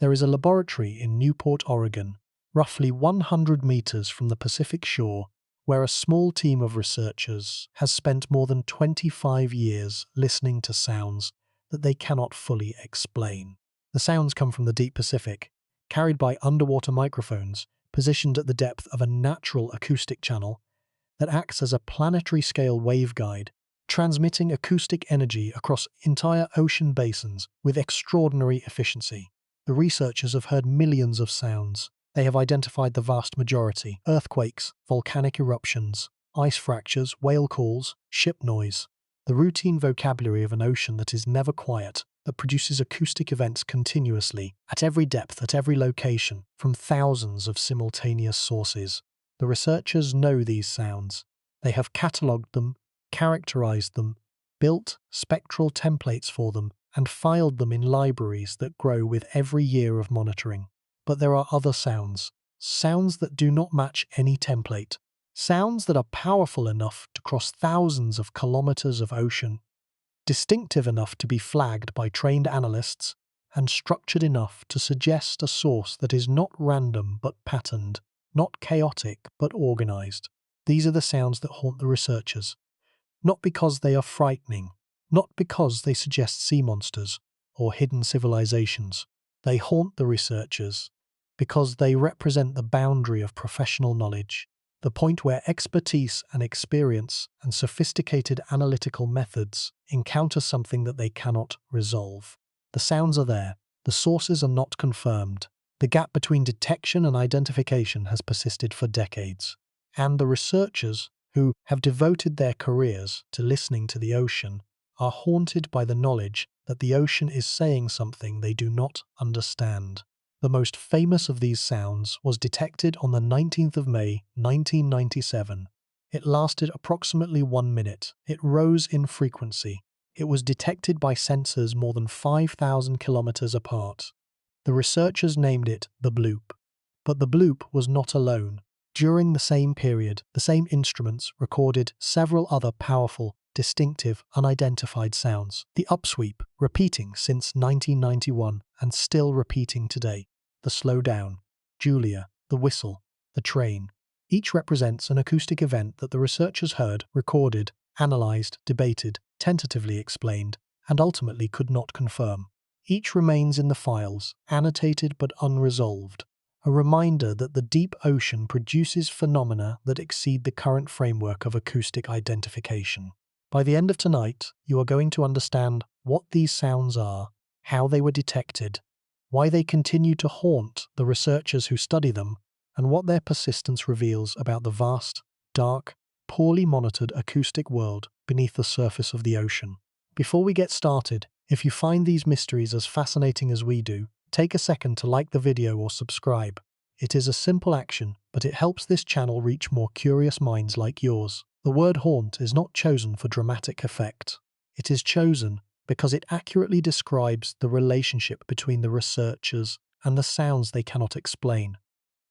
There is a laboratory in Newport, Oregon, roughly 100 meters from the Pacific shore, where a small team of researchers has spent more than 25 years listening to sounds that they cannot fully explain. The sounds come from the deep Pacific, carried by underwater microphones positioned at the depth of a natural acoustic channel that acts as a planetary-scale waveguide, transmitting acoustic energy across entire ocean basins with extraordinary efficiency. The researchers have heard millions of sounds. They have identified the vast majority: earthquakes, volcanic eruptions, ice fractures, whale calls, ship noise. The routine vocabulary of an ocean that is never quiet, that produces acoustic events continuously, at every depth, at every location, from thousands of simultaneous sources. The researchers know these sounds. They have catalogued them, characterized them, built spectral templates for them, and filed them in libraries that grow with every year of monitoring. But there are other sounds that do not match any template, sounds that are powerful enough to cross thousands of kilometers of ocean, distinctive enough to be flagged by trained analysts, and structured enough to suggest a source that is not random but patterned, not chaotic but organized. These are the sounds that haunt the researchers, not because they are frightening, not because they suggest sea monsters or hidden civilizations. They haunt the researchers because they represent the boundary of professional knowledge, the point where expertise and experience and sophisticated analytical methods encounter something that they cannot resolve. The sounds are there, the sources are not confirmed. The gap between detection and identification has persisted for decades, and the researchers, who have devoted their careers to listening to the ocean, are haunted by the knowledge that the ocean is saying something they do not understand. The most famous of these sounds was detected on the 19th of May, 1997. It lasted approximately 1 minute. It rose in frequency. It was detected by sensors more than 5,000 kilometers apart. The researchers named it the bloop. But the bloop was not alone. During the same period, the same instruments recorded several other powerful, distinctive, unidentified sounds. The upsweep, repeating since 1991 and still repeating today. The slowdown, Julia, the whistle, the train. Each represents an acoustic event that the researchers heard, recorded, analyzed, debated, tentatively explained, and ultimately could not confirm. Each remains in the files, annotated but unresolved, a reminder that the deep ocean produces phenomena that exceed the current framework of acoustic identification. By the end of tonight, you are going to understand what these sounds are, how they were detected, why they continue to haunt the researchers who study them, and what their persistence reveals about the vast, dark, poorly monitored acoustic world beneath the surface of the ocean. Before we get started, if you find these mysteries as fascinating as we do, take a second to like the video or subscribe. It is a simple action, but it helps this channel reach more curious minds like yours. The word haunt is not chosen for dramatic effect. It is chosen because it accurately describes the relationship between the researchers and the sounds they cannot explain.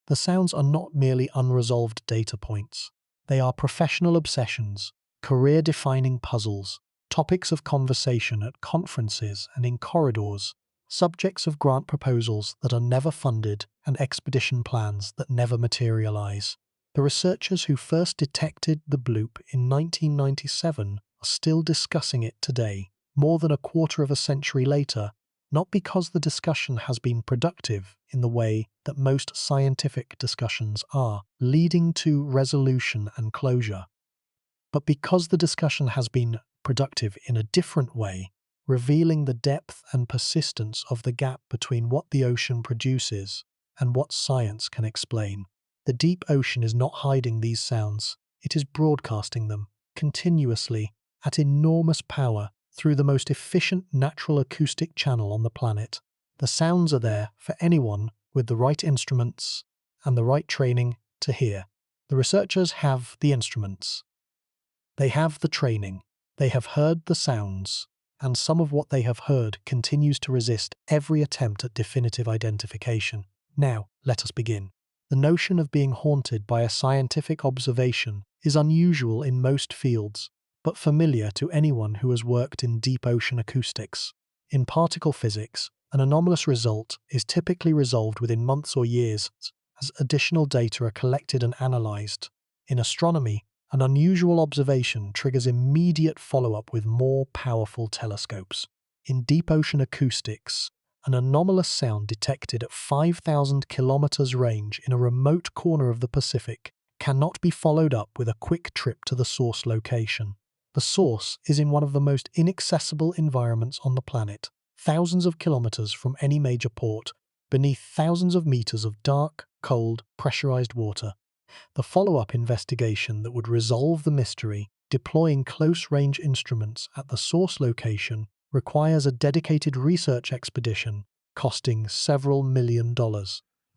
The sounds are not merely unresolved data points. They are professional obsessions, career-defining puzzles, topics of conversation at conferences and in corridors, subjects of grant proposals that are never funded, and expedition plans that never materialize. The researchers who first detected the bloop in 1997 are still discussing it today, more than a quarter of a century later, not because the discussion has been productive in the way that most scientific discussions are, leading to resolution and closure, but because the discussion has been productive in a different way, revealing the depth and persistence of the gap between what the ocean produces and what science can explain. The deep ocean is not hiding these sounds, it is broadcasting them, continuously, at enormous power, through the most efficient natural acoustic channel on the planet. The sounds are there for anyone with the right instruments and the right training to hear. The researchers have the instruments. They have the training. They have heard the sounds, and some of what they have heard continues to resist every attempt at definitive identification. Now, let us begin. The notion of being haunted by a scientific observation is unusual in most fields, but familiar to anyone who has worked in deep ocean acoustics. In particle physics, An anomalous result is typically resolved within months or years as additional data are collected and analyzed. In astronomy, an unusual observation triggers immediate follow-up with more powerful telescopes. In deep ocean acoustics, an anomalous sound detected at 5,000 kilometers range in a remote corner of the Pacific cannot be followed up with a quick trip to the source location. The source is in one of the most inaccessible environments on the planet, thousands of kilometers from any major port, beneath thousands of meters of dark, cold, pressurized water. The follow-up investigation that would resolve the mystery, deploying close-range instruments at the source location, requires a dedicated research expedition costing several $1 million.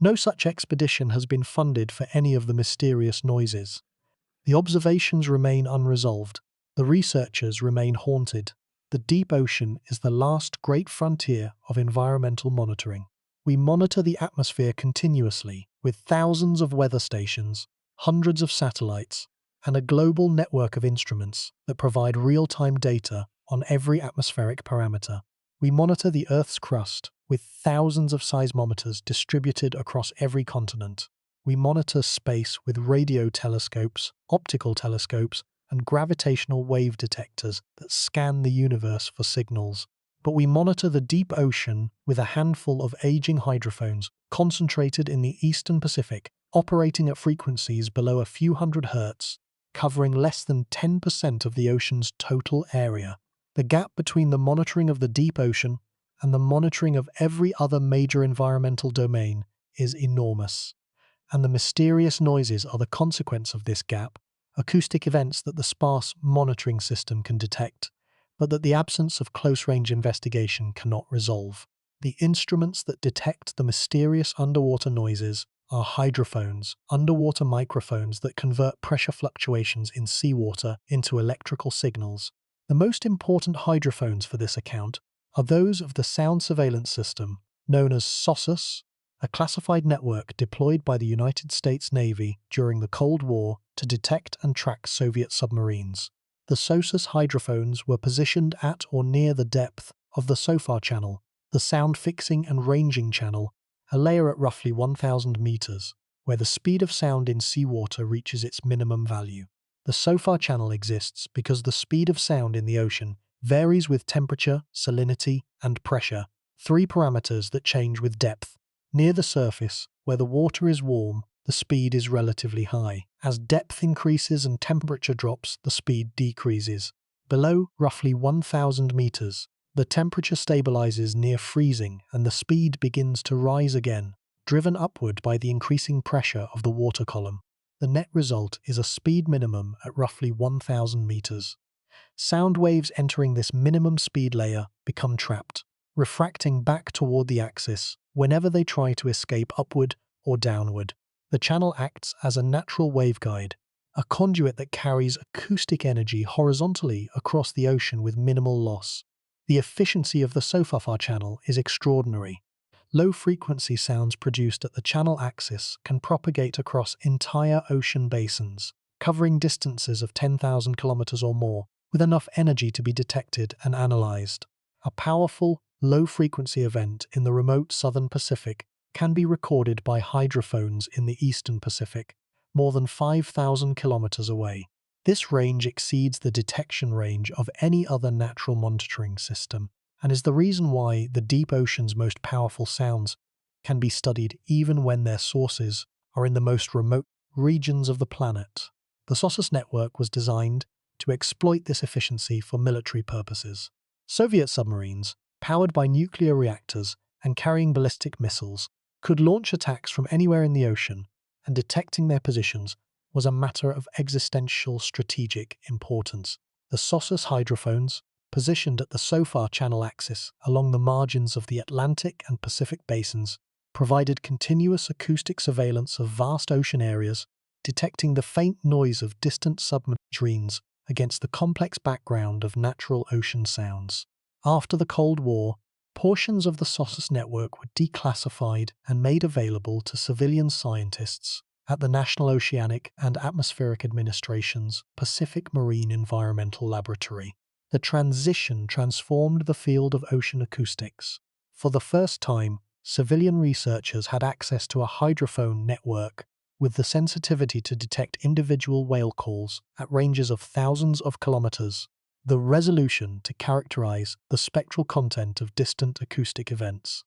No such expedition has been funded for any of the mysterious noises. The observations remain unresolved. The researchers remain haunted. The deep ocean is the last great frontier of environmental monitoring. We monitor the atmosphere continuously with thousands of weather stations, hundreds of satellites, and a global network of instruments that provide real-time data on every atmospheric parameter. We monitor the Earth's crust with thousands of seismometers distributed across every continent. We monitor space with radio telescopes, optical telescopes, and gravitational wave detectors that scan the universe for signals. But we monitor the deep ocean with a handful of aging hydrophones concentrated in the eastern Pacific, operating at frequencies below a few hundred hertz, covering less than 10% of the ocean's total area. The gap between the monitoring of the deep ocean and the monitoring of every other major environmental domain is enormous. And the mysterious noises are the consequence of this gap, acoustic events that the sparse monitoring system can detect, but that the absence of close-range investigation cannot resolve. The instruments that detect the mysterious underwater noises are hydrophones, underwater microphones that convert pressure fluctuations in seawater into electrical signals. The most important hydrophones for this account are those of the Sound Surveillance System, known as SOSUS, a classified network deployed by the United States Navy during the Cold War to detect and track Soviet submarines. The SOSUS hydrophones were positioned at or near the depth of the SOFAR channel, the sound fixing and ranging channel, a layer at roughly 1,000 meters, where the speed of sound in seawater reaches its minimum value. The SOFAR channel exists because the speed of sound in the ocean varies with temperature, salinity, and pressure, three parameters that change with depth. Near the surface, where the water is warm, the speed is relatively high. As depth increases and temperature drops, the speed decreases. Below roughly 1,000 meters, the temperature stabilizes near freezing and the speed begins to rise again, driven upward by the increasing pressure of the water column. The net result is a speed minimum at roughly 1,000 meters. Sound waves entering this minimum speed layer become trapped, refracting back toward the axis whenever they try to escape upward or downward. The channel acts as a natural waveguide, a conduit that carries acoustic energy horizontally across the ocean with minimal loss. The efficiency of the SOFAR channel is extraordinary. Low-frequency sounds produced at the channel axis can propagate across entire ocean basins, covering distances of 10,000 kilometers or more, with enough energy to be detected and analyzed. A powerful, low-frequency event in the remote southern Pacific can be recorded by hydrophones in the eastern Pacific, more than 5,000 kilometers away. This range exceeds the detection range of any other natural monitoring system, and is the reason why the deep ocean's most powerful sounds can be studied even when their sources are in the most remote regions of the planet. The SOSUS network was designed to exploit this efficiency for military purposes. Soviet submarines, powered by nuclear reactors and carrying ballistic missiles, could launch attacks from anywhere in the ocean, and detecting their positions was a matter of existential strategic importance. The SOSUS hydrophones, positioned at the SOFAR channel axis along the margins of the Atlantic and Pacific basins, provided continuous acoustic surveillance of vast ocean areas, detecting the faint noise of distant submarines against the complex background of natural ocean sounds. After the Cold War, portions of the SOSUS network were declassified and made available to civilian scientists at the National Oceanic and Atmospheric Administration's Pacific Marine Environmental Laboratory. The transition transformed the field of ocean acoustics. For the first time, civilian researchers had access to a hydrophone network with the sensitivity to detect individual whale calls at ranges of thousands of kilometers, the resolution to characterize the spectral content of distant acoustic events,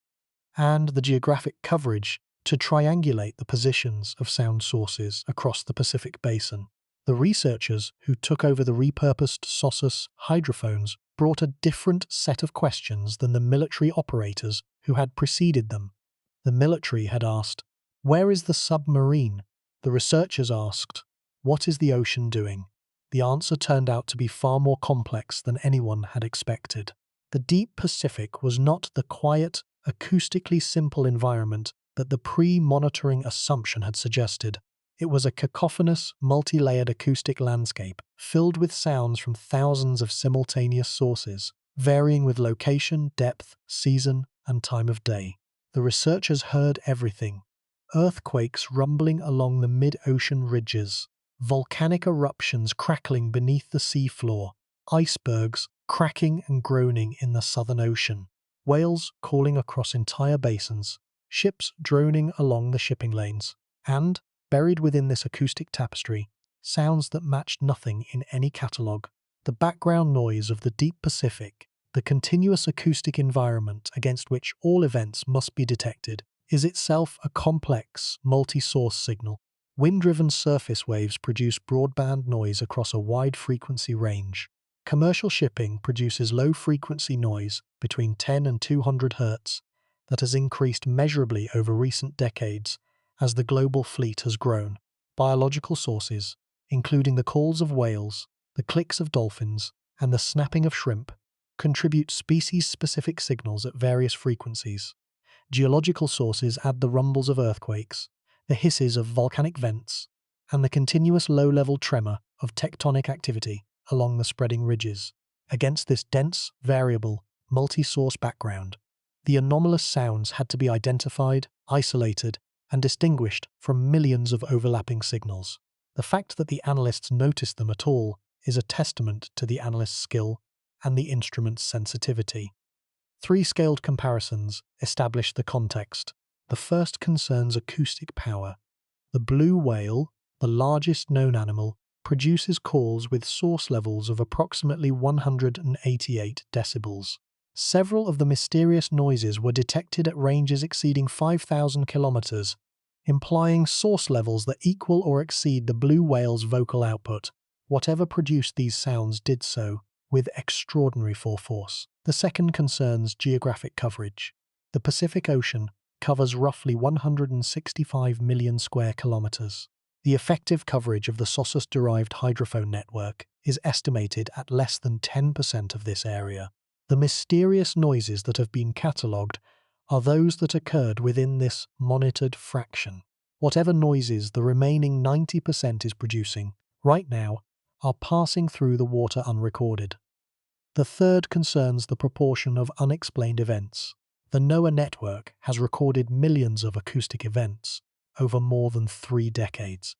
and the geographic coverage to triangulate the positions of sound sources across the Pacific Basin. The researchers who took over the repurposed Sosus hydrophones brought a different set of questions than the military operators who had preceded them. The military had asked, "Where is the submarine?" The researchers asked, "What is the ocean doing?" The answer turned out to be far more complex than anyone had expected. The deep Pacific was not the quiet, acoustically simple environment that the pre-monitoring assumption had suggested. It was a cacophonous, multi-layered acoustic landscape filled with sounds from thousands of simultaneous sources, varying with location, depth, season, and time of day. The researchers heard everything: earthquakes rumbling along the mid-ocean ridges, volcanic eruptions crackling beneath the seafloor, icebergs cracking and groaning in the Southern Ocean, whales calling across entire basins, ships droning along the shipping lanes, and, buried within this acoustic tapestry, sounds that matched nothing in any catalogue. The background noise of the deep Pacific, the continuous acoustic environment against which all events must be detected, is itself a complex, multi-source signal. Wind-driven surface waves produce broadband noise across a wide frequency range. Commercial shipping produces low-frequency noise between 10 and 200 Hz that has increased measurably over recent decades as the global fleet has grown. Biological sources, including the calls of whales, the clicks of dolphins, and the snapping of shrimp, contribute species-specific signals at various frequencies. Geological sources add the rumbles of earthquakes, the hisses of volcanic vents, and the continuous low-level tremor of tectonic activity along the spreading ridges. Against this dense, variable, multi-source background, the anomalous sounds had to be identified, isolated, and distinguished from millions of overlapping signals. The fact that the analysts noticed them at all is a testament to the analyst's skill and the instrument's sensitivity. Three scaled comparisons establish the context. The first concerns acoustic power. The blue whale, the largest known animal, produces calls with source levels of approximately 188 decibels. Several of the mysterious noises were detected at ranges exceeding 5,000 kilometers, implying source levels that equal or exceed the blue whale's vocal output. Whatever produced these sounds did so with extraordinary force. The second concerns geographic coverage. The Pacific Ocean covers roughly 165 million square kilometers. The effective coverage of the Sosus-derived hydrophone network is estimated at less than 10% of this area. The mysterious noises that have been catalogued are those that occurred within this monitored fraction. Whatever noises the remaining 90% is producing, right now, are passing through the water unrecorded. The third concerns the proportion of unexplained events. The NOAA network has recorded millions of acoustic events over more than 3 decades.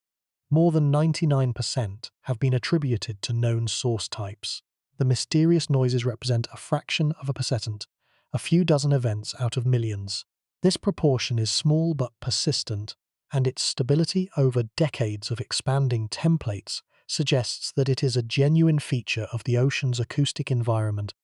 More than 99% have been attributed to known source types. The mysterious noises represent a fraction of a percent, a few dozen events out of millions. This proportion is small but persistent, and its stability over decades of expanding templates suggests that it is a genuine feature of the ocean's acoustic environment,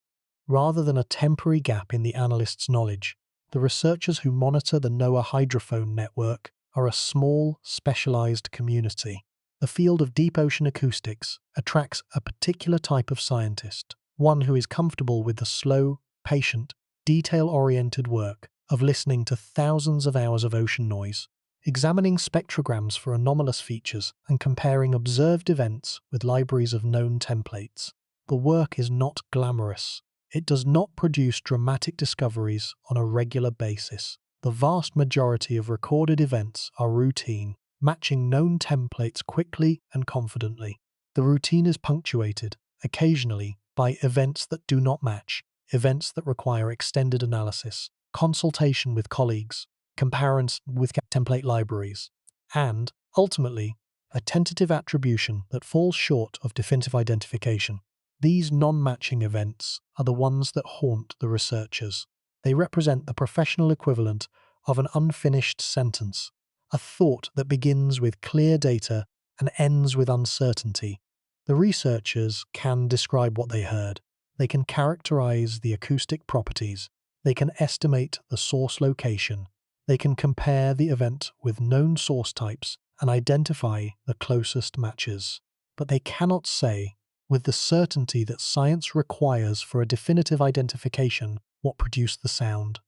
rather than a temporary gap in the analyst's knowledge. The researchers who monitor the NOAA hydrophone network are a small, specialized community. The field of deep ocean acoustics attracts a particular type of scientist, one who is comfortable with the slow, patient, detail-oriented work of listening to thousands of hours of ocean noise, examining spectrograms for anomalous features, and comparing observed events with libraries of known templates. The work is not glamorous. It does not produce dramatic discoveries on a regular basis. The vast majority of recorded events are routine, matching known templates quickly and confidently. The routine is punctuated, occasionally, by events that do not match, events that require extended analysis, consultation with colleagues, comparison with template libraries, and, ultimately, a tentative attribution that falls short of definitive identification. These non-matching events are the ones that haunt the researchers. They represent the professional equivalent of an unfinished sentence, a thought that begins with clear data and ends with uncertainty. The researchers can describe what they heard. They can characterize the acoustic properties. They can estimate the source location. They can compare the event with known source types and identify the closest matches. But they cannot say, with the certainty that science requires for a definitive identification, what produced the sound.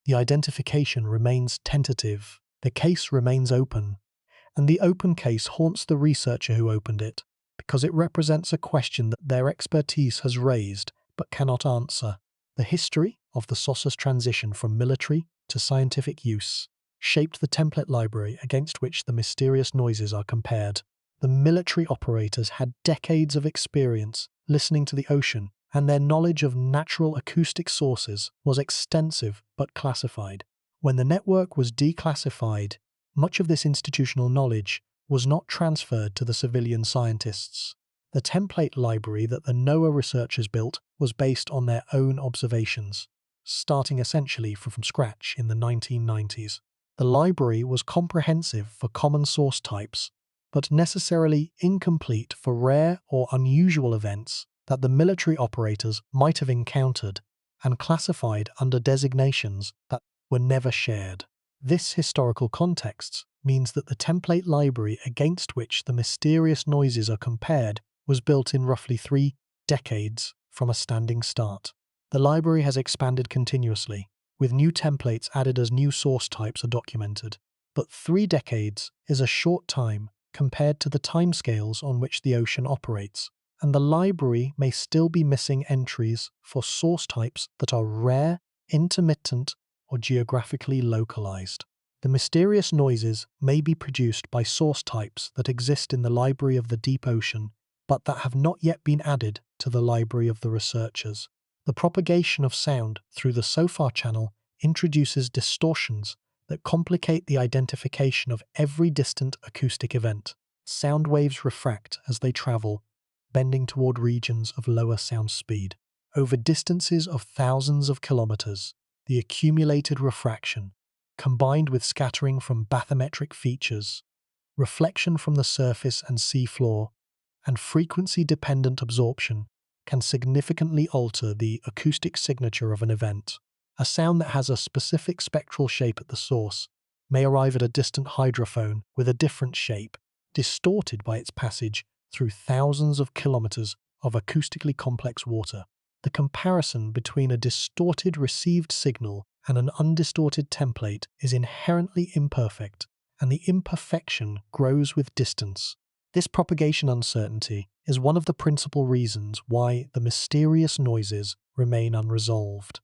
The identification remains tentative. The case remains open. And the open case haunts the researcher who opened it, because it represents a question that their expertise has raised but cannot answer. The history of the saucer's transition from military to scientific use shaped the template library against which the mysterious noises are compared. The military operators had decades of experience listening to the ocean, and their knowledge of natural acoustic sources was extensive but classified. When the network was declassified, much of this institutional knowledge was not transferred to the civilian scientists. The template library that the NOAA researchers built was based on their own observations, starting essentially from scratch in the 1990s. The library was comprehensive for common source types, but necessarily incomplete for rare or unusual events that the military operators might have encountered, and classified under designations that were never shared. This historical context means that the template library against which the mysterious noises are compared was built in roughly 3 decades from a standing start. The library has expanded continuously, with new templates added as new source types are documented. But 3 decades is a short time compared to the timescales on which the ocean operates, and the library may still be missing entries for source types that are rare, intermittent, or geographically localized. The mysterious noises may be produced by source types that exist in the library of the deep ocean, but that have not yet been added to the library of the researchers. The propagation of sound through the SOFAR channel introduces distortions that complicate the identification of every distant acoustic event. Sound waves refract as they travel, bending toward regions of lower sound speed. Over distances of thousands of kilometers, the accumulated refraction, combined with scattering from bathymetric features, reflection from the surface and seafloor, and frequency-dependent absorption, can significantly alter the acoustic signature of an event. A sound that has a specific spectral shape at the source may arrive at a distant hydrophone with a different shape, distorted by its passage through thousands of kilometers of acoustically complex water. The comparison between a distorted received signal and an undistorted template is inherently imperfect, and the imperfection grows with distance. This propagation uncertainty is one of the principal reasons why the mysterious noises remain unresolved.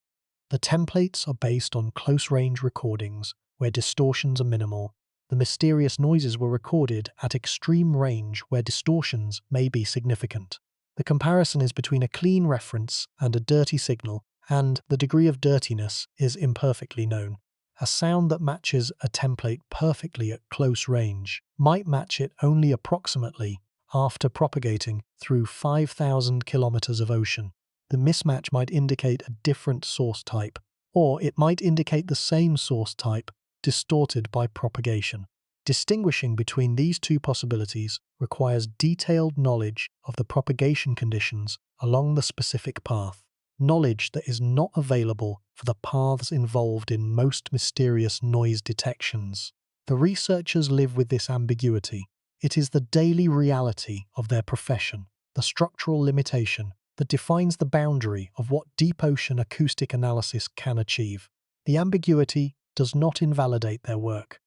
The templates are based on close-range recordings where distortions are minimal. The mysterious noises were recorded at extreme range where distortions may be significant. The comparison is between a clean reference and a dirty signal, and the degree of dirtiness is imperfectly known. A sound that matches a template perfectly at close range might match it only approximately after propagating through 5,000 kilometers of ocean. The mismatch might indicate a different source type, or it might indicate the same source type distorted by propagation. Distinguishing between these two possibilities requires detailed knowledge of the propagation conditions along the specific path, knowledge that is not available for the paths involved in most mysterious noise detections. The researchers live with this ambiguity. It is the daily reality of their profession, the structural limitation that defines the boundary of what deep ocean acoustic analysis can achieve. The ambiguity does not invalidate their work.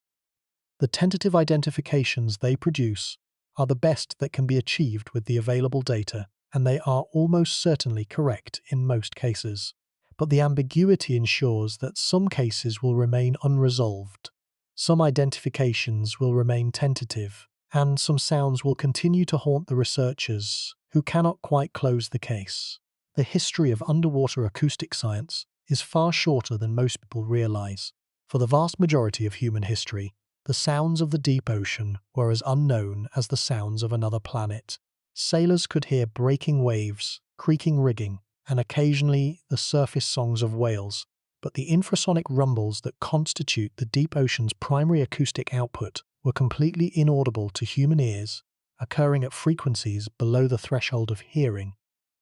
The tentative identifications they produce are the best that can be achieved with the available data, and they are almost certainly correct in most cases. But the ambiguity ensures that some cases will remain unresolved, some identifications will remain tentative, and some sounds will continue to haunt the researchers who cannot quite close the case. The history of underwater acoustic science is far shorter than most people realize. For the vast majority of human history, the sounds of the deep ocean were as unknown as the sounds of another planet. Sailors could hear breaking waves, creaking rigging, and occasionally the surface songs of whales, but the infrasonic rumbles that constitute the deep ocean's primary acoustic output were completely inaudible to human ears, occurring at frequencies below the threshold of hearing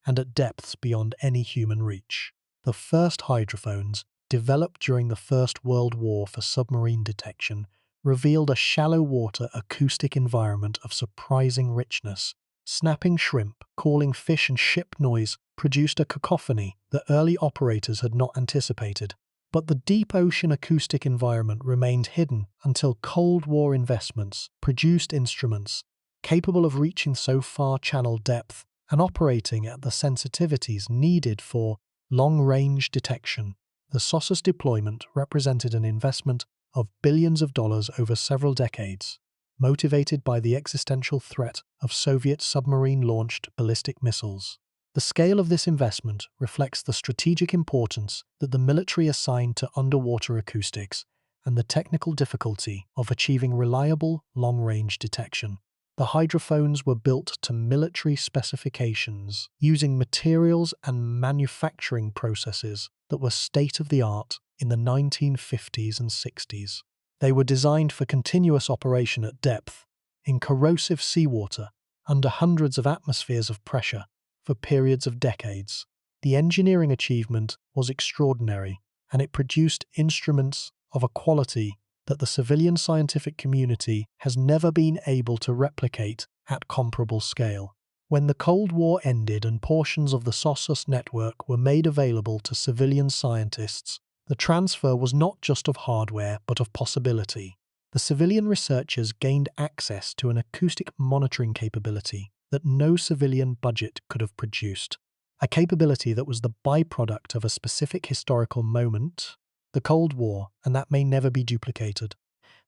and at depths beyond any human reach. The first hydrophones, developed during the First World War for submarine detection, revealed a shallow water acoustic environment of surprising richness. Snapping shrimp, calling fish and ship noise produced a cacophony that early operators had not anticipated. But the deep ocean acoustic environment remained hidden until Cold War investments produced instruments capable of reaching so far channel depth and operating at the sensitivities needed for long-range detection. The SOSUS deployment represented an investment of billions of dollars over several decades, motivated by the existential threat of Soviet submarine-launched ballistic missiles. The scale of this investment reflects the strategic importance that the military assigned to underwater acoustics and the technical difficulty of achieving reliable long-range detection. The hydrophones were built to military specifications, using materials and manufacturing processes that were state-of-the-art in the 1950s and 60s. They were designed for continuous operation at depth, in corrosive seawater, under hundreds of atmospheres of pressure, for periods of decades. The engineering achievement was extraordinary, and it produced instruments of a quality that the civilian scientific community has never been able to replicate at comparable scale. When the Cold War ended and portions of the SOSUS network were made available to civilian scientists, the transfer was not just of hardware but of possibility. The civilian researchers gained access to an acoustic monitoring capability that no civilian budget could have produced, a capability that was the byproduct of a specific historical moment, the Cold War, and that may never be duplicated.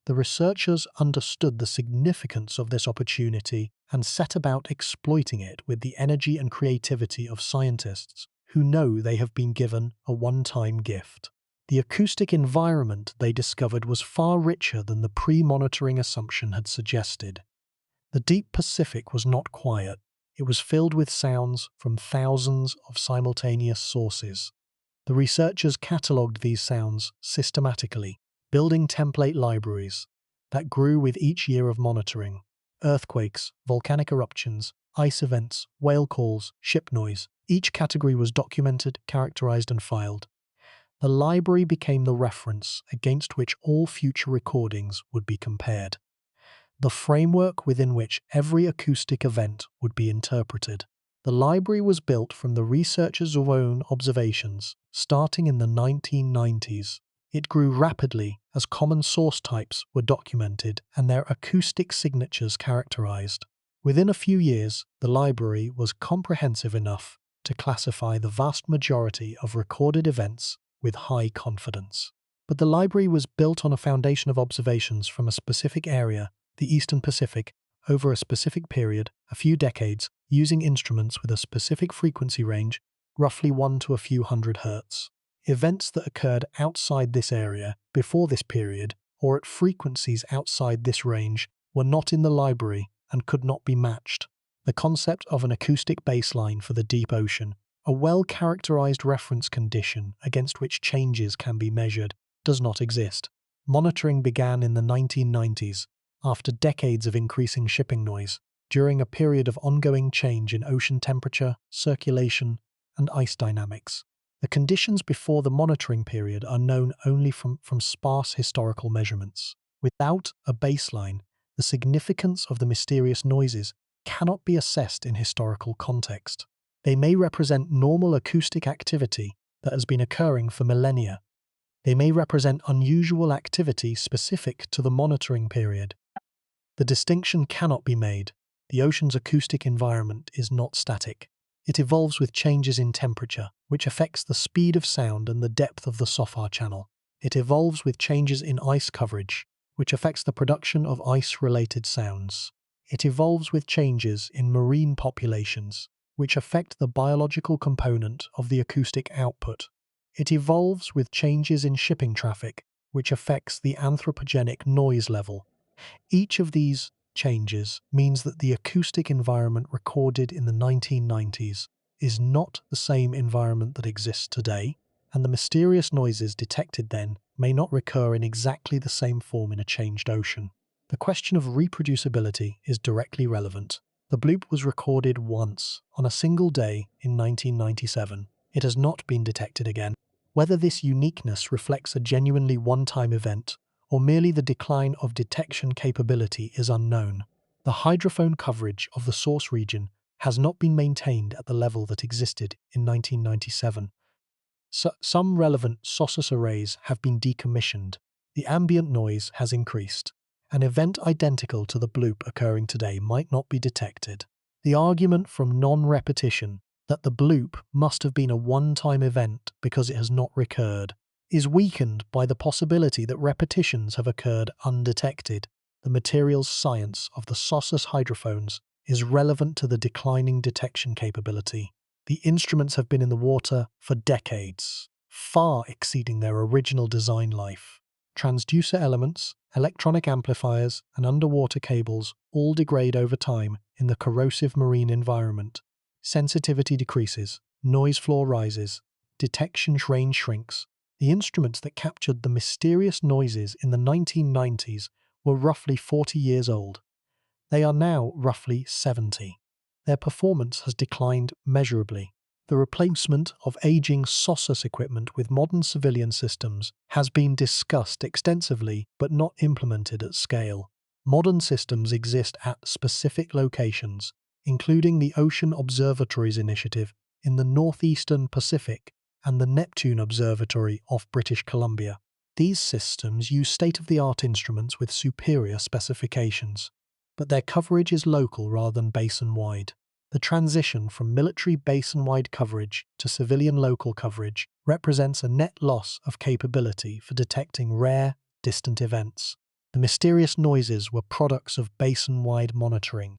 The researchers understood the significance of this opportunity and set about exploiting it with the energy and creativity of scientists who know they have been given a one-time gift. The acoustic environment they discovered was far richer than the pre-monitoring assumption had suggested. The deep Pacific was not quiet. It was filled with sounds from thousands of simultaneous sources. The researchers catalogued these sounds systematically, building template libraries that grew with each year of monitoring. Earthquakes, volcanic eruptions, ice events, whale calls, ship noise. Each category was documented, characterized, and filed. The library became the reference against which all future recordings would be compared, the framework within which every acoustic event would be interpreted. The library was built from the researchers' own observations, starting in the 1990s. It grew rapidly as common source types were documented and their acoustic signatures characterized. Within a few years, the library was comprehensive enough to classify the vast majority of recorded events with high confidence. But the library was built on a foundation of observations from a specific area, the Eastern Pacific, over a specific period, a few decades, using instruments with a specific frequency range, roughly 1 to a few hundred hertz. Events that occurred outside this area, before this period, or at frequencies outside this range, were not in the library and could not be matched. The concept of an acoustic baseline for the deep ocean, a well-characterized reference condition against which changes can be measured, does not exist. Monitoring began in the 1990s, after decades of increasing shipping noise, during a period of ongoing change in ocean temperature, circulation, and ice dynamics. The conditions before the monitoring period are known only from sparse historical measurements. Without a baseline, the significance of the mysterious noises cannot be assessed in historical context. They may represent normal acoustic activity that has been occurring for millennia. They may represent unusual activity specific to the monitoring period. The distinction cannot be made. The ocean's acoustic environment is not static. It evolves with changes in temperature, which affects the speed of sound and the depth of the SOFAR channel. It evolves with changes in ice coverage, which affects the production of ice-related sounds. It evolves with changes in marine populations, which affect the biological component of the acoustic output. It evolves with changes in shipping traffic, which affects the anthropogenic noise level. Each of these changes means that the acoustic environment recorded in the 1990s is not the same environment that exists today, and the mysterious noises detected then may not recur in exactly the same form in a changed ocean. The question of reproducibility is directly relevant. The bloop was recorded once, on a single day in 1997. It has not been detected again. Whether this uniqueness reflects a genuinely one-time event or merely the decline of detection capability is unknown. The hydrophone coverage of the source region has not been maintained at the level that existed in 1997. Some relevant SOSUS arrays have been decommissioned. The ambient noise has increased. An event identical to the bloop occurring today might not be detected. The argument from non-repetition that the bloop must have been a one-time event because it has not recurred is weakened by the possibility that repetitions have occurred undetected. The materials science of the SOSUS hydrophones is relevant to the declining detection capability. The instruments have been in the water for decades, far exceeding their original design life. Transducer elements, electronic amplifiers, and underwater cables all degrade over time in the corrosive marine environment. Sensitivity decreases, noise floor rises, detection range shrinks. The instruments that captured the mysterious noises in the 1990s were roughly 40 years old. They are now roughly 70. Their performance has declined measurably. The replacement of aging SOSUS equipment with modern civilian systems has been discussed extensively but not implemented at scale. Modern systems exist at specific locations, including the Ocean Observatories Initiative in the northeastern Pacific and the Neptune Observatory off British Columbia. These systems use state-of-the-art instruments with superior specifications, but their coverage is local rather than basin-wide. The transition from military basin-wide coverage to civilian local coverage represents a net loss of capability for detecting rare, distant events. The mysterious noises were products of basin-wide monitoring.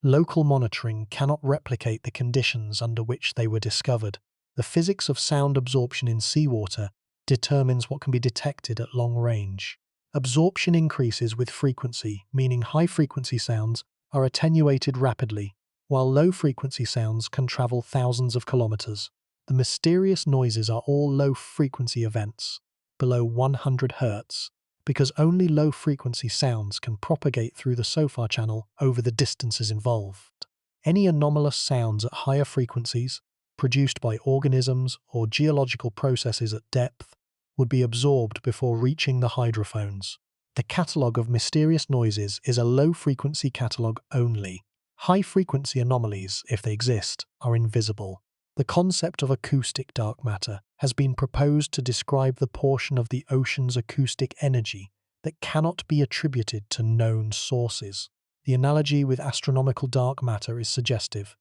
Local monitoring cannot replicate the conditions under which they were discovered. The physics of sound absorption in seawater determines what can be detected at long range. Absorption increases with frequency, meaning high-frequency sounds are attenuated rapidly, while low-frequency sounds can travel thousands of kilometers. The mysterious noises are all low-frequency events, below 100 Hz, because only low-frequency sounds can propagate through the SOFAR channel over the distances involved. Any anomalous sounds at higher frequencies, produced by organisms or geological processes at depth, would be absorbed before reaching the hydrophones. The catalogue of mysterious noises is a low-frequency catalogue only. High-frequency anomalies, if they exist, are invisible. The concept of acoustic dark matter has been proposed to describe the portion of the ocean's acoustic energy that cannot be attributed to known sources. The analogy with astronomical dark matter is suggestive.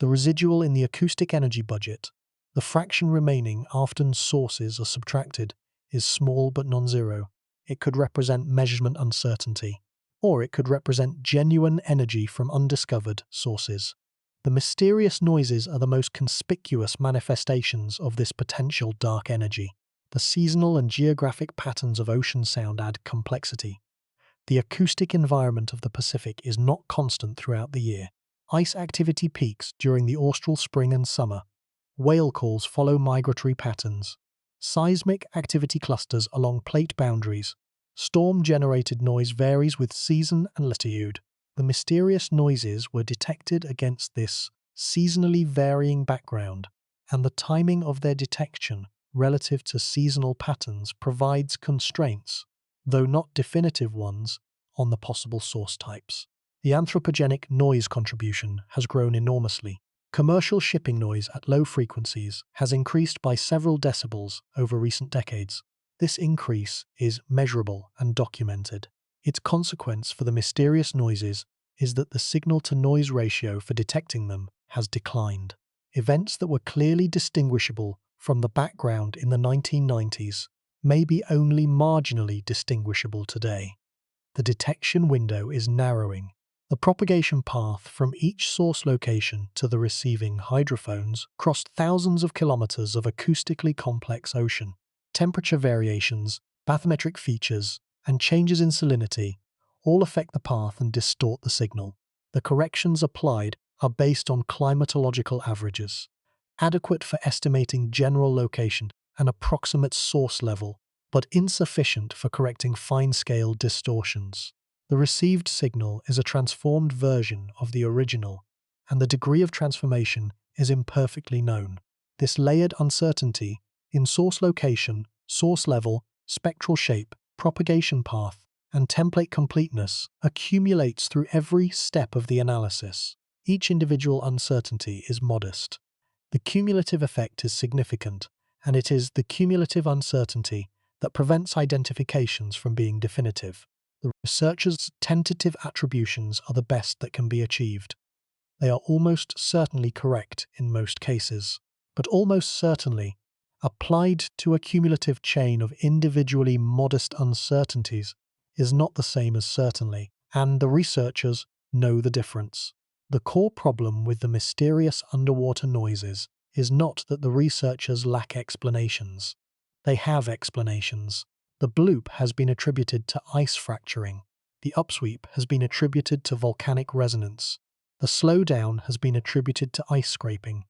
The residual in the acoustic energy budget, the fraction remaining after sources are subtracted, is small but non-zero. It could represent measurement uncertainty, or it could represent genuine energy from undiscovered sources. The mysterious noises are the most conspicuous manifestations of this potential dark energy. The seasonal and geographic patterns of ocean sound add complexity. The acoustic environment of the Pacific is not constant throughout the year. Ice activity peaks during the austral spring and summer. Whale calls follow migratory patterns. Seismic activity clusters along plate boundaries. Storm-generated noise varies with season and latitude. The mysterious noises were detected against this seasonally varying background, and the timing of their detection relative to seasonal patterns provides constraints, though not definitive ones, on the possible source types. The anthropogenic noise contribution has grown enormously. Commercial shipping noise at low frequencies has increased by several decibels over recent decades. This increase is measurable and documented. Its consequence for the mysterious noises is that the signal-to-noise ratio for detecting them has declined. Events that were clearly distinguishable from the background in the 1990s may be only marginally distinguishable today. The detection window is narrowing. The propagation path from each source location to the receiving hydrophones crossed thousands of kilometers of acoustically complex ocean. Temperature variations, bathymetric features, and changes in salinity all affect the path and distort the signal. The corrections applied are based on climatological averages, adequate for estimating general location an approximate source level, but insufficient for correcting fine-scale distortions. The received signal is a transformed version of the original, and the degree of transformation is imperfectly known. This layered uncertainty in source location, source level, spectral shape, propagation path, and template completeness accumulates through every step of the analysis. Each individual uncertainty is modest. The cumulative effect is significant, and it is the cumulative uncertainty that prevents identifications from being definitive. The researcher's tentative attributions are the best that can be achieved. They are almost certainly correct in most cases, but almost certainly, applied to a cumulative chain of individually modest uncertainties, is not the same as certainly, and the researchers know the difference. The core problem with the mysterious underwater noises is not that the researchers lack explanations. They have explanations. The bloop has been attributed to ice fracturing. The upsweep has been attributed to volcanic resonance. The slowdown has been attributed to ice scraping.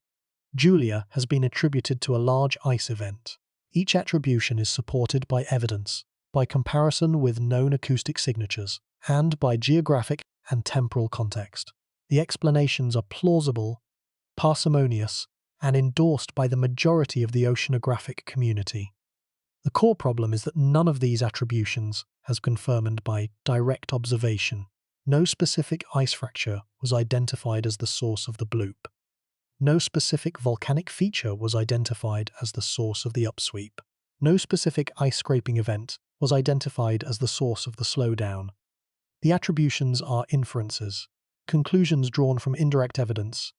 Julia has been attributed to a large ice event. Each attribution is supported by evidence, by comparison with known acoustic signatures, and by geographic and temporal context. The explanations are plausible, parsimonious, and endorsed by the majority of the oceanographic community. The core problem is that none of these attributions has been confirmed by direct observation. No specific ice fracture was identified as the source of the bloop. No specific volcanic feature was identified as the source of the upsweep. No specific ice scraping event was identified as the source of the slowdown. The attributions are inferences, conclusions drawn from indirect evidence,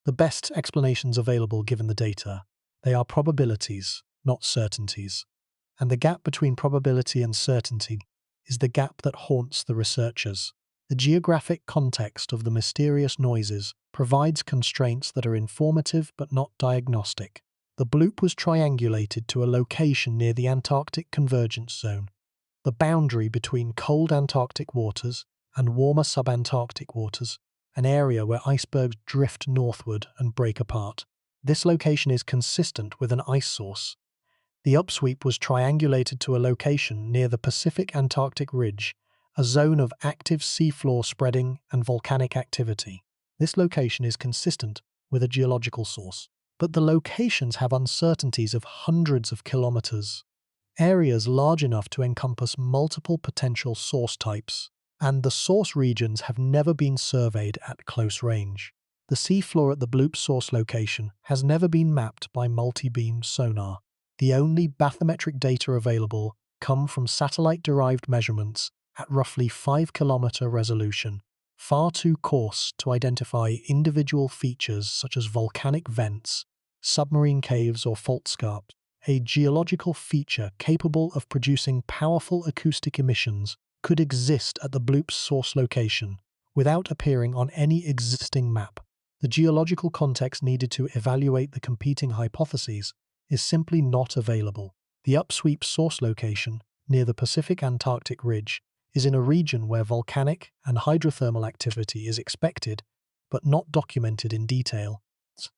the best explanations available given the data. They are probabilities, not certainties. And the gap between probability and certainty is the gap that haunts the researchers. The geographic context of the mysterious noises provides constraints that are informative but not diagnostic. The bloop was triangulated to a location near the Antarctic convergence zone, the boundary between cold Antarctic waters and warmer subantarctic waters, an area where icebergs drift northward and break apart. This location is consistent with an ice source. The upsweep was triangulated to a location near the Pacific Antarctic Ridge, a zone of active seafloor spreading and volcanic activity. This location is consistent with a geological source, but the locations have uncertainties of hundreds of kilometers, areas large enough to encompass multiple potential source types, and the source regions have never been surveyed at close range. The seafloor at the bloop source location has never been mapped by multi-beam sonar. The only bathymetric data available come from satellite-derived measurements at roughly 5-kilometer resolution, far too coarse to identify individual features such as volcanic vents, submarine caves or fault scarps. A geological feature capable of producing powerful acoustic emissions could exist at the bloop's source location without appearing on any existing map. The geological context needed to evaluate the competing hypotheses is simply not available. The upsweep source location, near the Pacific Antarctic Ridge, is in a region where volcanic and hydrothermal activity is expected, but not documented in detail.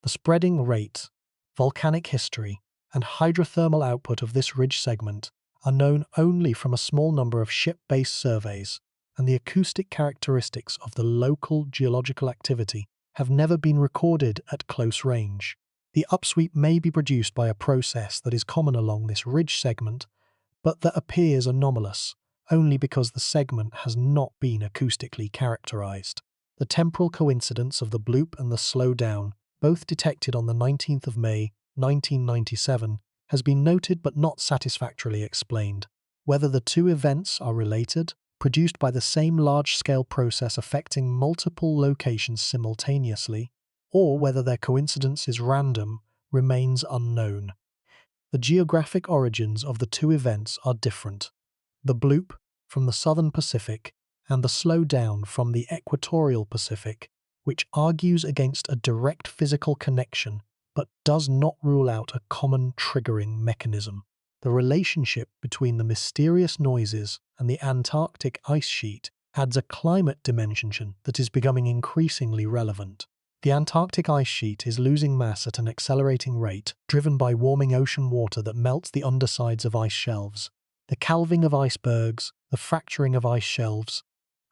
The spreading rate, volcanic history, and hydrothermal output of this ridge segment are known only from a small number of ship-based surveys, and the acoustic characteristics of the local geological activity have never been recorded at close range. The upsweep may be produced by a process that is common along this ridge segment, but that appears anomalous only because the segment has not been acoustically characterized. The temporal coincidence of the bloop and the slowdown, both detected on the 19th of May, 1997, has been noted but not satisfactorily explained. Whether the two events are related, produced by the same large-scale process affecting multiple locations simultaneously, or whether their coincidence is random, remains unknown. The geographic origins of the two events are different. The bloop from the southern Pacific and the slowdown from the equatorial Pacific, which argues against a direct physical connection but does not rule out a common triggering mechanism. The relationship between the mysterious noises and the Antarctic ice sheet adds a climate dimension that is becoming increasingly relevant. The Antarctic ice sheet is losing mass at an accelerating rate, driven by warming ocean water that melts the undersides of ice shelves. The calving of icebergs, the fracturing of ice shelves,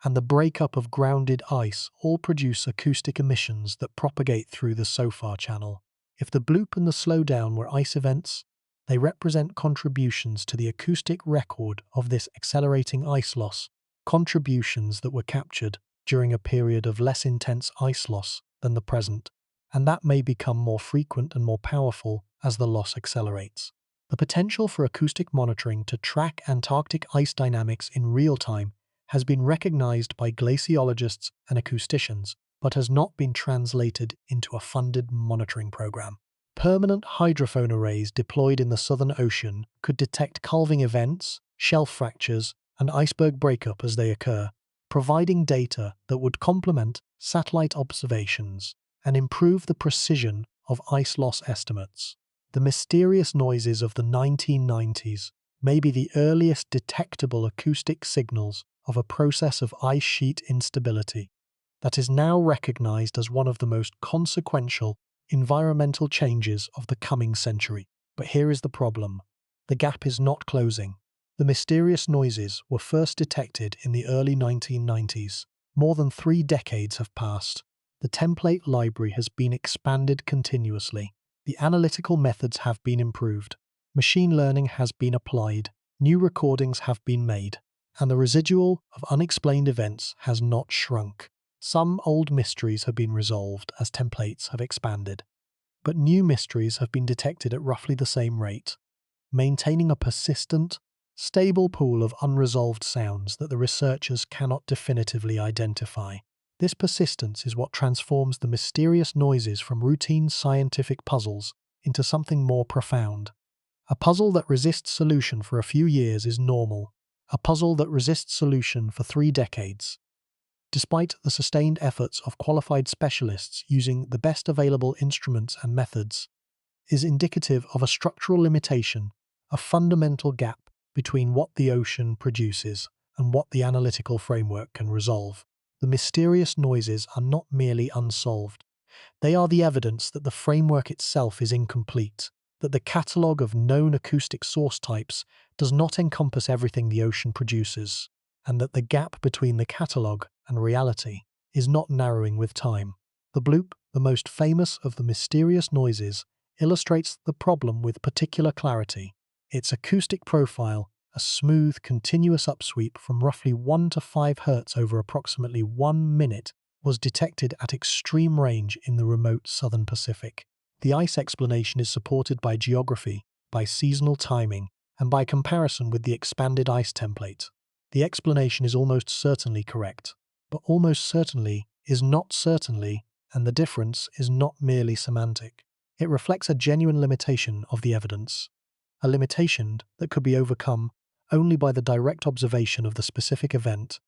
and the breakup of grounded ice all produce acoustic emissions that propagate through the SOFAR channel. If the bloop and the slowdown were ice events, they represent contributions to the acoustic record of this accelerating ice loss, contributions that were captured during a period of less intense ice loss than the present, and that may become more frequent and more powerful as the loss accelerates. The potential for acoustic monitoring to track Antarctic ice dynamics in real time has been recognized by glaciologists and acousticians, but has not been translated into a funded monitoring program. Permanent hydrophone arrays deployed in the Southern Ocean could detect calving events, shelf fractures, and iceberg breakup as they occur, providing data that would complement satellite observations and improve the precision of ice loss estimates. The mysterious noises of the 1990s may be the earliest detectable acoustic signals of a process of ice sheet instability that is now recognized as one of the most consequential environmental changes of the coming century. But here is the problem. The gap is not closing. The mysterious noises were first detected in the early 1990s. More than 3 decades have passed. The template library has been expanded continuously. The analytical methods have been improved. Machine learning has been applied. New recordings have been made. And the residual of unexplained events has not shrunk. Some old mysteries have been resolved as templates have expanded. But new mysteries have been detected at roughly the same rate, maintaining a persistent, stable pool of unresolved sounds that the researchers cannot definitively identify. This persistence is what transforms the mysterious noises from routine scientific puzzles into something more profound. A puzzle that resists solution for a few years is normal. A puzzle that resists solution for 3 decades, despite the sustained efforts of qualified specialists using the best available instruments and methods, is indicative of a structural limitation, a fundamental gap between what the ocean produces and what the analytical framework can resolve. The mysterious noises are not merely unsolved. They are the evidence that the framework itself is incomplete, that the catalogue of known acoustic source types does not encompass everything the ocean produces, and that the gap between the catalogue and reality is not narrowing with time. The bloop, the most famous of the mysterious noises, illustrates the problem with particular clarity. Its acoustic profile, a smooth, continuous upsweep from roughly 1 to 5 Hz over approximately 1 minute, was detected at extreme range in the remote southern Pacific. The ice explanation is supported by geography, by seasonal timing, and by comparison with the expanded ice template. The explanation is almost certainly correct, but almost certainly is not certainly, and the difference is not merely semantic. It reflects a genuine limitation of the evidence, a limitation that could be overcome only by the direct observation of the specific event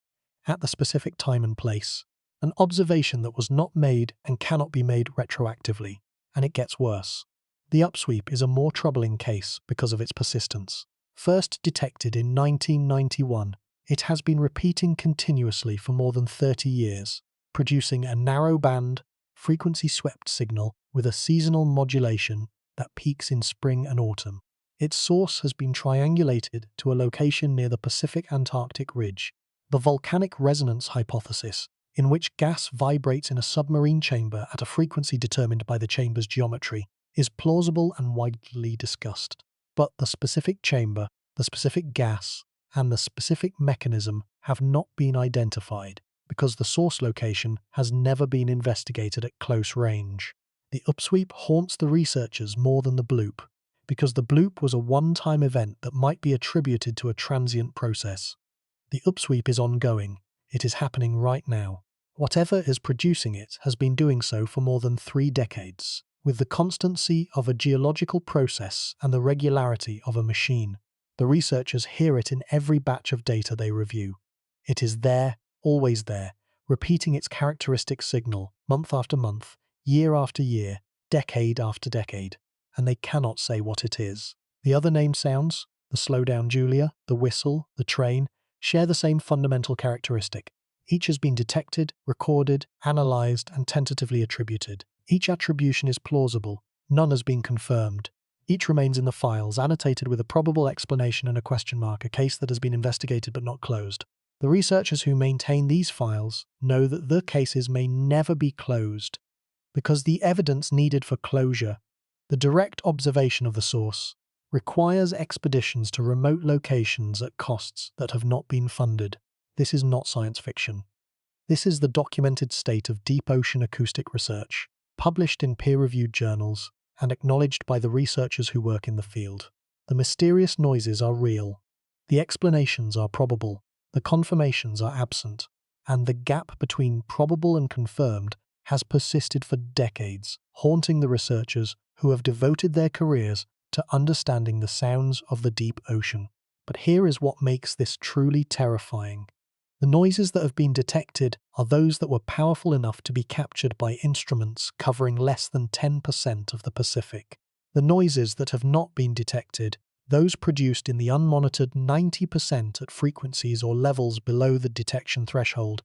at the specific time and place, an observation that was not made and cannot be made retroactively. And it gets worse. The upsweep is a more troubling case because of its persistence. First detected in 1991, it has been repeating continuously for more than 30 years, producing a narrow-band, frequency-swept signal with a seasonal modulation that peaks in spring and autumn. Its source has been triangulated to a location near the Pacific Antarctic ridge. The volcanic resonance hypothesis, in which gas vibrates in a submarine chamber at a frequency determined by the chamber's geometry, is plausible and widely discussed. But the specific chamber, the specific gas, and the specific mechanism have not been identified because the source location has never been investigated at close range. The upsweep haunts the researchers more than the bloop, because the bloop was a one-time event that might be attributed to a transient process. The upsweep is ongoing. It is happening right now. Whatever is producing it has been doing so for more than 3 decades, with the constancy of a geological process and the regularity of a machine. The researchers hear it in every batch of data they review. It is there, always there, repeating its characteristic signal month after month, year after year, decade after decade, and they cannot say what it is. The other named sounds, the slowdown Julia, the whistle, the train, share the same fundamental characteristic. Each has been detected, recorded, analysed, and tentatively attributed. Each attribution is plausible. None has been confirmed. Each remains in the files, annotated with a probable explanation and a question mark, a case that has been investigated but not closed. The researchers who maintain these files know that the cases may never be closed because the evidence needed for closure, the direct observation of the source, requires expeditions to remote locations at costs that have not been funded. This is not science fiction. This is the documented state of deep ocean acoustic research, published in peer-reviewed journals and acknowledged by the researchers who work in the field. The mysterious noises are real. The explanations are probable. The confirmations are absent. And the gap between probable and confirmed has persisted for decades, haunting the researchers who have devoted their careers to understanding the sounds of the deep ocean. But here is what makes this truly terrifying. The noises that have been detected are those that were powerful enough to be captured by instruments covering less than 10% of the Pacific. The noises that have not been detected, those produced in the unmonitored 90% at frequencies or levels below the detection threshold,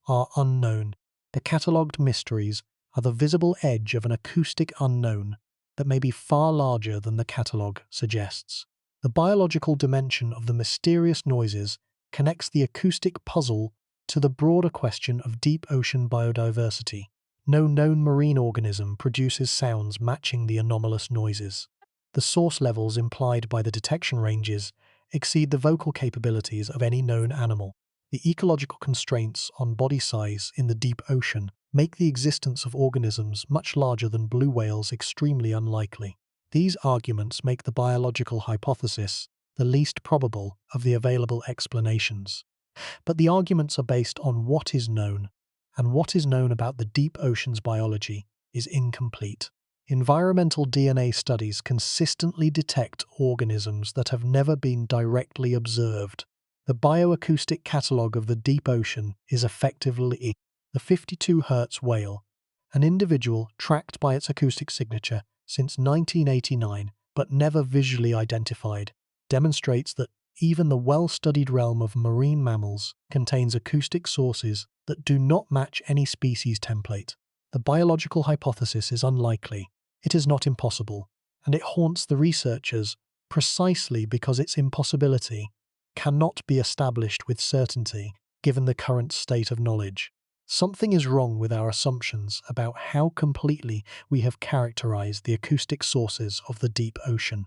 are unknown. The catalogued mysteries are the visible edge of an acoustic unknown that may be far larger than the catalogue suggests. The biological dimension of the mysterious noises connects the acoustic puzzle to the broader question of deep ocean biodiversity. No known marine organism produces sounds matching the anomalous noises. The source levels implied by the detection ranges exceed the vocal capabilities of any known animal. The ecological constraints on body size in the deep ocean make the existence of organisms much larger than blue whales extremely unlikely. These arguments make the biological hypothesis the least probable of the available explanations. But the arguments are based on what is known, and what is known about the deep ocean's biology is incomplete. Environmental DNA studies consistently detect organisms that have never been directly observed. The bioacoustic catalogue of the deep ocean is effectively the 52 Hz whale, an individual tracked by its acoustic signature since 1989 but never visually identified, demonstrates that even the well-studied realm of marine mammals contains acoustic sources that do not match any species template. The biological hypothesis is unlikely. It is not impossible, and it haunts the researchers precisely because its impossibility cannot be established with certainty given the current state of knowledge. Something is wrong with our assumptions about how completely we have characterized the acoustic sources of the deep ocean.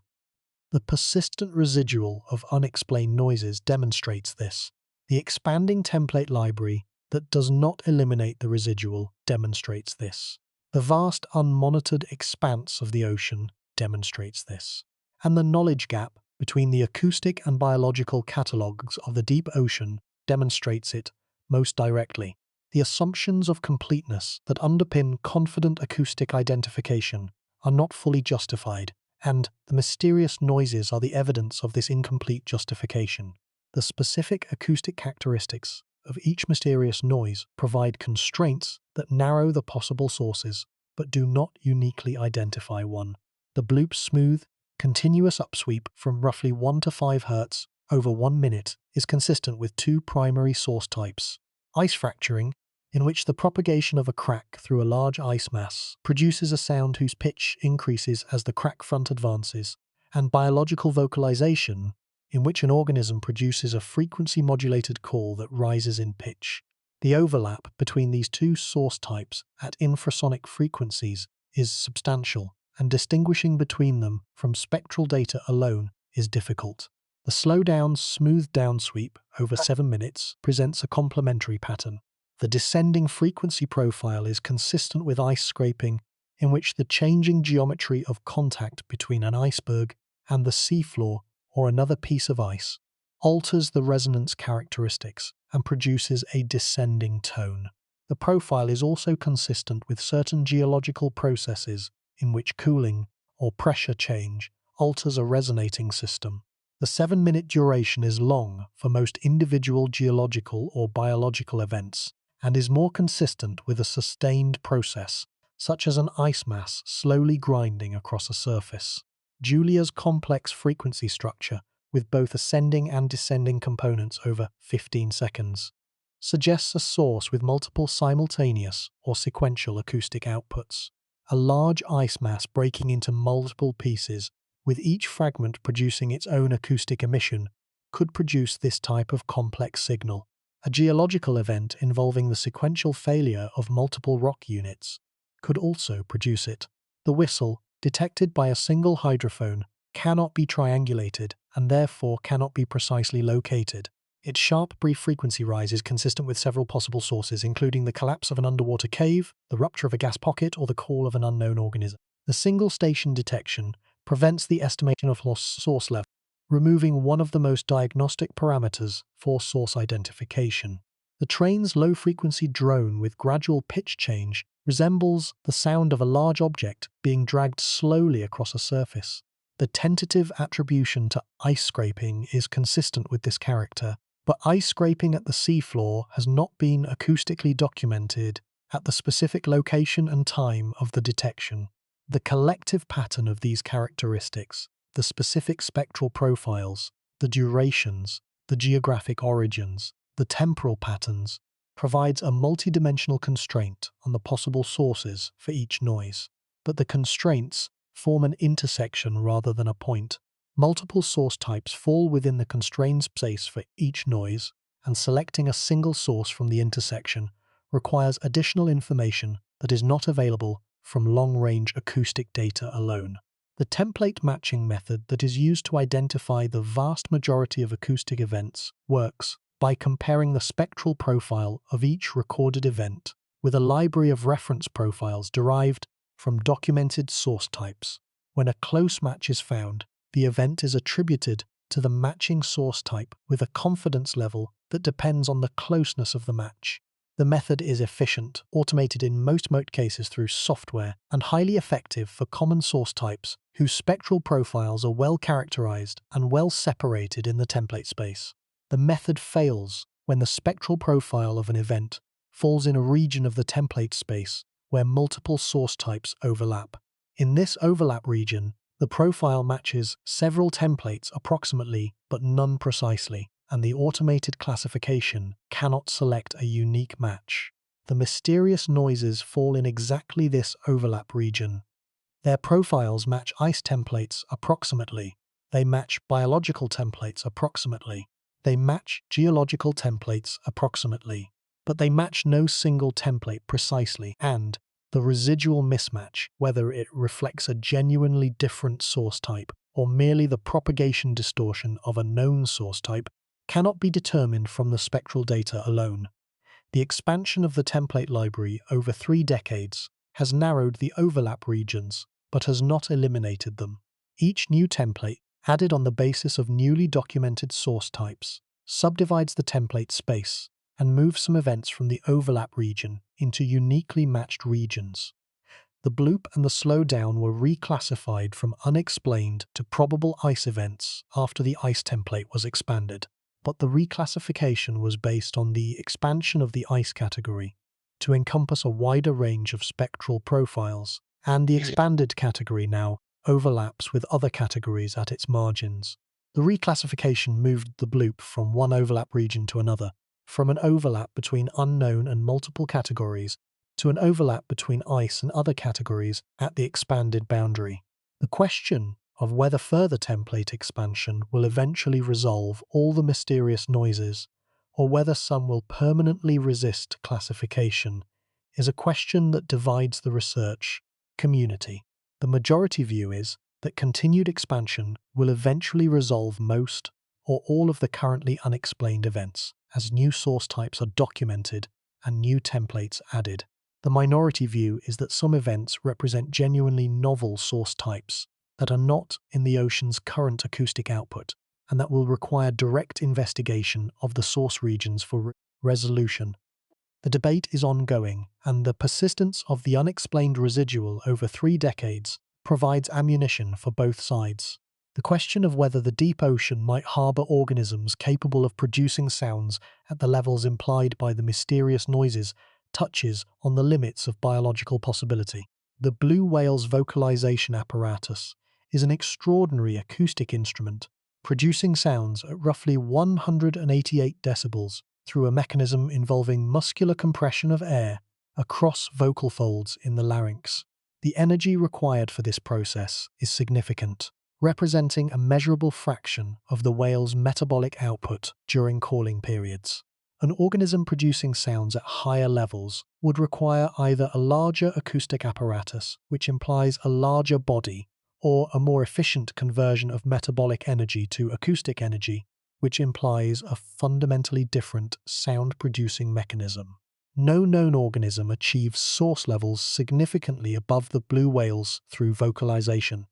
The persistent residual of unexplained noises demonstrates this. The expanding template library that does not eliminate the residual demonstrates this. The vast unmonitored expanse of the ocean demonstrates this. And the knowledge gap between the acoustic and biological catalogues of the deep ocean demonstrates it most directly. The assumptions of completeness that underpin confident acoustic identification are not fully justified, and the mysterious noises are the evidence of this incomplete justification. The specific acoustic characteristics of each mysterious noise provide constraints that narrow the possible sources, but do not uniquely identify one. The bloop's smooth, continuous upsweep from roughly 1 to 5 Hz over 1 minute is consistent with two primary source types: ice fracturing, in which the propagation of a crack through a large ice mass produces a sound whose pitch increases as the crack front advances, and biological vocalization, in which an organism produces a frequency-modulated call that rises in pitch. The overlap between these two source types at infrasonic frequencies is substantial, and distinguishing between them from spectral data alone is difficult. The slow-down, smooth downsweep over 7 minutes presents a complementary pattern. The descending frequency profile is consistent with ice scraping, in which the changing geometry of contact between an iceberg and the seafloor or another piece of ice alters the resonance characteristics and produces a descending tone. The profile is also consistent with certain geological processes in which cooling or pressure change alters a resonating system. The 7-minute duration is long for most individual geological or biological events, and is more consistent with a sustained process, such as an ice mass slowly grinding across a surface. Julia's complex frequency structure, with both ascending and descending components over 15 seconds, suggests a source with multiple simultaneous or sequential acoustic outputs. A large ice mass breaking into multiple pieces, with each fragment producing its own acoustic emission, could produce this type of complex signal. A geological event involving the sequential failure of multiple rock units could also produce it. The whistle, detected by a single hydrophone, cannot be triangulated and therefore cannot be precisely located. Its sharp, brief frequency rise is consistent with several possible sources, including the collapse of an underwater cave, the rupture of a gas pocket, or the call of an unknown organism. The single-station detection prevents the estimation of source level, removing one of the most diagnostic parameters for source identification. The train's low-frequency drone with gradual pitch change resembles the sound of a large object being dragged slowly across a surface. The tentative attribution to ice scraping is consistent with this character, but ice scraping at the seafloor has not been acoustically documented at the specific location and time of the detection. The collective pattern of these characteristics, the specific spectral profiles, the durations, the geographic origins, the temporal patterns, provides a multidimensional constraint on the possible sources for each noise. But the constraints form an intersection rather than a point. Multiple source types fall within the constrained space for each noise, and selecting a single source from the intersection requires additional information that is not available from long-range acoustic data alone. The template matching method that is used to identify the vast majority of acoustic events works by comparing the spectral profile of each recorded event with a library of reference profiles derived from documented source types. When a close match is found, the event is attributed to the matching source type with a confidence level that depends on the closeness of the match. The method is efficient, automated in most cases through software, and highly effective for common source types whose spectral profiles are well characterized and well separated in the template space. The method fails when the spectral profile of an event falls in a region of the template space where multiple source types overlap. In this overlap region, the profile matches several templates approximately but none precisely, and the automated classification cannot select a unique match. The mysterious noises fall in exactly this overlap region. Their profiles match ice templates approximately. They match biological templates approximately. They match geological templates approximately. But they match no single template precisely, and the residual mismatch, whether it reflects a genuinely different source type or merely the propagation distortion of a known source type, cannot be determined from the spectral data alone. The expansion of the template library over 3 decades has narrowed the overlap regions, but has not eliminated them. Each new template, added on the basis of newly documented source types, subdivides the template space and moves some events from the overlap region into uniquely matched regions. The bloop and the slowdown were reclassified from unexplained to probable ice events after the ice template was expanded, but the reclassification was based on the expansion of the ice category to encompass a wider range of spectral profiles, and the expanded category now overlaps with other categories at its margins. The reclassification moved the bloop from one overlap region to another, from an overlap between unknown and multiple categories to an overlap between ice and other categories at the expanded boundary. The question of whether further template expansion will eventually resolve all the mysterious noises, or whether some will permanently resist classification, is a question that divides the research community. The majority view is that continued expansion will eventually resolve most or all of the currently unexplained events, as new source types are documented and new templates added. The minority view is that some events represent genuinely novel source types that are not in the ocean's current acoustic output, and that will require direct investigation of the source regions for resolution. The debate is ongoing, and the persistence of the unexplained residual over 3 decades provides ammunition for both sides. The question of whether the deep ocean might harbour organisms capable of producing sounds at the levels implied by the mysterious noises touches on the limits of biological possibility. The blue whale's vocalization apparatus is an extraordinary acoustic instrument, producing sounds at roughly 188 decibels through a mechanism involving muscular compression of air across vocal folds in the larynx. The energy required for this process is significant, representing a measurable fraction of the whale's metabolic output during calling periods. An organism producing sounds at higher levels would require either a larger acoustic apparatus, which implies a larger body, or a more efficient conversion of metabolic energy to acoustic energy, which implies a fundamentally different sound-producing mechanism. No known organism achieves source levels significantly above the blue whales through vocalization.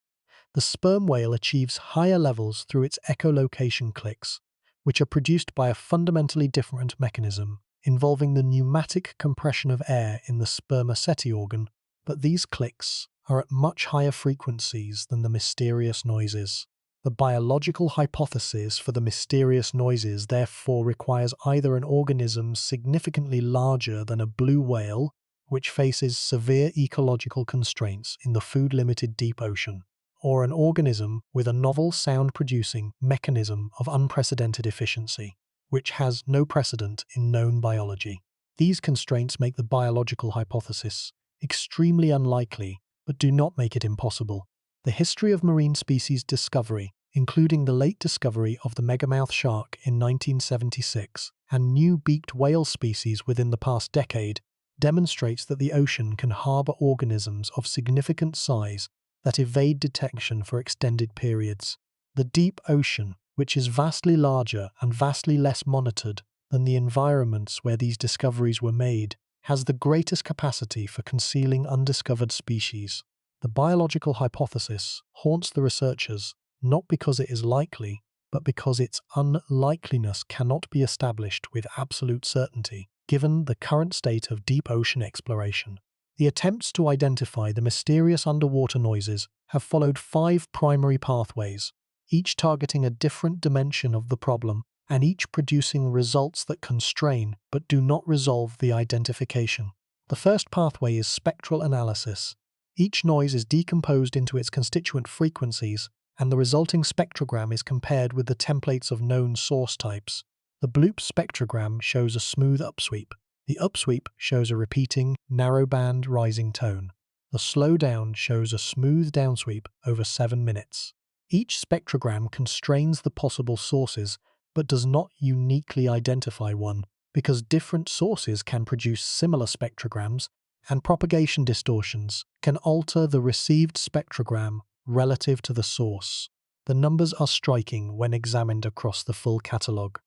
The sperm whale achieves higher levels through its echolocation clicks, which are produced by a fundamentally different mechanism involving the pneumatic compression of air in the spermaceti organ, but these clicks are at much higher frequencies than the mysterious noises. The biological hypothesis for the mysterious noises therefore requires either an organism significantly larger than a blue whale, which faces severe ecological constraints in the food-limited deep ocean, or an organism with a novel sound-producing mechanism of unprecedented efficiency, which has no precedent in known biology. These constraints make the biological hypothesis extremely unlikely, but do not make it impossible. The history of marine species discovery, including the late discovery of the megamouth shark in 1976 and new beaked whale species within the past decade, demonstrates that the ocean can harbour organisms of significant size that evade detection for extended periods. The deep ocean, which is vastly larger and vastly less monitored than the environments where these discoveries were made, has the greatest capacity for concealing undiscovered species. The biological hypothesis haunts the researchers not because it is likely, but because its unlikeliness cannot be established with absolute certainty, given the current state of deep ocean exploration. The attempts to identify the mysterious underwater noises have followed 5 primary pathways, each targeting a different dimension of the problem, and each producing results that constrain but do not resolve the identification. The first pathway is spectral analysis. Each noise is decomposed into its constituent frequencies, and the resulting spectrogram is compared with the templates of known source types. The bloop spectrogram shows a smooth upsweep. The upsweep shows a repeating, narrow-band rising tone. The slowdown shows a smooth downsweep over 7 minutes. Each spectrogram constrains the possible sources, but does not uniquely identify one, because different sources can produce similar spectrograms, and propagation distortions can alter the received spectrogram relative to the source. The numbers are striking when examined across the full catalogue.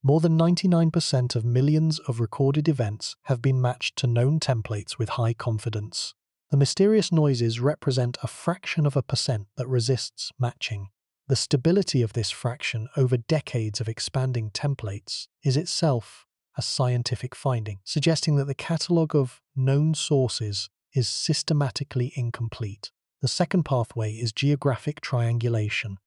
More than 99% of millions of recorded events have been matched to known templates with high confidence. The mysterious noises represent a fraction of a percent that resists matching. The stability of this fraction over decades of expanding templates is itself a scientific finding, suggesting that the catalogue of known sources is systematically incomplete. The second pathway is geographic triangulation.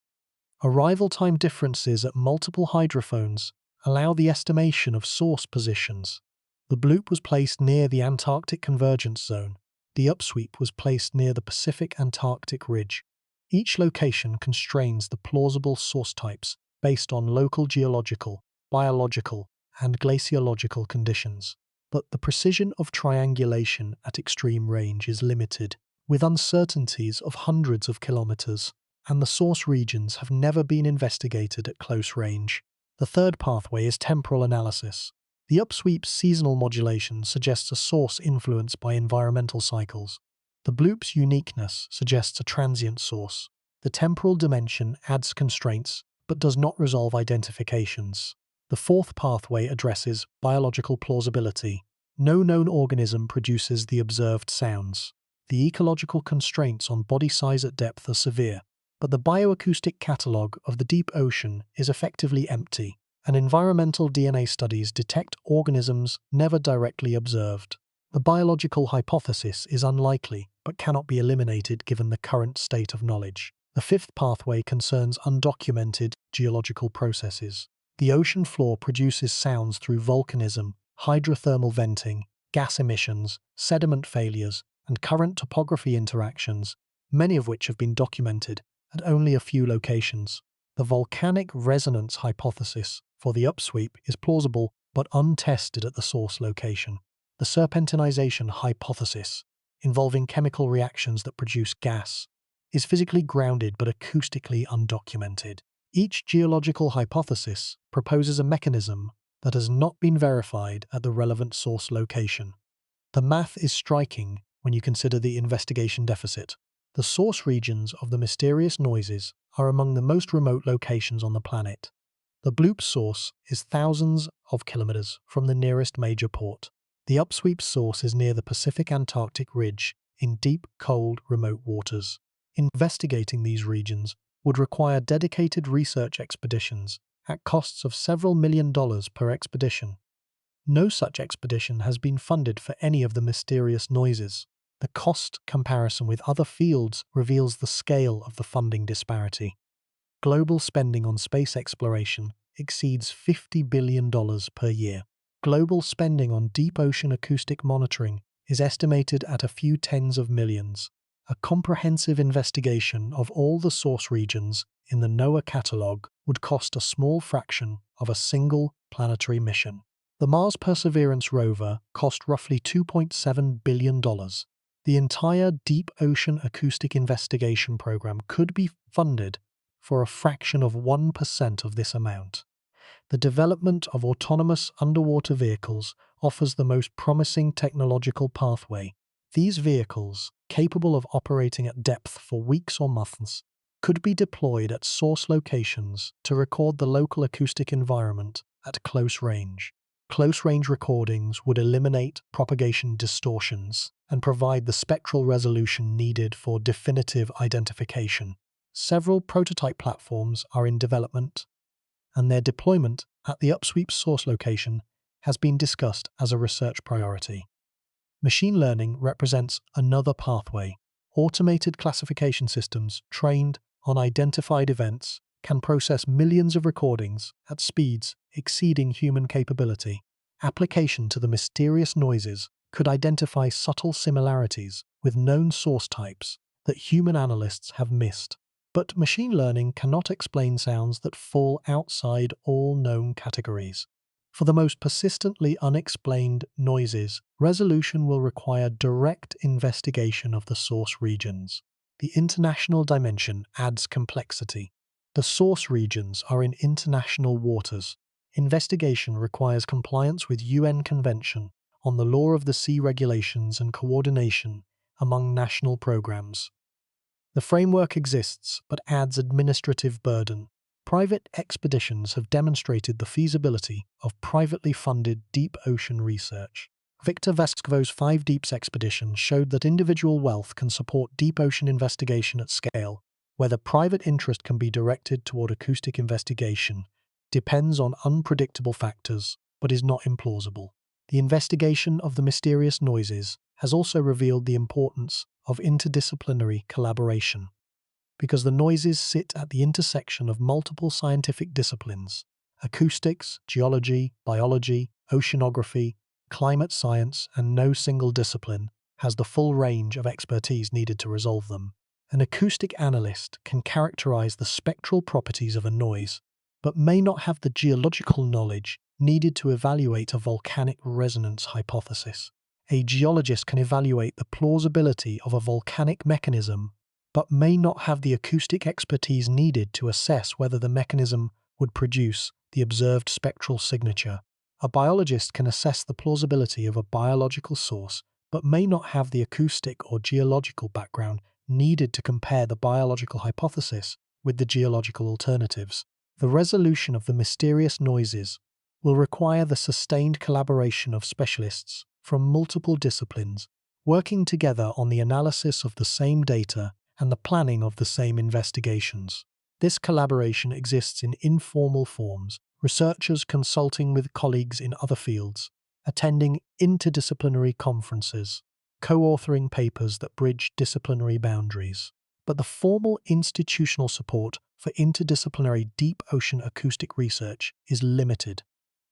Arrival time differences at multiple hydrophones allow the estimation of source positions. The bloop was placed near the Antarctic convergence zone. The upsweep was placed near the Pacific-Antarctic ridge. Each location constrains the plausible source types based on local geological, biological, and glaciological conditions. But the precision of triangulation at extreme range is limited, with uncertainties of hundreds of kilometers, and the source regions have never been investigated at close range. The third pathway is temporal analysis. The upsweep's seasonal modulation suggests a source influenced by environmental cycles. The bloop's uniqueness suggests a transient source. The temporal dimension adds constraints, but does not resolve identifications. The fourth pathway addresses biological plausibility. No known organism produces the observed sounds. The ecological constraints on body size at depth are severe, but the bioacoustic catalogue of the deep ocean is effectively empty, and environmental DNA studies detect organisms never directly observed. The biological hypothesis is unlikely, but cannot be eliminated given the current state of knowledge. The fifth pathway concerns undocumented geological processes. The ocean floor produces sounds through volcanism, hydrothermal venting, gas emissions, sediment failures, and current topography interactions, many of which have been documented at only a few locations. The volcanic resonance hypothesis for the upsweep is plausible, but untested at the source location. The serpentinization hypothesis, involving chemical reactions that produce gas, is physically grounded but acoustically undocumented. Each geological hypothesis proposes a mechanism that has not been verified at the relevant source location. The math is striking when you consider the investigation deficit. The source regions of the mysterious noises are among the most remote locations on the planet. The bloop source is thousands of kilometers from the nearest major port. The upsweep source is near the Pacific Antarctic ridge in deep, cold, remote waters. Investigating these regions would require dedicated research expeditions at costs of several $1 million per expedition. No such expedition has been funded for any of the mysterious noises. The cost comparison with other fields reveals the scale of the funding disparity. Global spending on space exploration exceeds $50 billion per year. Global spending on deep ocean acoustic monitoring is estimated at a few tens of millions. A comprehensive investigation of all the source regions in the NOAA catalog would cost a small fraction of a single planetary mission. The Mars Perseverance rover cost roughly $2.7 billion. The entire deep ocean acoustic investigation program could be funded for a fraction of 1% of this amount. The development of autonomous underwater vehicles offers the most promising technological pathway. These vehicles, capable of operating at depth for weeks or months, could be deployed at source locations to record the local acoustic environment at close range. Close-range recordings would eliminate propagation distortions and provide the spectral resolution needed for definitive identification. Several prototype platforms are in development, and their deployment at the upsweep source location has been discussed as a research priority. Machine learning represents another pathway. Automated classification systems trained on identified events can process millions of recordings at speeds exceeding human capability. Application to the mysterious noises could identify subtle similarities with known source types that human analysts have missed. But machine learning cannot explain sounds that fall outside all known categories. For the most persistently unexplained noises, resolution will require direct investigation of the source regions. The international dimension adds complexity. The source regions are in international waters. Investigation requires compliance with UN Convention on the Law of the Sea regulations and coordination among national programs. The framework exists but adds administrative burden. Private expeditions have demonstrated the feasibility of privately funded deep ocean research. Victor Vescovo's 5 Deeps expedition showed that individual wealth can support deep ocean investigation at scale. Whether private interest can be directed toward acoustic investigation depends on unpredictable factors, but is not implausible. The investigation of the mysterious noises has also revealed the importance of interdisciplinary collaboration, because the noises sit at the intersection of multiple scientific disciplines: acoustics, geology, biology, oceanography, climate science, and no single discipline has the full range of expertise needed to resolve them. An acoustic analyst can characterize the spectral properties of a noise, but may not have the geological knowledge needed to evaluate a volcanic resonance hypothesis. A geologist can evaluate the plausibility of a volcanic mechanism, but may not have the acoustic expertise needed to assess whether the mechanism would produce the observed spectral signature. A biologist can assess the plausibility of a biological source, but may not have the acoustic or geological background needed to compare the biological hypothesis with the geological alternatives. The resolution of the mysterious noises will require the sustained collaboration of specialists from multiple disciplines, working together on the analysis of the same data and the planning of the same investigations. This collaboration exists in informal forms, researchers consulting with colleagues in other fields, attending interdisciplinary conferences, co-authoring papers that bridge disciplinary boundaries. But the formal institutional support for interdisciplinary deep ocean acoustic research is limited,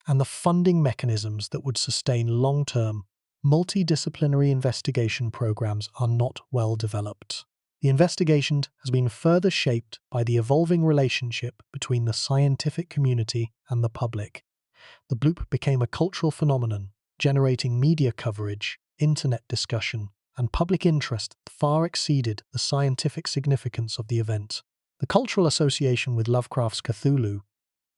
and the funding mechanisms that would sustain long-term, multidisciplinary investigation programs are not well developed. The investigation has been further shaped by the evolving relationship between the scientific community and the public. The bloop became a cultural phenomenon, generating media coverage, internet discussion, and public interest that far exceeded the scientific significance of the event. The cultural association with Lovecraft's Cthulhu,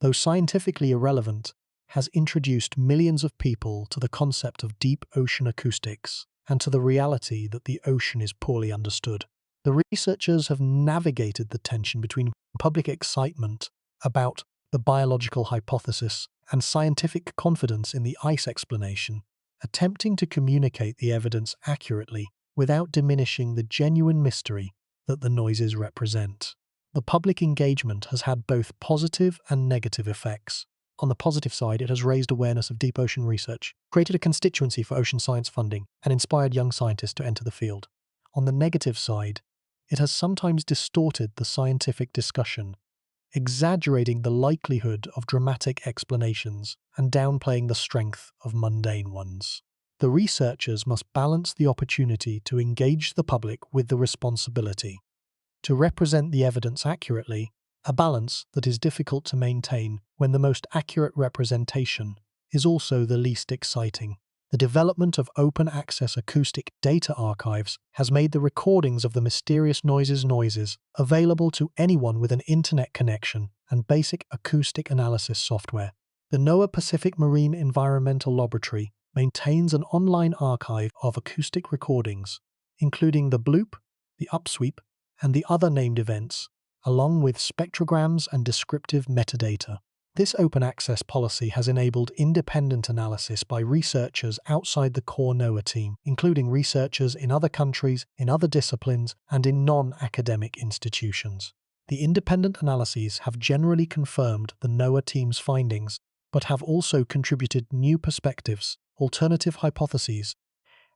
though scientifically irrelevant, has introduced millions of people to the concept of deep ocean acoustics and to the reality that the ocean is poorly understood. The researchers have navigated the tension between public excitement about the biological hypothesis and scientific confidence in the ice explanation, attempting to communicate the evidence accurately without diminishing the genuine mystery that the noises represent. The public engagement has had both positive and negative effects. On the positive side, it has raised awareness of deep ocean research, created a constituency for ocean science funding, and inspired young scientists to enter the field. On the negative side, it has sometimes distorted the scientific discussion, exaggerating the likelihood of dramatic explanations and downplaying the strength of mundane ones. The researchers must balance the opportunity to engage the public with the responsibility to represent the evidence accurately, a balance that is difficult to maintain when the most accurate representation is also the least exciting. The development of open-access acoustic data archives has made the recordings of the mysterious noises available to anyone with an internet connection and basic acoustic analysis software. The NOAA Pacific Marine Environmental Laboratory maintains an online archive of acoustic recordings, including the bloop, the upsweep, and the other named events, along with spectrograms and descriptive metadata. This open access policy has enabled independent analysis by researchers outside the core NOAA team, including researchers in other countries, in other disciplines, and in non-academic institutions. The independent analyses have generally confirmed the NOAA team's findings, but have also contributed new perspectives, alternative hypotheses,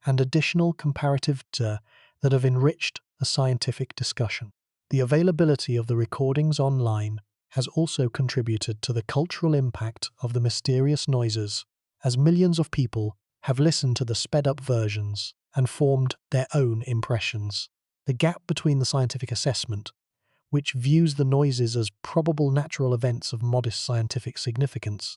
and additional comparative data that have enriched the scientific discussion. The availability of the recordings online has also contributed to the cultural impact of the mysterious noises, as millions of people have listened to the sped-up versions and formed their own impressions. The gap between the scientific assessment, which views the noises as probable natural events of modest scientific significance,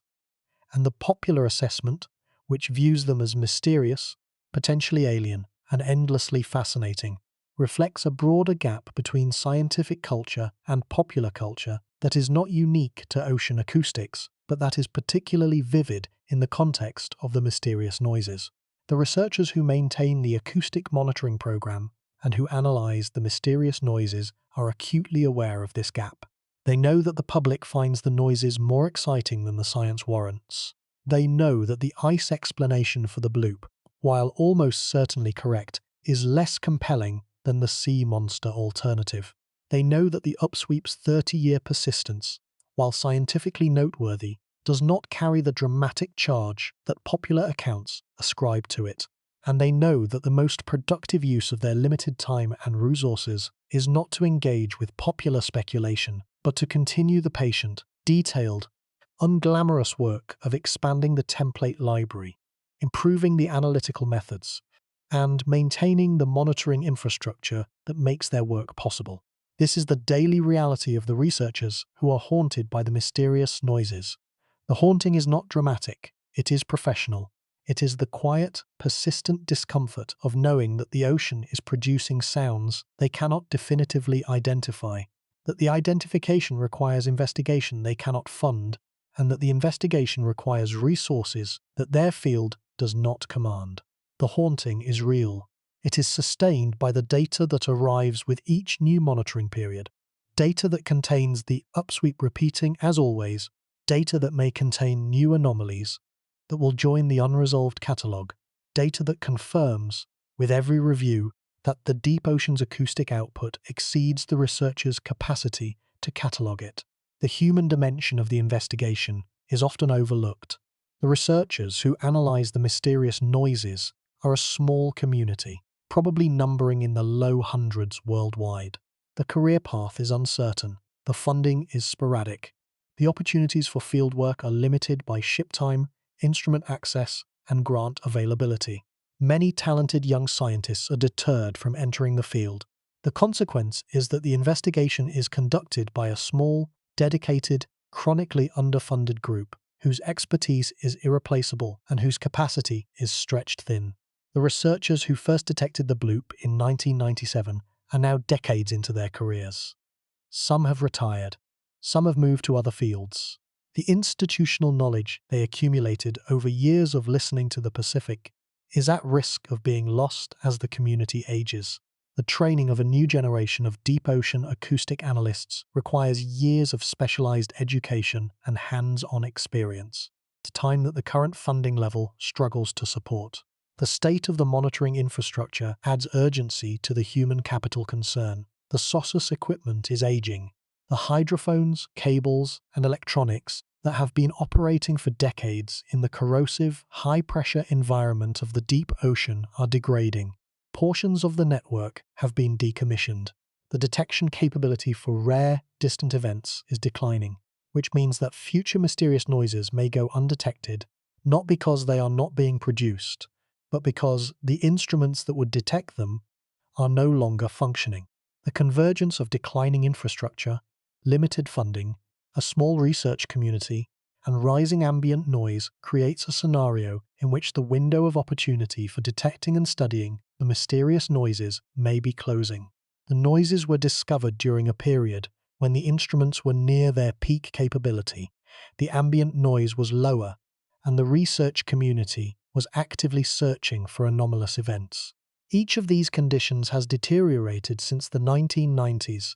and the popular assessment, which views them as mysterious, potentially alien, and endlessly fascinating, reflects a broader gap between scientific culture and popular culture that is not unique to ocean acoustics, but that is particularly vivid in the context of the mysterious noises. The researchers who maintain the acoustic monitoring program and who analyze the mysterious noises are acutely aware of this gap. They know that the public finds the noises more exciting than the science warrants. They know that the ice explanation for the bloop, while almost certainly correct, is less compelling than the sea monster alternative. They know that the upsweep's 30-year persistence, while scientifically noteworthy, does not carry the dramatic charge that popular accounts ascribe to it. And they know that the most productive use of their limited time and resources is not to engage with popular speculation, but to continue the patient, detailed, unglamorous work of expanding the template library, improving the analytical methods, and maintaining the monitoring infrastructure that makes their work possible. This is the daily reality of the researchers who are haunted by the mysterious noises. The haunting is not dramatic, it is professional. It is the quiet, persistent discomfort of knowing that the ocean is producing sounds they cannot definitively identify, that the identification requires investigation they cannot fund, and that the investigation requires resources that their field does not command. The haunting is real. It is sustained by the data that arrives with each new monitoring period, data that contains the upsweep repeating as always, data that may contain new anomalies that will join the unresolved catalogue, data that confirms, with every review, that the deep ocean's acoustic output exceeds the researcher's capacity to catalogue it. The human dimension of the investigation is often overlooked. The researchers who analyse the mysterious noises are a small community, probably numbering in the low hundreds worldwide. The career path is uncertain, the funding is sporadic, the opportunities for fieldwork are limited by ship time, instrument access, and grant availability. Many talented young scientists are deterred from entering the field. The consequence is that the investigation is conducted by a small, dedicated, chronically underfunded group. whose expertise is irreplaceable and whose capacity is stretched thin. The researchers who first detected the bloop in 1997 are now decades into their careers. Some have retired, some have moved to other fields. The institutional knowledge they accumulated over years of listening to the Pacific is at risk of being lost as the community ages. The training of a new generation of deep ocean acoustic analysts requires years of specialized education and hands-on experience, at a time that the current funding level struggles to support. The state of the monitoring infrastructure adds urgency to the human capital concern. The SOSUS equipment is aging. The hydrophones, cables, and electronics that have been operating for decades in the corrosive, high-pressure environment of the deep ocean are degrading. Portions of the network have been decommissioned. The detection capability for rare, distant events is declining, which means that future mysterious noises may go undetected, not because they are not being produced, but because the instruments that would detect them are no longer functioning. The convergence of declining infrastructure, limited funding, a small research community, and rising ambient noise creates a scenario in which the window of opportunity for detecting and studying the mysterious noises may be closing. The noises were discovered during a period when the instruments were near their peak capability, the ambient noise was lower, and the research community was actively searching for anomalous events. Each of these conditions has deteriorated since the 1990s,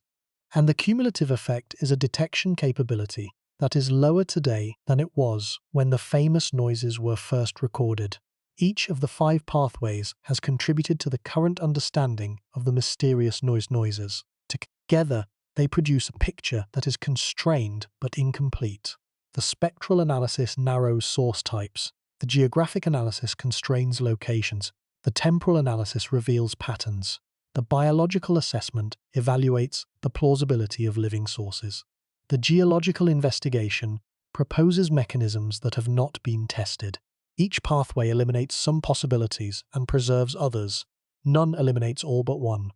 and the cumulative effect is a detection capability that is lower today than it was when the famous noises were first recorded. Each of the 5 pathways has contributed to the current understanding of the mysterious noises. Together, they produce a picture that is constrained but incomplete. The spectral analysis narrows source types. The geographic analysis constrains locations. The temporal analysis reveals patterns. The biological assessment evaluates the plausibility of living sources. The geological investigation proposes mechanisms that have not been tested. Each pathway eliminates some possibilities and preserves others. None eliminates all but one.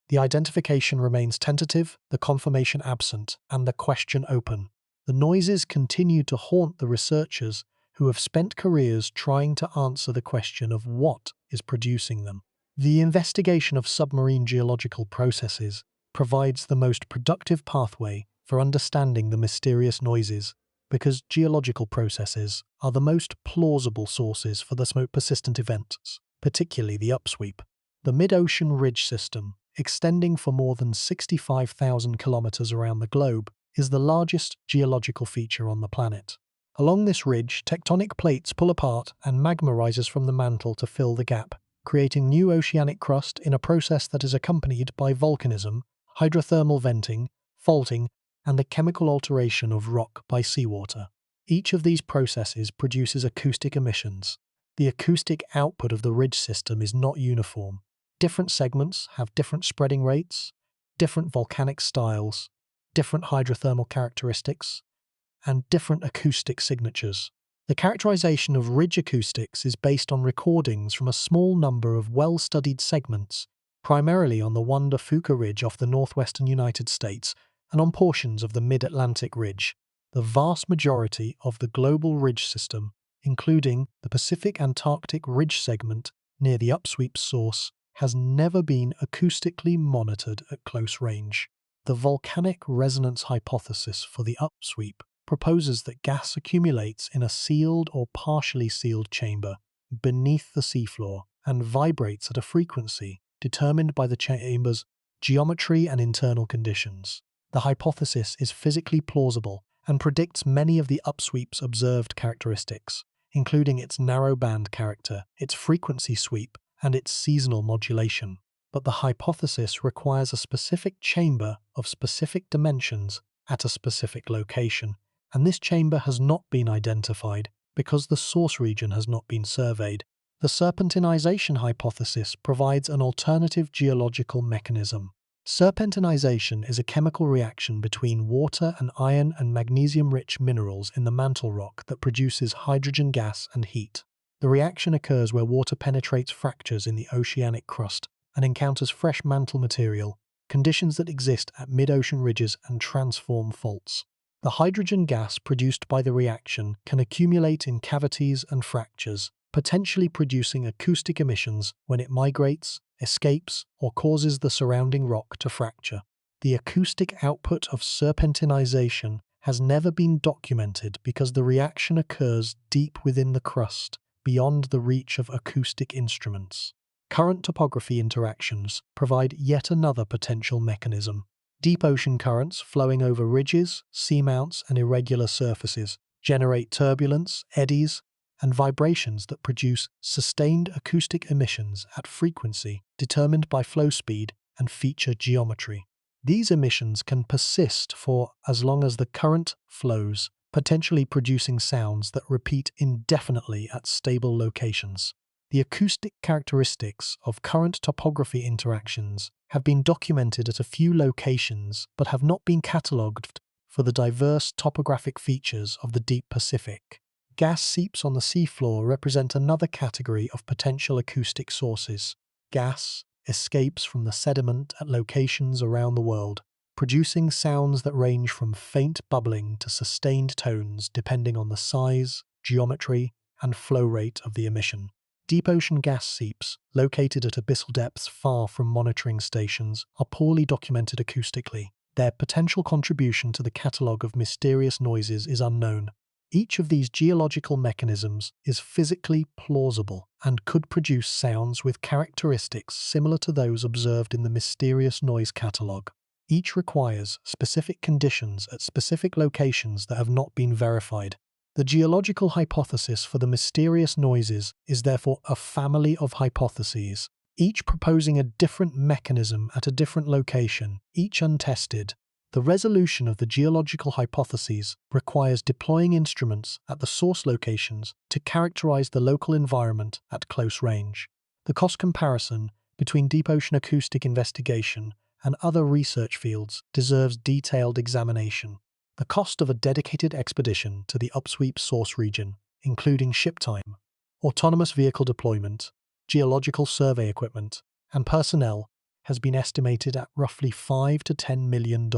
The identification remains tentative, the confirmation absent, and the question open. The noises continue to haunt the researchers who have spent careers trying to answer the question of what is producing them. The investigation of submarine geological processes provides the most productive pathway for understanding the mysterious noises because geological processes are the most plausible sources for the most persistent events, particularly the upsweep. The mid-ocean ridge system, extending for more than 65,000 kilometers around the globe, is the largest geological feature on the planet. Along this ridge, tectonic plates pull apart and magma rises from the mantle to fill the gap, creating new oceanic crust in a process that is accompanied by volcanism, hydrothermal venting, faulting, and the chemical alteration of rock by seawater. Each of these processes produces acoustic emissions. The acoustic output of the ridge system is not uniform. Different segments have different spreading rates, different volcanic styles, different hydrothermal characteristics, and different acoustic signatures. The characterization of ridge acoustics is based on recordings from a small number of well-studied segments, primarily on the Wanda Fuca Ridge off the northwestern United States and on portions of the Mid-Atlantic Ridge. The vast majority of the global ridge system, including the Pacific-Antarctic Ridge segment near the upsweep source, has never been acoustically monitored at close range. The volcanic resonance hypothesis for the upsweep proposes that gas accumulates in a sealed or partially sealed chamber beneath the seafloor and vibrates at a frequency determined by the chamber's geometry and internal conditions. The hypothesis is physically plausible and predicts many of the upsweep's observed characteristics, including its narrow band character, its frequency sweep, and its seasonal modulation. But the hypothesis requires a specific chamber of specific dimensions at a specific location, and this chamber has not been identified because the source region has not been surveyed. The serpentinization hypothesis provides an alternative geological mechanism. Serpentinization is a chemical reaction between water and iron and magnesium-rich minerals in the mantle rock that produces hydrogen gas and heat. The reaction occurs where water penetrates fractures in the oceanic crust and encounters fresh mantle material, conditions that exist at mid-ocean ridges and transform faults. The hydrogen gas produced by the reaction can accumulate in cavities and fractures, potentially producing acoustic emissions when it migrates, escapes, or causes the surrounding rock to fracture. The acoustic output of serpentinization has never been documented because the reaction occurs deep within the crust, beyond the reach of acoustic instruments. Current topography interactions provide yet another potential mechanism. Deep ocean currents flowing over ridges, seamounts, and irregular surfaces generate turbulence, eddies, and vibrations that produce sustained acoustic emissions at frequency determined by flow speed and feature geometry. These emissions can persist for as long as the current flows, potentially producing sounds that repeat indefinitely at stable locations. The acoustic characteristics of current topography interactions have been documented at a few locations but have not been catalogued for the diverse topographic features of the deep Pacific. Gas seeps on the seafloor represent another category of potential acoustic sources. Gas escapes from the sediment at locations around the world, producing sounds that range from faint bubbling to sustained tones depending on the size, geometry, and flow rate of the emission. Deep ocean gas seeps, located at abyssal depths far from monitoring stations, are poorly documented acoustically. Their potential contribution to the catalogue of mysterious noises is unknown. Each of these geological mechanisms is physically plausible and could produce sounds with characteristics similar to those observed in the mysterious noise catalogue. Each requires specific conditions at specific locations that have not been verified. The geological hypothesis for the mysterious noises is therefore a family of hypotheses, each proposing a different mechanism at a different location, each untested. The resolution of the geological hypotheses requires deploying instruments at the source locations to characterize the local environment at close range. The cost comparison between deep ocean acoustic investigation and other research fields deserves detailed examination. The cost of a dedicated expedition to the upsweep source region, including ship time, autonomous vehicle deployment, geological survey equipment, and personnel, has been estimated at roughly $5 to $10 million.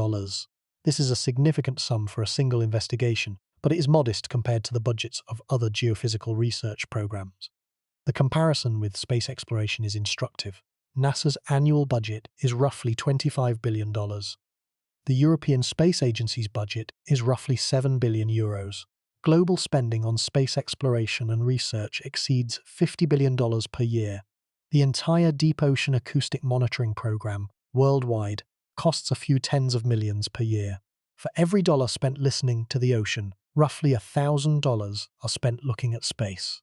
This is a significant sum for a single investigation, but it is modest compared to the budgets of other geophysical research programs. The comparison with space exploration is instructive. NASA's annual budget is roughly $25 billion. The European Space Agency's budget is roughly €7 billion. Global spending on space exploration and research exceeds $50 billion per year. The entire deep ocean acoustic monitoring program, worldwide, costs a few tens of millions per year. For every dollar spent listening to the ocean, roughly $1,000 are spent looking at space.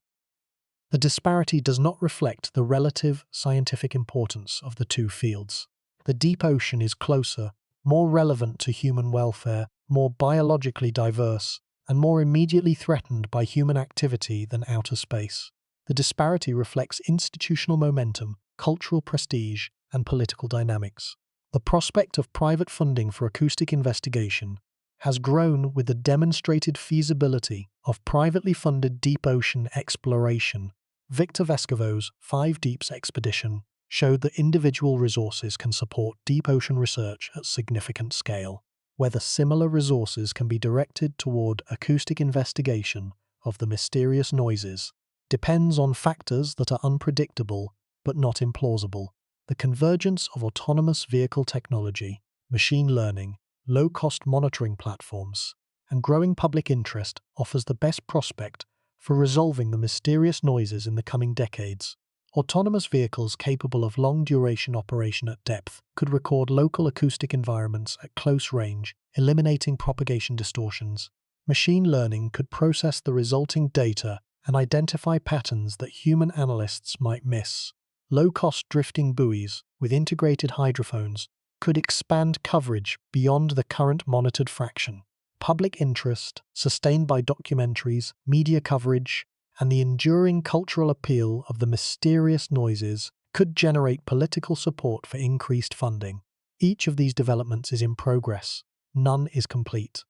The disparity does not reflect the relative scientific importance of the two fields. The deep ocean is closer, more relevant to human welfare, more biologically diverse, and more immediately threatened by human activity than outer space. The disparity reflects institutional momentum, cultural prestige, and political dynamics. The prospect of private funding for acoustic investigation has grown with the demonstrated feasibility of privately funded deep ocean exploration. Victor Vescovo's 5 Deeps expedition showed that individual resources can support deep ocean research at significant scale. Whether similar resources can be directed toward acoustic investigation of the mysterious noises depends on factors that are unpredictable but not implausible. The convergence of autonomous vehicle technology, machine learning, low-cost monitoring platforms, and growing public interest offers the best prospect for resolving the mysterious noises in the coming decades. Autonomous vehicles capable of long-duration operation at depth could record local acoustic environments at close range, eliminating propagation distortions. Machine learning could process the resulting data and identify patterns that human analysts might miss. Low-cost drifting buoys with integrated hydrophones could expand coverage beyond the current monitored fraction. Public interest, sustained by documentaries, media coverage, and the enduring cultural appeal of the mysterious noises, could generate political support for increased funding. Each of these developments is in progress. None is complete.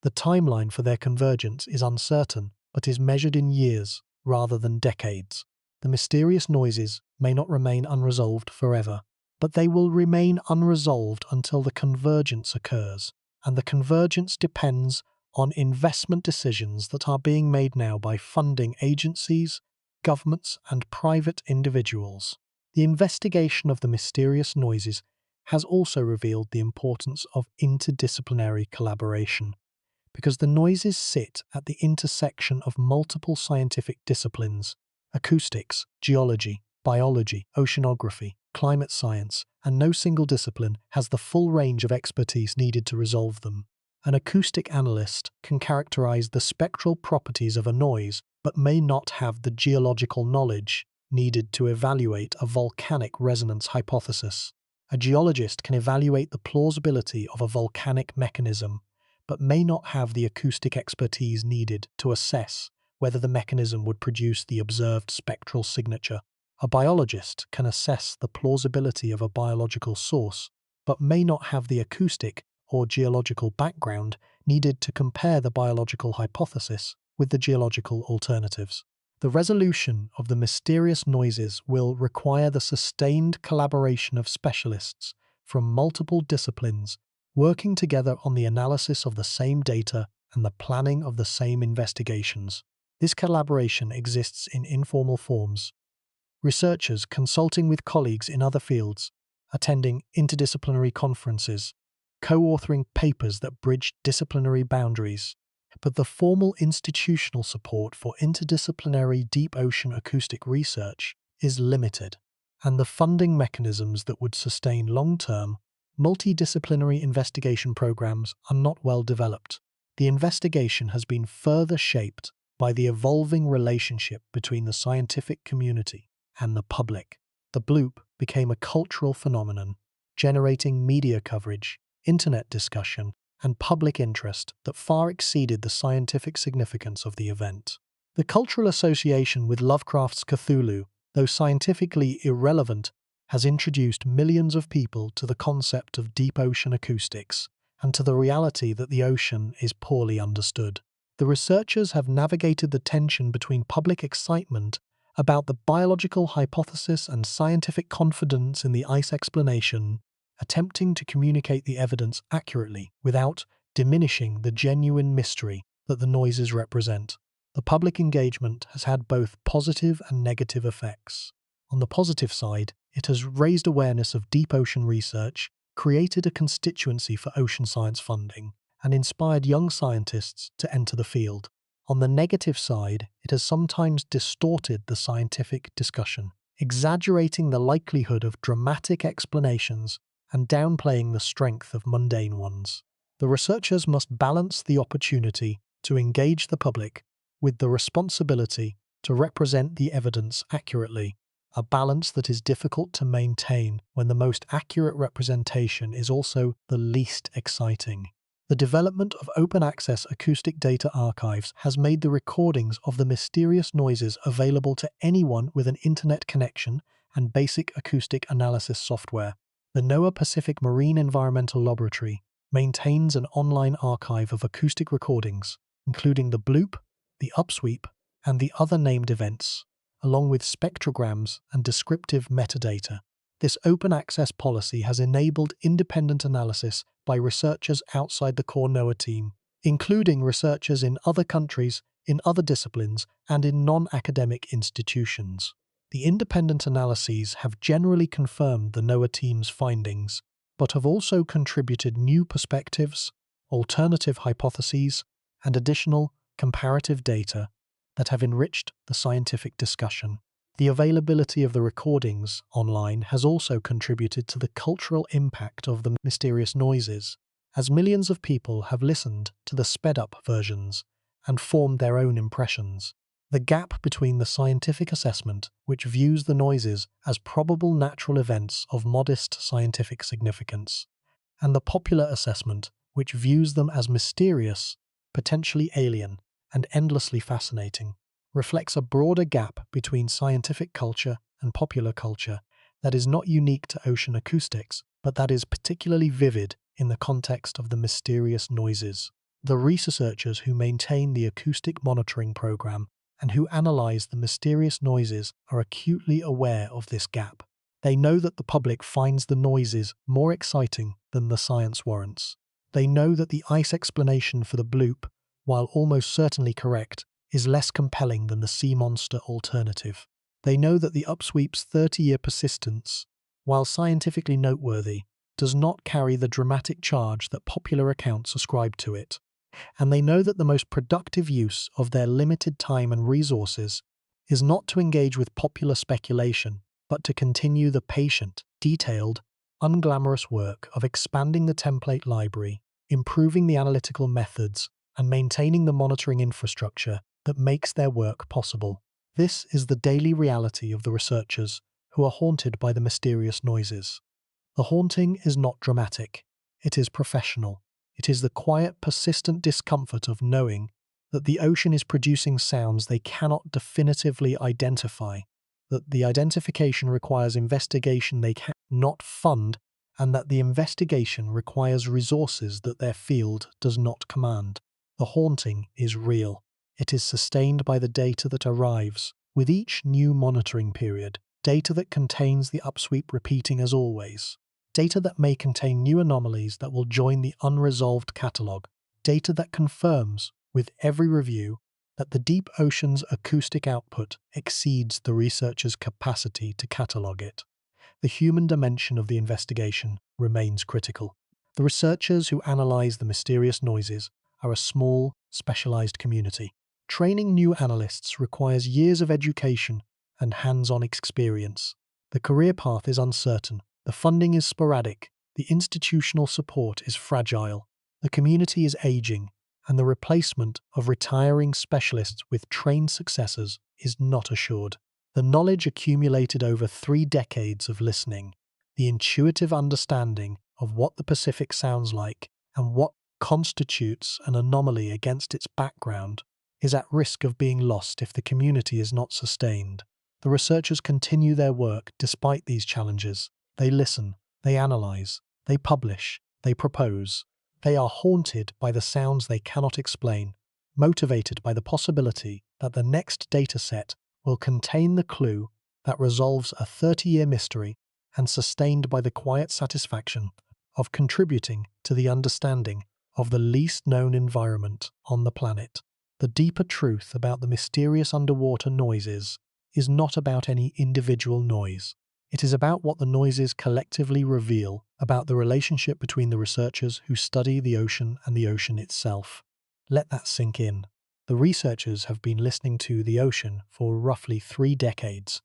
The timeline for their convergence is uncertain, but is measured in years rather than decades. The mysterious noises may not remain unresolved forever, but they will remain unresolved until the convergence occurs. and the convergence depends on investment decisions that are being made now by funding agencies, governments, and private individuals. The investigation of the mysterious noises has also revealed the importance of interdisciplinary collaboration, because the noises sit at the intersection of multiple scientific disciplines: acoustics, geology, biology, oceanography, climate science, and no single discipline has the full range of expertise needed to resolve them. An acoustic analyst can characterize the spectral properties of a noise, but may not have the geological knowledge needed to evaluate a volcanic resonance hypothesis. A geologist can evaluate the plausibility of a volcanic mechanism, but may not have the acoustic expertise needed to assess whether the mechanism would produce the observed spectral signature. A biologist can assess the plausibility of a biological source, but may not have the acoustic or geological background needed to compare the biological hypothesis with the geological alternatives. The resolution of the mysterious noises will require the sustained collaboration of specialists from multiple disciplines working together on the analysis of the same data and the planning of the same investigations. This collaboration exists in informal forms. Researchers consulting with colleagues in other fields, attending interdisciplinary conferences, co-authoring papers that bridge disciplinary boundaries. But the formal institutional support for interdisciplinary deep ocean acoustic research is limited, and the funding mechanisms that would sustain long-term, multidisciplinary investigation programs are not well developed. The investigation has been further shaped by the evolving relationship between the scientific community and the public. The bloop became a cultural phenomenon, generating media coverage, internet discussion, and public interest that far exceeded the scientific significance of the event. The cultural association with Lovecraft's Cthulhu, though scientifically irrelevant, has introduced millions of people to the concept of deep ocean acoustics and to the reality that the ocean is poorly understood. The researchers have navigated the tension between public excitement about the biological hypothesis and scientific confidence in the ice explanation, attempting to communicate the evidence accurately without diminishing the genuine mystery that the noises represent. The public engagement has had both positive and negative effects. On the positive side, it has raised awareness of deep ocean research, created a constituency for ocean science funding, and inspired young scientists to enter the field. On the negative side, it has sometimes distorted the scientific discussion, exaggerating the likelihood of dramatic explanations and downplaying the strength of mundane ones. The researchers must balance the opportunity to engage the public with the responsibility to represent the evidence accurately, a balance that is difficult to maintain when the most accurate representation is also the least exciting. The development of open-access acoustic data archives has made the recordings of the mysterious noises available to anyone with an internet connection and basic acoustic analysis software. The NOAA Pacific Marine Environmental Laboratory maintains an online archive of acoustic recordings, including the bloop, the upsweep, and the other named events, along with spectrograms and descriptive metadata. This open access policy has enabled independent analysis by researchers outside the core NOAA team, including researchers in other countries, in other disciplines, and in non-academic institutions. The independent analyses have generally confirmed the NOAA team's findings, but have also contributed new perspectives, alternative hypotheses, and additional comparative data that have enriched the scientific discussion. The availability of the recordings online has also contributed to the cultural impact of the mysterious noises, as millions of people have listened to the sped-up versions and formed their own impressions. The gap between the scientific assessment, which views the noises as probable natural events of modest scientific significance, and the popular assessment, which views them as mysterious, potentially alien, and endlessly fascinating, reflects a broader gap between scientific culture and popular culture that is not unique to ocean acoustics, but that is particularly vivid in the context of the mysterious noises. The researchers who maintain the acoustic monitoring program and who analyze the mysterious noises are acutely aware of this gap. They know that the public finds the noises more exciting than the science warrants. They know that the ice explanation for the bloop, while almost certainly correct, is less compelling than the sea monster alternative. They know that the upsweep's 30-year persistence, while scientifically noteworthy, does not carry the dramatic charge that popular accounts ascribe to it. And they know that the most productive use of their limited time and resources is not to engage with popular speculation, but to continue the patient, detailed, unglamorous work of expanding the template library, improving the analytical methods, and maintaining the monitoring infrastructure that makes their work possible. This is the daily reality of the researchers who are haunted by the mysterious noises. The haunting is not dramatic, it is professional. It is the quiet, persistent discomfort of knowing that the ocean is producing sounds they cannot definitively identify, that the identification requires investigation they cannot fund, and that the investigation requires resources that their field does not command. The haunting is real. It is sustained by the data that arrives with each new monitoring period, data that contains the upsweep repeating as always, data that may contain new anomalies that will join the unresolved catalogue, data that confirms, with every review, that the deep ocean's acoustic output exceeds the researcher's capacity to catalogue it. The human dimension of the investigation remains critical. The researchers who analyse the mysterious noises are a small, specialised community. Training new analysts requires years of education and hands-on experience. The career path is uncertain. The funding is sporadic, the institutional support is fragile, the community is aging, and the replacement of retiring specialists with trained successors is not assured. The knowledge accumulated over 3 decades of listening, the intuitive understanding of what the Pacific sounds like and what constitutes an anomaly against its background, is at risk of being lost if the community is not sustained. The researchers continue their work despite these challenges. They listen, they analyse, they publish, they propose. They are haunted by the sounds they cannot explain, motivated by the possibility that the next dataset will contain the clue that resolves a 30-year mystery, and sustained by the quiet satisfaction of contributing to the understanding of the least known environment on the planet. The deeper truth about the mysterious underwater noises is not about any individual noise. It is about what the noises collectively reveal about the relationship between the researchers who study the ocean and the ocean itself. Let that sink in. The researchers have been listening to the ocean for roughly 3 decades.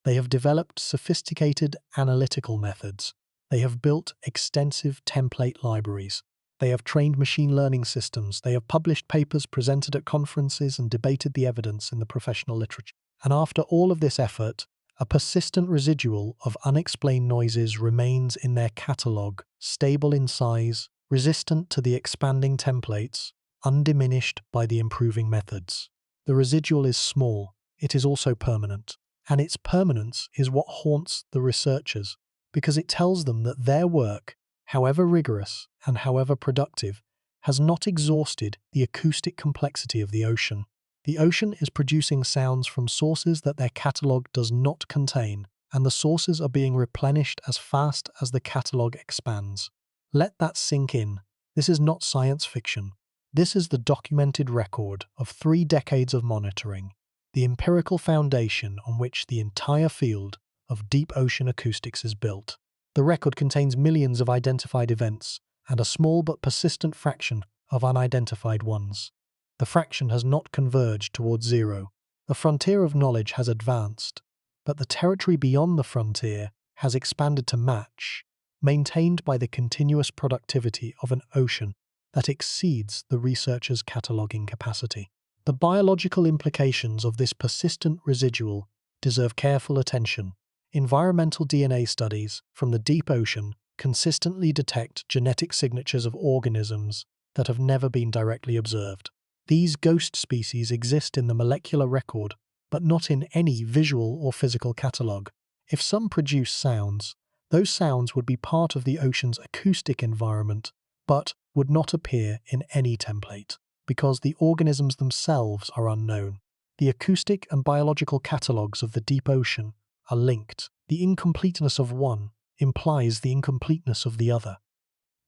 They have developed sophisticated analytical methods. They have built extensive template libraries. They have trained machine learning systems. They have published papers, presented at conferences, and debated the evidence in the professional literature. And after all of this effort, a persistent residual of unexplained noises remains in their catalogue, stable in size, resistant to the expanding templates, undiminished by the improving methods. The residual is small, it is also permanent, and its permanence is what haunts the researchers, because it tells them that their work, however rigorous and however productive, has not exhausted the acoustic complexity of the ocean. The ocean is producing sounds from sources that their catalogue does not contain, and the sources are being replenished as fast as the catalogue expands. Let that sink in. This is not science fiction. This is the documented record of 3 decades of monitoring, the empirical foundation on which the entire field of deep ocean acoustics is built. The record contains millions of identified events and a small but persistent fraction of unidentified ones. The fraction has not converged towards zero. The frontier of knowledge has advanced, but the territory beyond the frontier has expanded to match, maintained by the continuous productivity of an ocean that exceeds the researcher's cataloguing capacity. The biological implications of this persistent residual deserve careful attention. Environmental DNA studies from the deep ocean consistently detect genetic signatures of organisms that have never been directly observed. These ghost species exist in the molecular record, but not in any visual or physical catalogue. If some produce sounds, those sounds would be part of the ocean's acoustic environment, but would not appear in any template, because the organisms themselves are unknown. The acoustic and biological catalogues of the deep ocean are linked. The incompleteness of one implies the incompleteness of the other.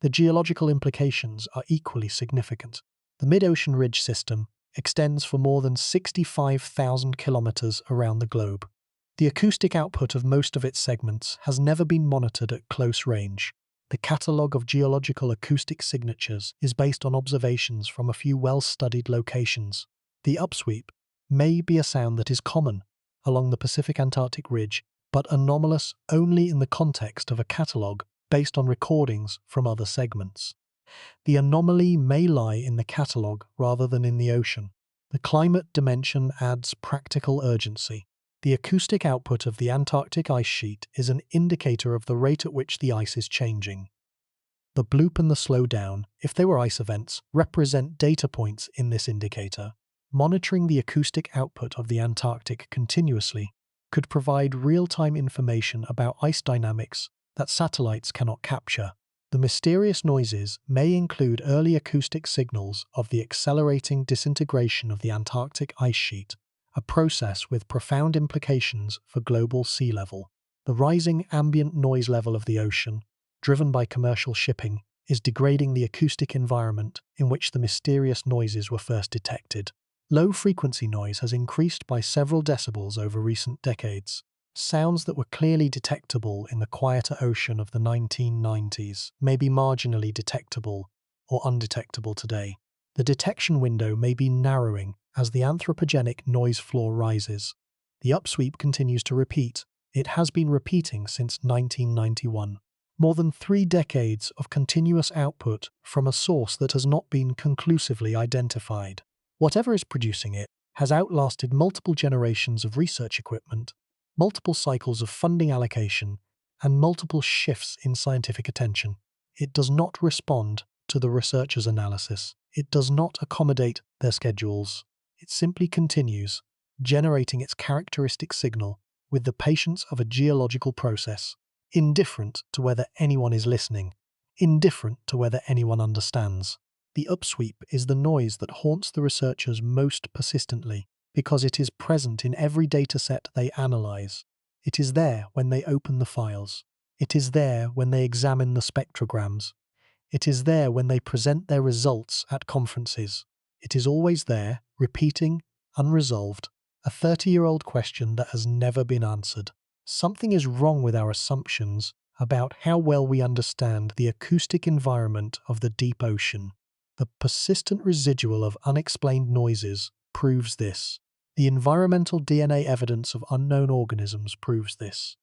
the geological implications are equally significant. The mid-ocean ridge system extends for more than 65,000 kilometers around the globe. The acoustic output of most of its segments has never been monitored at close range. The catalogue of geological acoustic signatures is based on observations from a few well-studied locations. The upsweep may be a sound that is common along the Pacific-Antarctic ridge, but anomalous only in the context of a catalogue based on recordings from other segments. The anomaly may lie in the catalogue rather than in the ocean. The climate dimension adds practical urgency. The acoustic output of the Antarctic ice sheet is an indicator of the rate at which the ice is changing. The bloop and the slowdown, if they were ice events, represent data points in this indicator. Monitoring the acoustic output of the Antarctic continuously could provide real-time information about ice dynamics that satellites cannot capture. The mysterious noises may include early acoustic signals of the accelerating disintegration of the Antarctic ice sheet, a process with profound implications for global sea level. The rising ambient noise level of the ocean, driven by commercial shipping, is degrading the acoustic environment in which the mysterious noises were first detected. Low-frequency noise has increased by several decibels over recent decades. Sounds that were clearly detectable in the quieter ocean of the 1990s may be marginally detectable or undetectable today. The detection window may be narrowing as the anthropogenic noise floor rises. The upsweep continues to repeat. It has been repeating since 1991. More than 3 decades of continuous output from a source that has not been conclusively identified. Whatever is producing it has outlasted multiple generations of research equipment, multiple cycles of funding allocation, and multiple shifts in scientific attention. It does not respond to the researchers' analysis. It does not accommodate their schedules. It simply continues, generating its characteristic signal with the patience of a geological process, indifferent to whether anyone is listening, indifferent to whether anyone understands. The upsweep is the noise that haunts the researchers most persistently, because it is present in every dataset they analyze. It is there when they open the files. It is there when they examine the spectrograms. It is there when they present their results at conferences. It is always there, repeating, unresolved, a 30-year-old question that has never been answered. Something is wrong with our assumptions about how well we understand the acoustic environment of the deep ocean. The persistent residual of unexplained noises proves this. The environmental DNA evidence of unknown organisms proves this.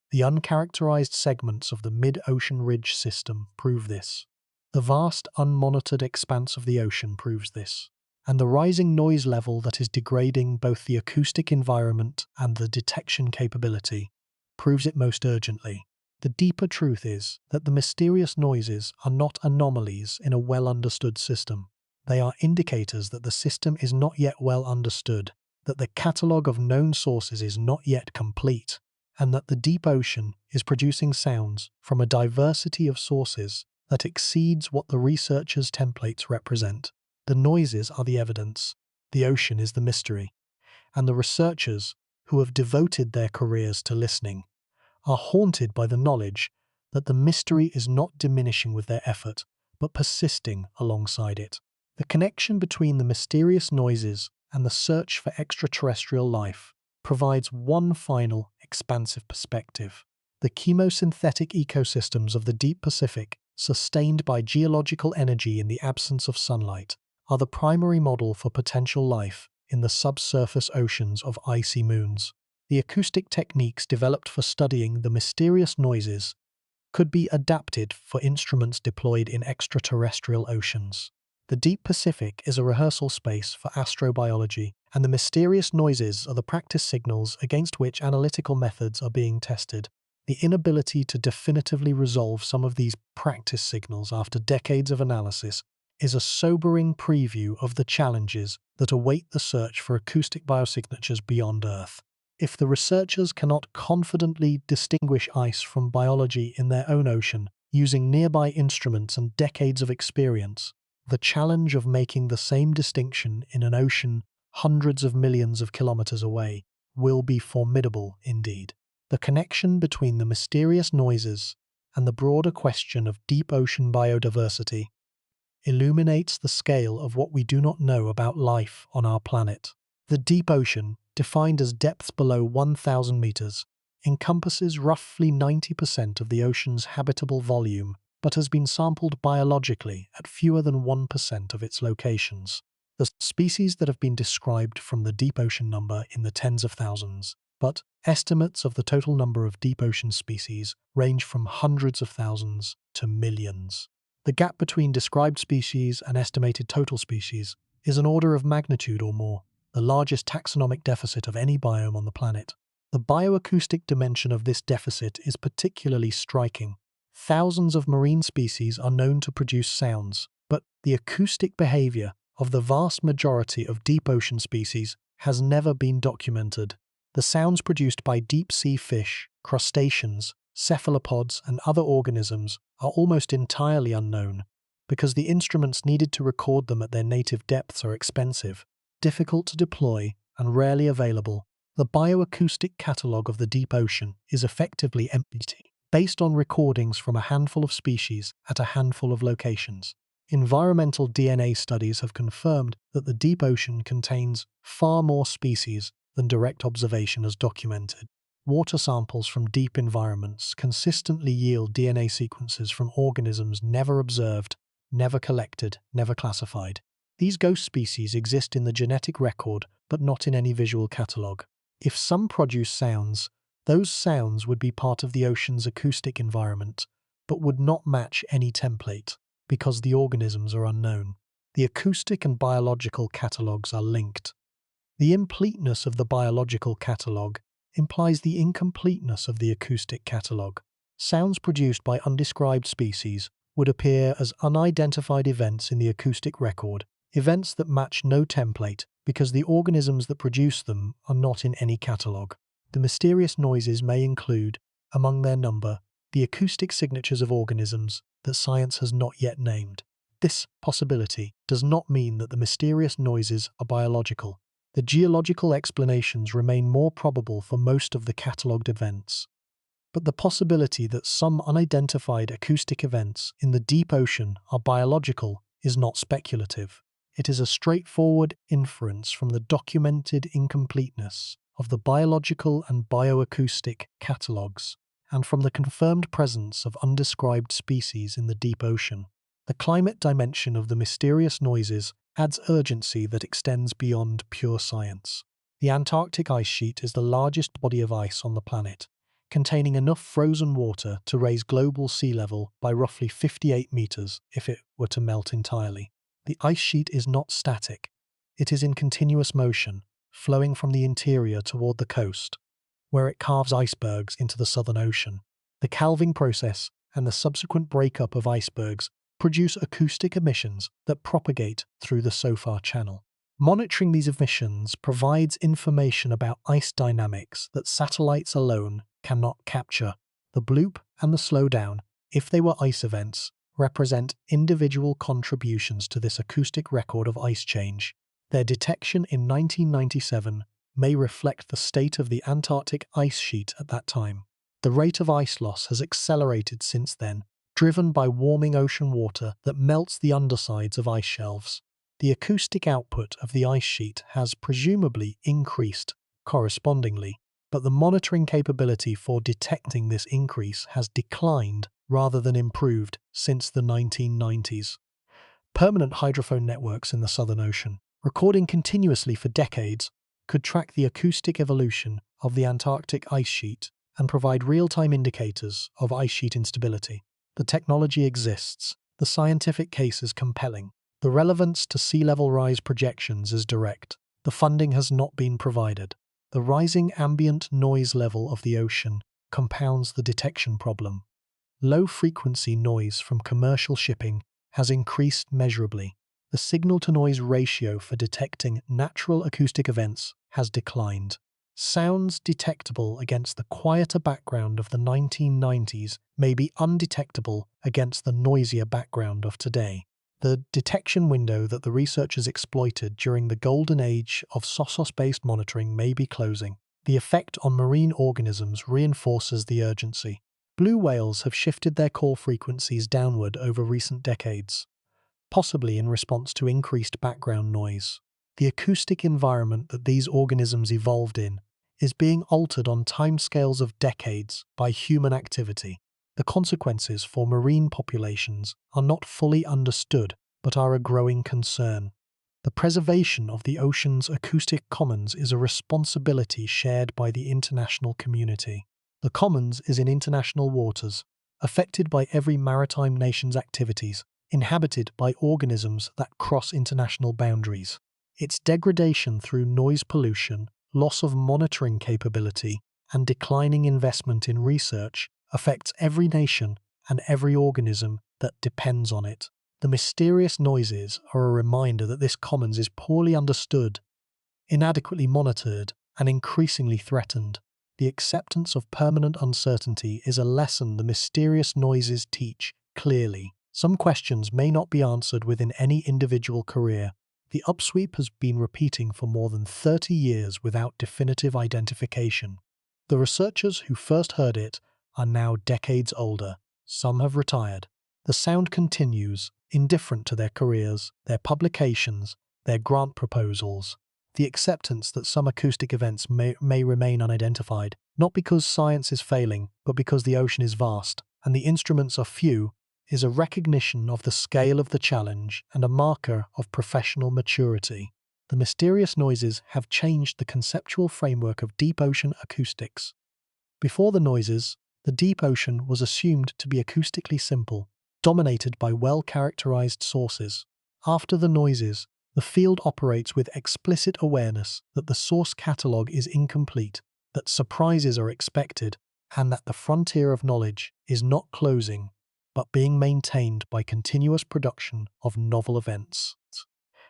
The uncharacterized segments of the mid-ocean ridge system prove this. The vast unmonitored expanse of the ocean proves this. And the rising noise level that is degrading both the acoustic environment and the detection capability proves it most urgently. The deeper truth is that the mysterious noises are not anomalies in a well-understood system. They are indicators that the system is not yet well understood, that the catalogue of known sources is not yet complete, and that the deep ocean is producing sounds from a diversity of sources that exceeds what the researchers' templates represent. The noises are the evidence, the ocean is the mystery, and the researchers, who have devoted their careers to listening, are haunted by the knowledge that the mystery is not diminishing with their effort, but persisting alongside it. The connection between the mysterious noises and the search for extraterrestrial life provides one final, expansive perspective. The chemosynthetic ecosystems of the deep Pacific, sustained by geological energy in the absence of sunlight, are the primary model for potential life in the subsurface oceans of icy moons. The acoustic techniques developed for studying the mysterious noises could be adapted for instruments deployed in extraterrestrial oceans. The deep Pacific is a rehearsal space for astrobiology, and the mysterious noises are the practice signals against which analytical methods are being tested. The inability to definitively resolve some of these practice signals after decades of analysis is a sobering preview of the challenges that await the search for acoustic biosignatures beyond Earth. If the researchers cannot confidently distinguish ice from biology in their own ocean, using nearby instruments and decades of experience, the challenge of making the same distinction in an ocean hundreds of millions of kilometers away will be formidable indeed. The connection between the mysterious noises and the broader question of deep ocean biodiversity, illuminates the scale of what we do not know about life on our planet. The deep ocean, defined as depths below 1,000 meters, encompasses roughly 90% of the ocean's habitable volume, but has been sampled biologically at fewer than 1% of its locations. The species that have been described from the deep ocean number in the tens of thousands, but estimates of the total number of deep ocean species range from hundreds of thousands to millions. The gap between described species and estimated total species is an order of magnitude or more, the largest taxonomic deficit of any biome on the planet. The bioacoustic dimension of this deficit is particularly striking. Thousands of marine species are known to produce sounds, but the acoustic behavior of the vast majority of deep ocean species has never been documented. The sounds produced by deep-sea fish, crustaceans, cephalopods, and other organisms are almost entirely unknown, because the instruments needed to record them at their native depths are expensive, difficult to deploy, and rarely available. The bioacoustic catalogue of the deep ocean is effectively empty, based on recordings from a handful of species at a handful of locations. Environmental DNA studies have confirmed that the deep ocean contains far more species than direct observation has documented. Water samples from deep environments consistently yield DNA sequences from organisms never observed, never collected, never classified. These ghost species exist in the genetic record, but not in any visual catalogue. If some produce sounds, those sounds would be part of the ocean's acoustic environment, but would not match any template, because the organisms are unknown. The acoustic and biological catalogues are linked. The incompleteness of the biological catalogue implies the incompleteness of the acoustic catalogue. Sounds produced by undescribed species would appear as unidentified events in the acoustic record, events that match no template because the organisms that produce them are not in any catalogue. The mysterious noises may include, among their number, the acoustic signatures of organisms that science has not yet named. This possibility does not mean that the mysterious noises are biological. The geological explanations remain more probable for most of the catalogued events. But the possibility that some unidentified acoustic events in the deep ocean are biological is not speculative. It is a straightforward inference from the documented incompleteness of the biological and bioacoustic catalogues, and from the confirmed presence of undescribed species in the deep ocean. The climate dimension of the mysterious noises adds urgency that extends beyond pure science. The Antarctic ice sheet is the largest body of ice on the planet, containing enough frozen water to raise global sea level by roughly 58 meters if it were to melt entirely. The ice sheet is not static. It is in continuous motion, flowing from the interior toward the coast, where it carves icebergs into the Southern Ocean. The calving process and the subsequent breakup of icebergs produce acoustic emissions that propagate through the SOFAR channel. Monitoring these emissions provides information about ice dynamics that satellites alone cannot capture. The bloop and the slowdown, if they were ice events, represent individual contributions to this acoustic record of ice change. Their detection in 1997 may reflect the state of the Antarctic ice sheet at that time. The rate of ice loss has accelerated since then, driven by warming ocean water that melts the undersides of ice shelves. The acoustic output of the ice sheet has presumably increased correspondingly, but the monitoring capability for detecting this increase has declined rather than improved since the 1990s. Permanent hydrophone networks in the Southern Ocean, recording continuously for decades, could track the acoustic evolution of the Antarctic ice sheet and provide real-time indicators of ice sheet instability. The technology exists. The scientific case is compelling. The relevance to sea level rise projections is direct. The funding has not been provided. The rising ambient noise level of the ocean compounds the detection problem. Low-frequency noise from commercial shipping has increased measurably. The signal-to-noise ratio for detecting natural acoustic events has declined. Sounds detectable against the quieter background of the 1990s may be undetectable against the noisier background of today. The detection window that the researchers exploited during the golden age of SOSOS-based monitoring may be closing. The effect on marine organisms reinforces the urgency. Blue whales have shifted their call frequencies downward over recent decades, possibly in response to increased background noise. The acoustic environment that these organisms evolved in is being altered on timescales of decades by human activity. The consequences for marine populations are not fully understood, but are a growing concern. The preservation of the ocean's acoustic commons is a responsibility shared by the international community. The commons is in international waters, affected by every maritime nation's activities, inhabited by organisms that cross international boundaries. Its degradation through noise pollution, loss of monitoring capability, and declining investment in research affects every nation and every organism that depends on it. The mysterious noises are a reminder that this commons is poorly understood, inadequately monitored, and increasingly threatened. The acceptance of permanent uncertainty is a lesson the mysterious noises teach clearly. Some questions may not be answered within any individual career. The upsweep has been repeating for more than 30 years without definitive identification. The researchers who first heard it are now decades older. Some have retired. The sound continues, indifferent to their careers, their publications, their grant proposals. The acceptance that some acoustic events may remain unidentified, not because science is failing, but because the ocean is vast and the instruments are few, is a recognition of the scale of the challenge and a marker of professional maturity. The mysterious noises have changed the conceptual framework of deep ocean acoustics. Before the noises, the deep ocean was assumed to be acoustically simple, dominated by well-characterized sources. After the noises, the field operates with explicit awareness that the source catalog is incomplete, that surprises are expected, and that the frontier of knowledge is not closing, but being maintained by continuous production of novel events.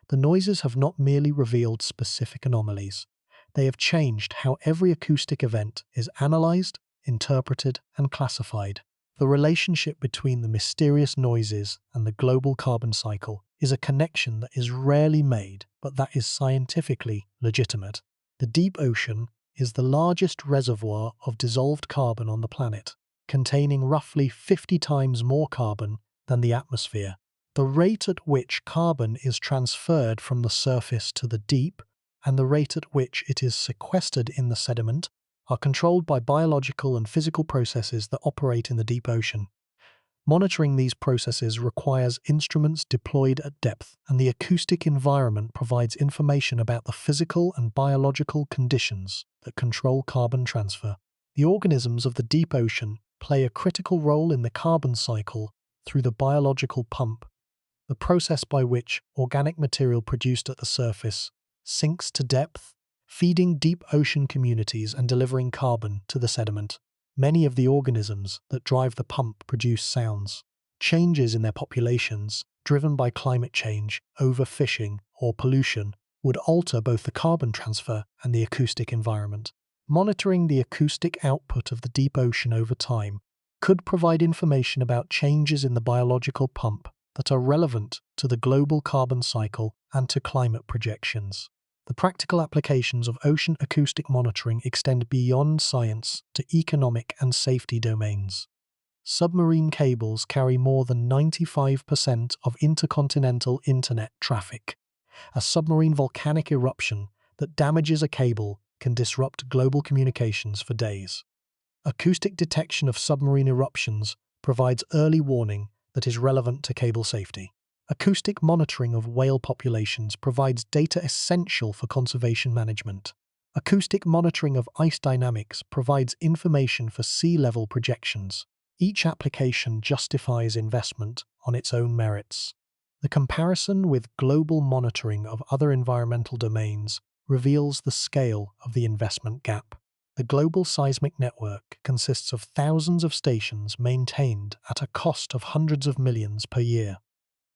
The noises have not merely revealed specific anomalies. They have changed how every acoustic event is analyzed, interpreted, and classified. The relationship between the mysterious noises and the global carbon cycle is a connection that is rarely made, but that is scientifically legitimate. The deep ocean is the largest reservoir of dissolved carbon on the planet, containing roughly 50 times more carbon than the atmosphere. The rate at which carbon is transferred from the surface to the deep and the rate at which it is sequestered in the sediment are controlled by biological and physical processes that operate in the deep ocean. Monitoring these processes requires instruments deployed at depth, and the acoustic environment provides information about the physical and biological conditions that control carbon transfer. The organisms of the deep ocean play a critical role in the carbon cycle through the biological pump, the process by which organic material produced at the surface sinks to depth, feeding deep ocean communities and delivering carbon to the sediment. Many of the organisms that drive the pump produce sounds. Changes in their populations, driven by climate change, overfishing, or pollution, would alter both the carbon transfer and the acoustic environment. Monitoring the acoustic output of the deep ocean over time could provide information about changes in the biological pump that are relevant to the global carbon cycle and to climate projections. The practical applications of ocean acoustic monitoring extend beyond science to economic and safety domains. Submarine cables carry more than 95% of intercontinental internet traffic. A submarine volcanic eruption that damages a cable can disrupt global communications for days. Acoustic detection of submarine eruptions provides early warning that is relevant to cable safety. Acoustic monitoring of whale populations provides data essential for conservation management. Acoustic monitoring of ice dynamics provides information for sea level projections. Each application justifies investment on its own merits. The comparison with global monitoring of other environmental domains reveals the scale of the investment gap. The global seismic network consists of thousands of stations maintained at a cost of hundreds of millions per year.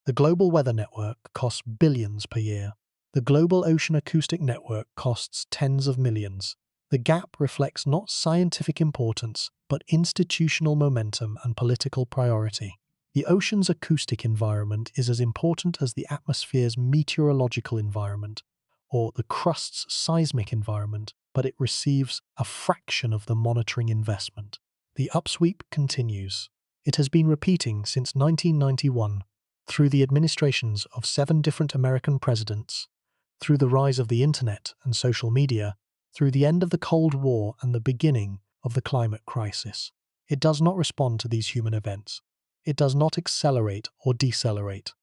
The global weather network costs billions per year. The global ocean acoustic network costs tens of millions. The gap reflects not scientific importance, but institutional momentum and political priority. The ocean's acoustic environment is as important as the atmosphere's meteorological environment, or the crust's seismic environment, but it receives a fraction of the monitoring investment. The upsweep continues. It has been repeating since 1991, through the administrations of 7 different American presidents, through the rise of the internet and social media, through the end of the Cold War and the beginning of the climate crisis. It does not respond to these human events. It does not accelerate or decelerate.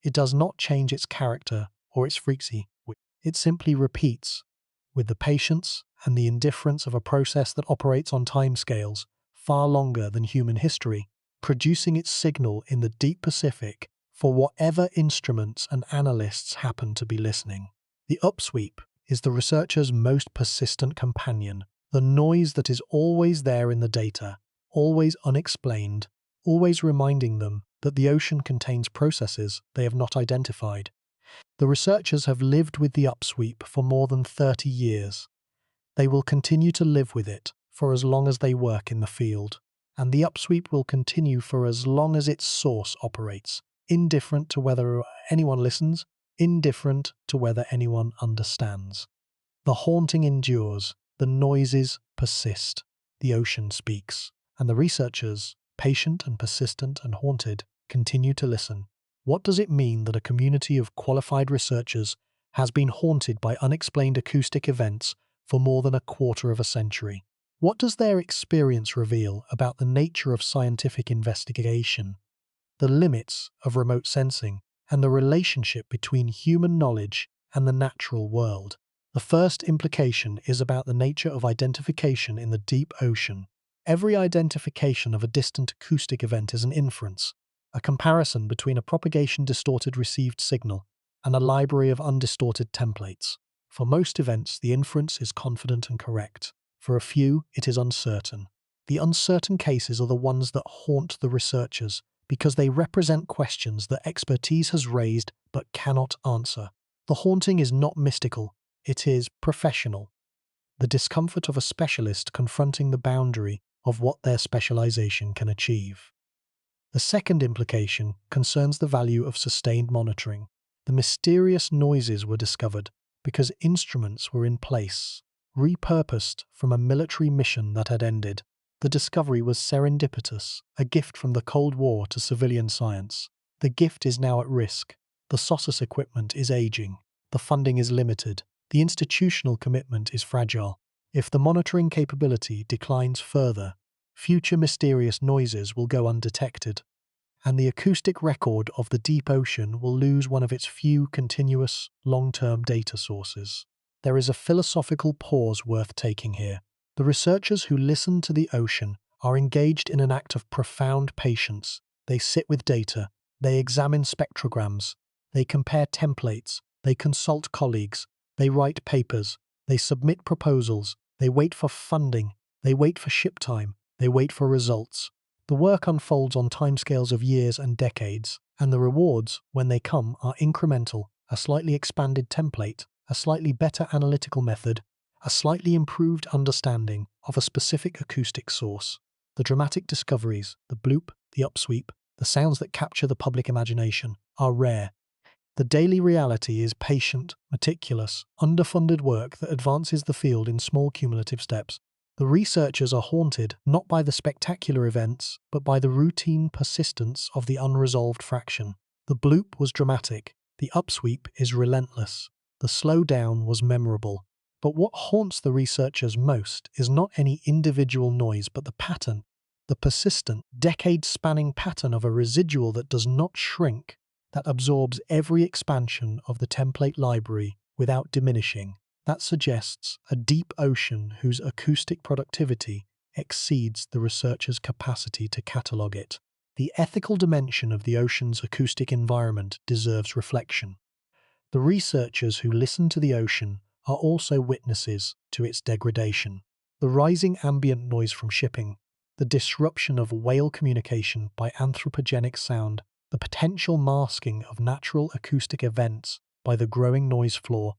It does not change its character or its frequency. It simply repeats, with the patience and the indifference of a process that operates on timescales far longer than human history, producing its signal in the deep Pacific for whatever instruments and analysts happen to be listening. The upsweep is the researcher's most persistent companion, the noise that is always there in the data, always unexplained, always reminding them that the ocean contains processes they have not identified. The researchers have lived with the upsweep for more than 30 years. They will continue to live with it for as long as they work in the field, and the upsweep will continue for as long as its source operates, indifferent to whether anyone listens, indifferent to whether anyone understands. The haunting endures, the noises persist, the ocean speaks, and the researchers, patient and persistent and haunted, continue to listen. What does it mean that a community of qualified researchers has been haunted by unexplained acoustic events for more than a quarter of a century? What does their experience reveal about the nature of scientific investigation, the limits of remote sensing, and the relationship between human knowledge and the natural world? The first implication is about the nature of identification in the deep ocean. Every identification of a distant acoustic event is an inference, a comparison between a propagation-distorted received signal and a library of undistorted templates. For most events, the inference is confident and correct. For a few, it is uncertain. The uncertain cases are the ones that haunt the researchers because they represent questions that expertise has raised but cannot answer. The haunting is not mystical, it is professional. The discomfort of a specialist confronting the boundary of what their specialization can achieve. The second implication concerns the value of sustained monitoring. The mysterious noises were discovered because instruments were in place, repurposed from a military mission that had ended. The discovery was serendipitous, a gift from the Cold War to civilian science. The gift is now at risk. The SOSUS equipment is aging. The funding is limited. The institutional commitment is fragile. If the monitoring capability declines further, future mysterious noises will go undetected, and the acoustic record of the deep ocean will lose one of its few continuous, long-term data sources. There is a philosophical pause worth taking here. The researchers who listen to the ocean are engaged in an act of profound patience. They sit with data, they examine spectrograms, they compare templates, they consult colleagues, they write papers, they submit proposals, they wait for funding, they wait for ship time, they wait for results. The work unfolds on timescales of years and decades, and the rewards, when they come, are incremental: a slightly expanded template, a slightly better analytical method, a slightly improved understanding of a specific acoustic source. The dramatic discoveries, the bloop, the upsweep, the sounds that capture the public imagination, are rare. The daily reality is patient, meticulous, underfunded work that advances the field in small cumulative steps. The researchers are haunted not by the spectacular events, but by the routine persistence of the unresolved fraction. The bloop was dramatic, the upsweep is relentless, the slowdown was memorable. But what haunts the researchers most is not any individual noise, but the pattern, the persistent, decade-spanning pattern of a residual that does not shrink, that absorbs every expansion of the template library without diminishing. That suggests a deep ocean whose acoustic productivity exceeds the researcher's capacity to catalogue it. The ethical dimension of the ocean's acoustic environment deserves reflection. The researchers who listen to the ocean are also witnesses to its degradation. The rising ambient noise from shipping, the disruption of whale communication by anthropogenic sound, the potential masking of natural acoustic events by the growing noise floor,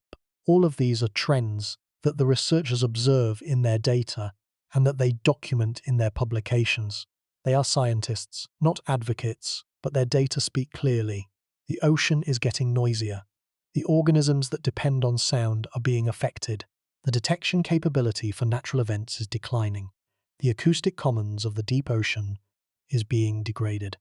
all of these are trends that the researchers observe in their data and that they document in their publications. They are scientists, not advocates, but their data speak clearly. The ocean is getting noisier. The organisms that depend on sound are being affected. The detection capability for natural events is declining. The acoustic commons of the deep ocean is being degraded.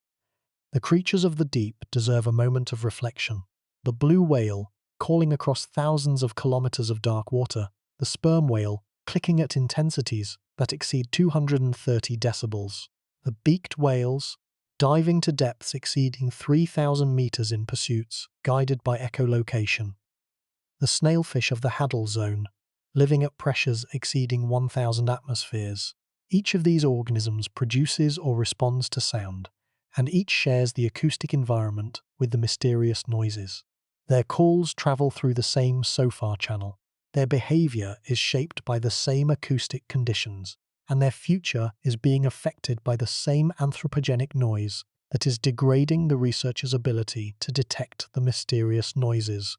The creatures of the deep deserve a moment of reflection. The blue whale, calling across thousands of kilometers of dark water, the sperm whale, clicking at intensities that exceed 230 decibels, the beaked whales, diving to depths exceeding 3,000 meters in pursuits guided by echolocation, the snailfish of the Hadal zone, living at pressures exceeding 1,000 atmospheres. Each of these organisms produces or responds to sound, and each shares the acoustic environment with the mysterious noises. Their calls travel through the same SOFAR channel. Their behavior is shaped by the same acoustic conditions, and their future is being affected by the same anthropogenic noise that is degrading the researcher's ability to detect the mysterious noises.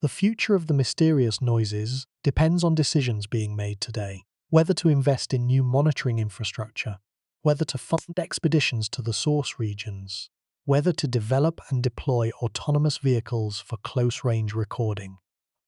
The future of the mysterious noises depends on decisions being made today, whether to invest in new monitoring infrastructure, whether to fund expeditions to the source regions, whether to develop and deploy autonomous vehicles for close-range recording,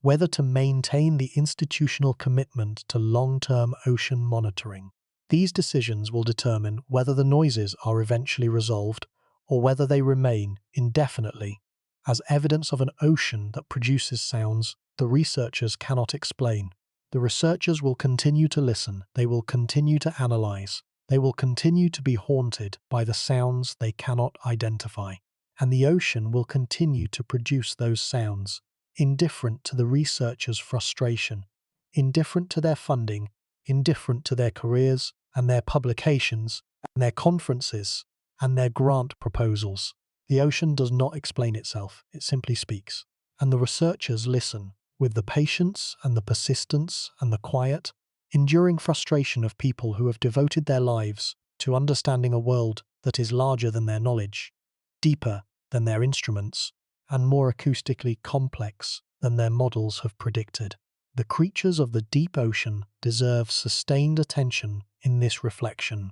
whether to maintain the institutional commitment to long-term ocean monitoring. These decisions will determine whether the noises are eventually resolved or whether they remain indefinitely as evidence of an ocean that produces sounds the researchers cannot explain. The researchers will continue to listen, they will continue to analyze, they will continue to be haunted by the sounds they cannot identify, and the ocean will continue to produce those sounds, indifferent to the researchers' frustration, indifferent to their funding, indifferent to their careers and their publications and their conferences and their grant proposals. The ocean does not explain itself, it simply speaks. And the researchers listen with the patience and the persistence and the quiet, enduring frustration of people who have devoted their lives to understanding a world that is larger than their knowledge, deeper than their instruments, and more acoustically complex than their models have predicted. The creatures of the deep ocean deserve sustained attention in this reflection.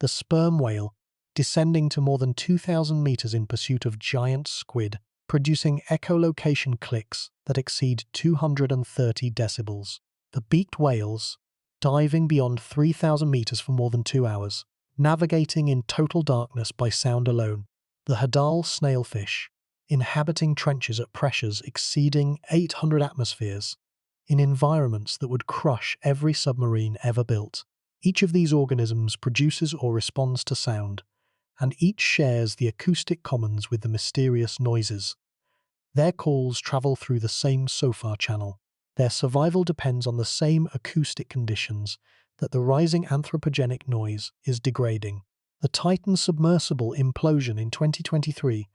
The sperm whale, descending to more than 2,000 meters in pursuit of giant squid, producing echolocation clicks that exceed 230 decibels. The beaked whales, diving beyond 3,000 meters for more than 2 hours, navigating in total darkness by sound alone. The Hadal snailfish, inhabiting trenches at pressures exceeding 800 atmospheres, in environments that would crush every submarine ever built. Each of these organisms produces or responds to sound, and each shares the acoustic commons with the mysterious noises. Their calls travel through the same SOFAR channel. Their survival depends on the same acoustic conditions that the rising anthropogenic noise is degrading. The Titan submersible implosion in 2023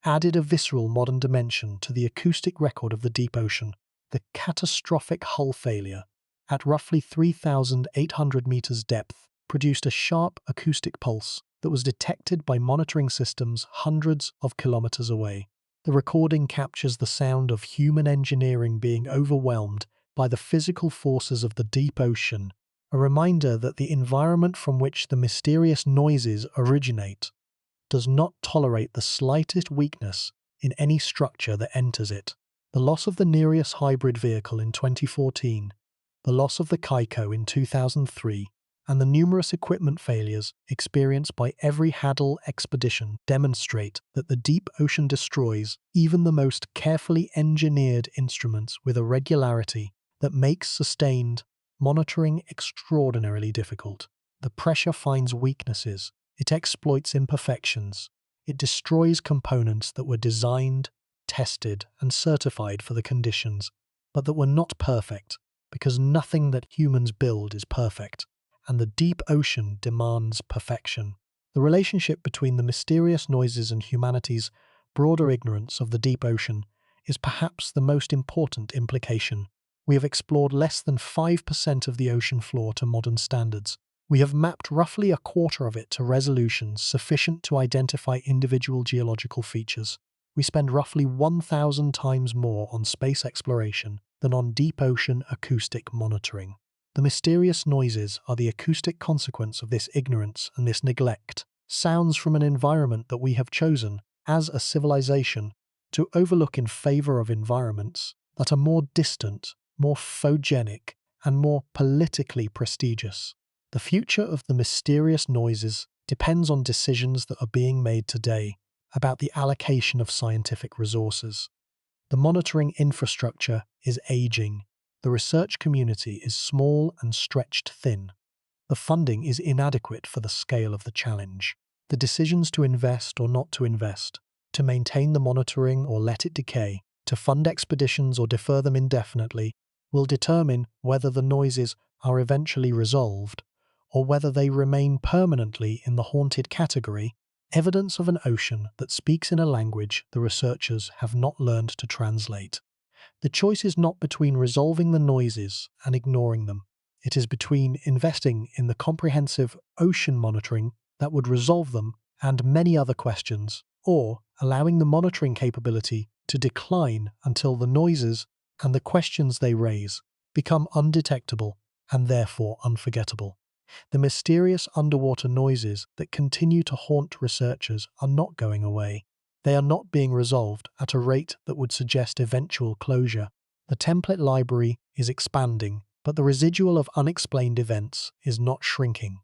added a visceral modern dimension to the acoustic record of the deep ocean. The catastrophic hull failure, at roughly 3,800 meters depth, produced a sharp acoustic pulse that was detected by monitoring systems hundreds of kilometers away. The recording captures the sound of human engineering being overwhelmed by the physical forces of the deep ocean, a reminder that the environment from which the mysterious noises originate does not tolerate the slightest weakness in any structure that enters it. The loss of the Nereus hybrid vehicle in 2014, the loss of the Kaiko in 2003, and the numerous equipment failures experienced by every Hadal expedition demonstrate that the deep ocean destroys even the most carefully engineered instruments with a regularity that makes sustained monitoring extraordinarily difficult. The pressure finds weaknesses, it exploits imperfections, it destroys components that were designed, tested, and certified for the conditions, but that were not perfect, because nothing that humans build is perfect, and the deep ocean demands perfection. The relationship between the mysterious noises and humanity's broader ignorance of the deep ocean is perhaps the most important implication. We have explored less than 5% of the ocean floor to modern standards. We have mapped roughly a quarter of it to resolutions sufficient to identify individual geological features. We spend roughly 1,000 times more on space exploration than on deep ocean acoustic monitoring. The mysterious noises are the acoustic consequence of this ignorance and this neglect, sounds from an environment that we have chosen, as a civilization, to overlook in favor of environments that are more distant, more phogenic, and more politically prestigious. The future of the mysterious noises depends on decisions that are being made today about the allocation of scientific resources. The monitoring infrastructure is aging. The research community is small and stretched thin. The funding is inadequate for the scale of the challenge. The decisions to invest or not to invest, to maintain the monitoring or let it decay, to fund expeditions or defer them indefinitely, will determine whether the noises are eventually resolved or whether they remain permanently in the haunted category, evidence of an ocean that speaks in a language the researchers have not learned to translate. The choice is not between resolving the noises and ignoring them. It is between investing in the comprehensive ocean monitoring that would resolve them and many other questions, or allowing the monitoring capability to decline until the noises and the questions they raise become undetectable and therefore unforgettable. The mysterious underwater noises that continue to haunt researchers are not going away. They are not being resolved at a rate that would suggest eventual closure. The template library is expanding, but the residual of unexplained events is not shrinking.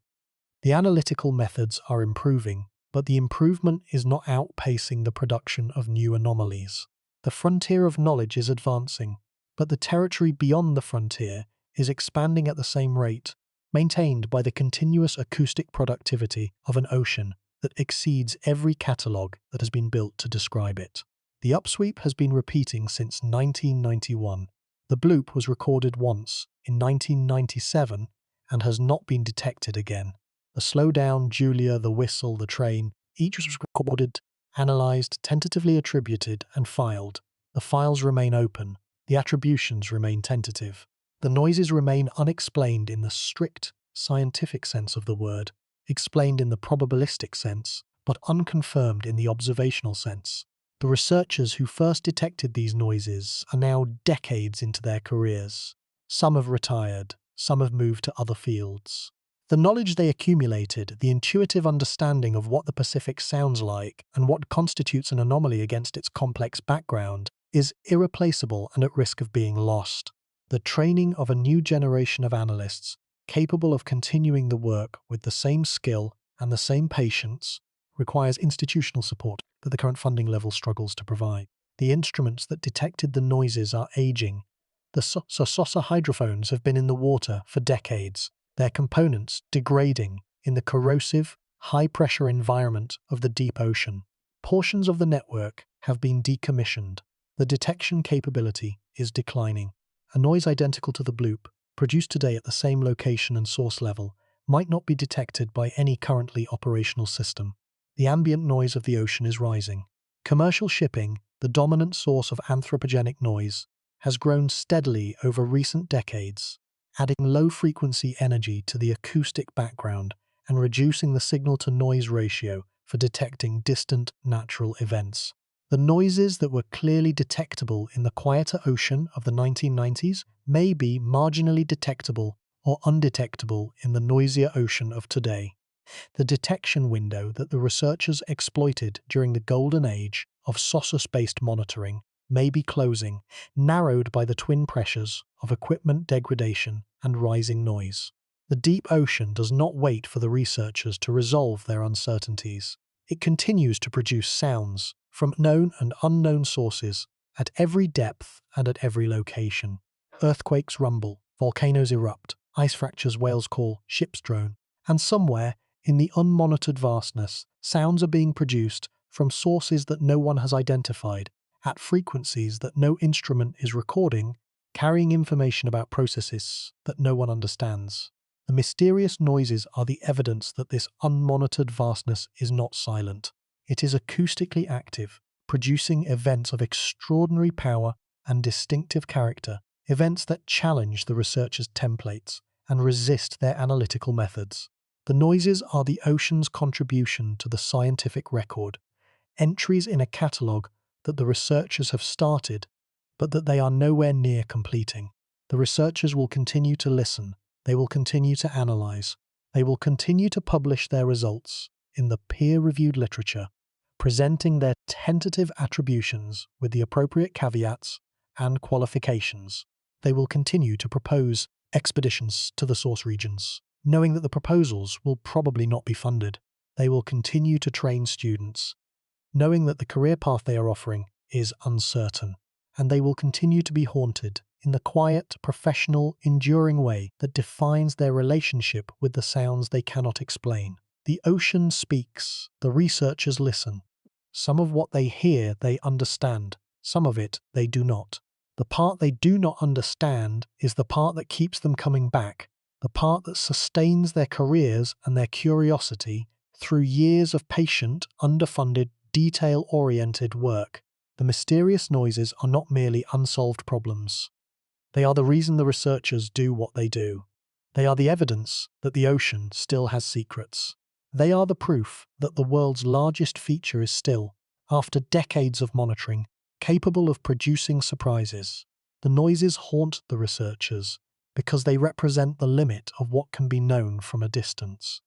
The analytical methods are improving, but the improvement is not outpacing the production of new anomalies. The frontier of knowledge is advancing, but the territory beyond the frontier is expanding at the same rate, maintained by the continuous acoustic productivity of an ocean that exceeds every catalogue that has been built to describe it. The upsweep has been repeating since 1991. The bloop was recorded once, in 1997, and has not been detected again. The slowdown, Julia, the whistle, the train, each was recorded, analysed, tentatively attributed, and filed. The files remain open. The attributions remain tentative. The noises remain unexplained in the strict scientific sense of the word, explained in the probabilistic sense, but unconfirmed in the observational sense. The researchers who first detected these noises are now decades into their careers. Some have retired, some have moved to other fields. The knowledge they accumulated, the intuitive understanding of what the Pacific sounds like and what constitutes an anomaly against its complex background, is irreplaceable and at risk of being lost. The training of a new generation of analysts, capable of continuing the work with the same skill and the same patience, requires institutional support that the current funding level struggles to provide. The instruments that detected the noises are aging. The Sosa hydrophones have been in the water for decades, their components degrading in the corrosive, high-pressure environment of the deep ocean. Portions of the network have been decommissioned. The detection capability is declining. A noise identical to the bloop, produced today at the same location and source level, might not be detected by any currently operational system. The ambient noise of the ocean is rising. Commercial shipping, the dominant source of anthropogenic noise, has grown steadily over recent decades, adding low-frequency energy to the acoustic background and reducing the signal-to-noise ratio for detecting distant natural events. The noises that were clearly detectable in the quieter ocean of the 1990s may be marginally detectable or undetectable in the noisier ocean of today. The detection window that the researchers exploited during the golden age of SOSUS-based monitoring may be closing, narrowed by the twin pressures of equipment degradation and rising noise. The deep ocean does not wait for the researchers to resolve their uncertainties. It continues to produce sounds from known and unknown sources at every depth and at every location. Earthquakes rumble, volcanoes erupt, ice fractures, whales call, ships drone, and somewhere in the unmonitored vastness, sounds are being produced from sources that no one has identified, at frequencies that no instrument is recording, carrying information about processes that no one understands. The mysterious noises are the evidence that this unmonitored vastness is not silent. It is acoustically active, producing events of extraordinary power and distinctive character, events that challenge the researchers' templates and resist their analytical methods. The noises are the ocean's contribution to the scientific record, entries in a catalogue that the researchers have started, but that they are nowhere near completing. The researchers will continue to listen, they will continue to analyse, they will continue to publish their results in the peer-reviewed literature, presenting their tentative attributions with the appropriate caveats and qualifications. They will continue to propose expeditions to the source regions. knowing that the proposals will probably not be funded. They will continue to train students, knowing that the career path they are offering is uncertain, and they will continue to be haunted in the quiet, professional, enduring way that defines their relationship with the sounds they cannot explain. The ocean speaks, the researchers listen. Some of what they hear they understand, some of it they do not. The part they do not understand is the part that keeps them coming back, the part that sustains their careers and their curiosity through years of patient, underfunded, detail-oriented work. The mysterious noises are not merely unsolved problems. They are the reason the researchers do what they do. They are the evidence that the ocean still has secrets. They are the proof that the world's largest feature is still, after decades of monitoring, capable of producing surprises. The noises haunt the researchers because they represent the limit of what can be known from a distance.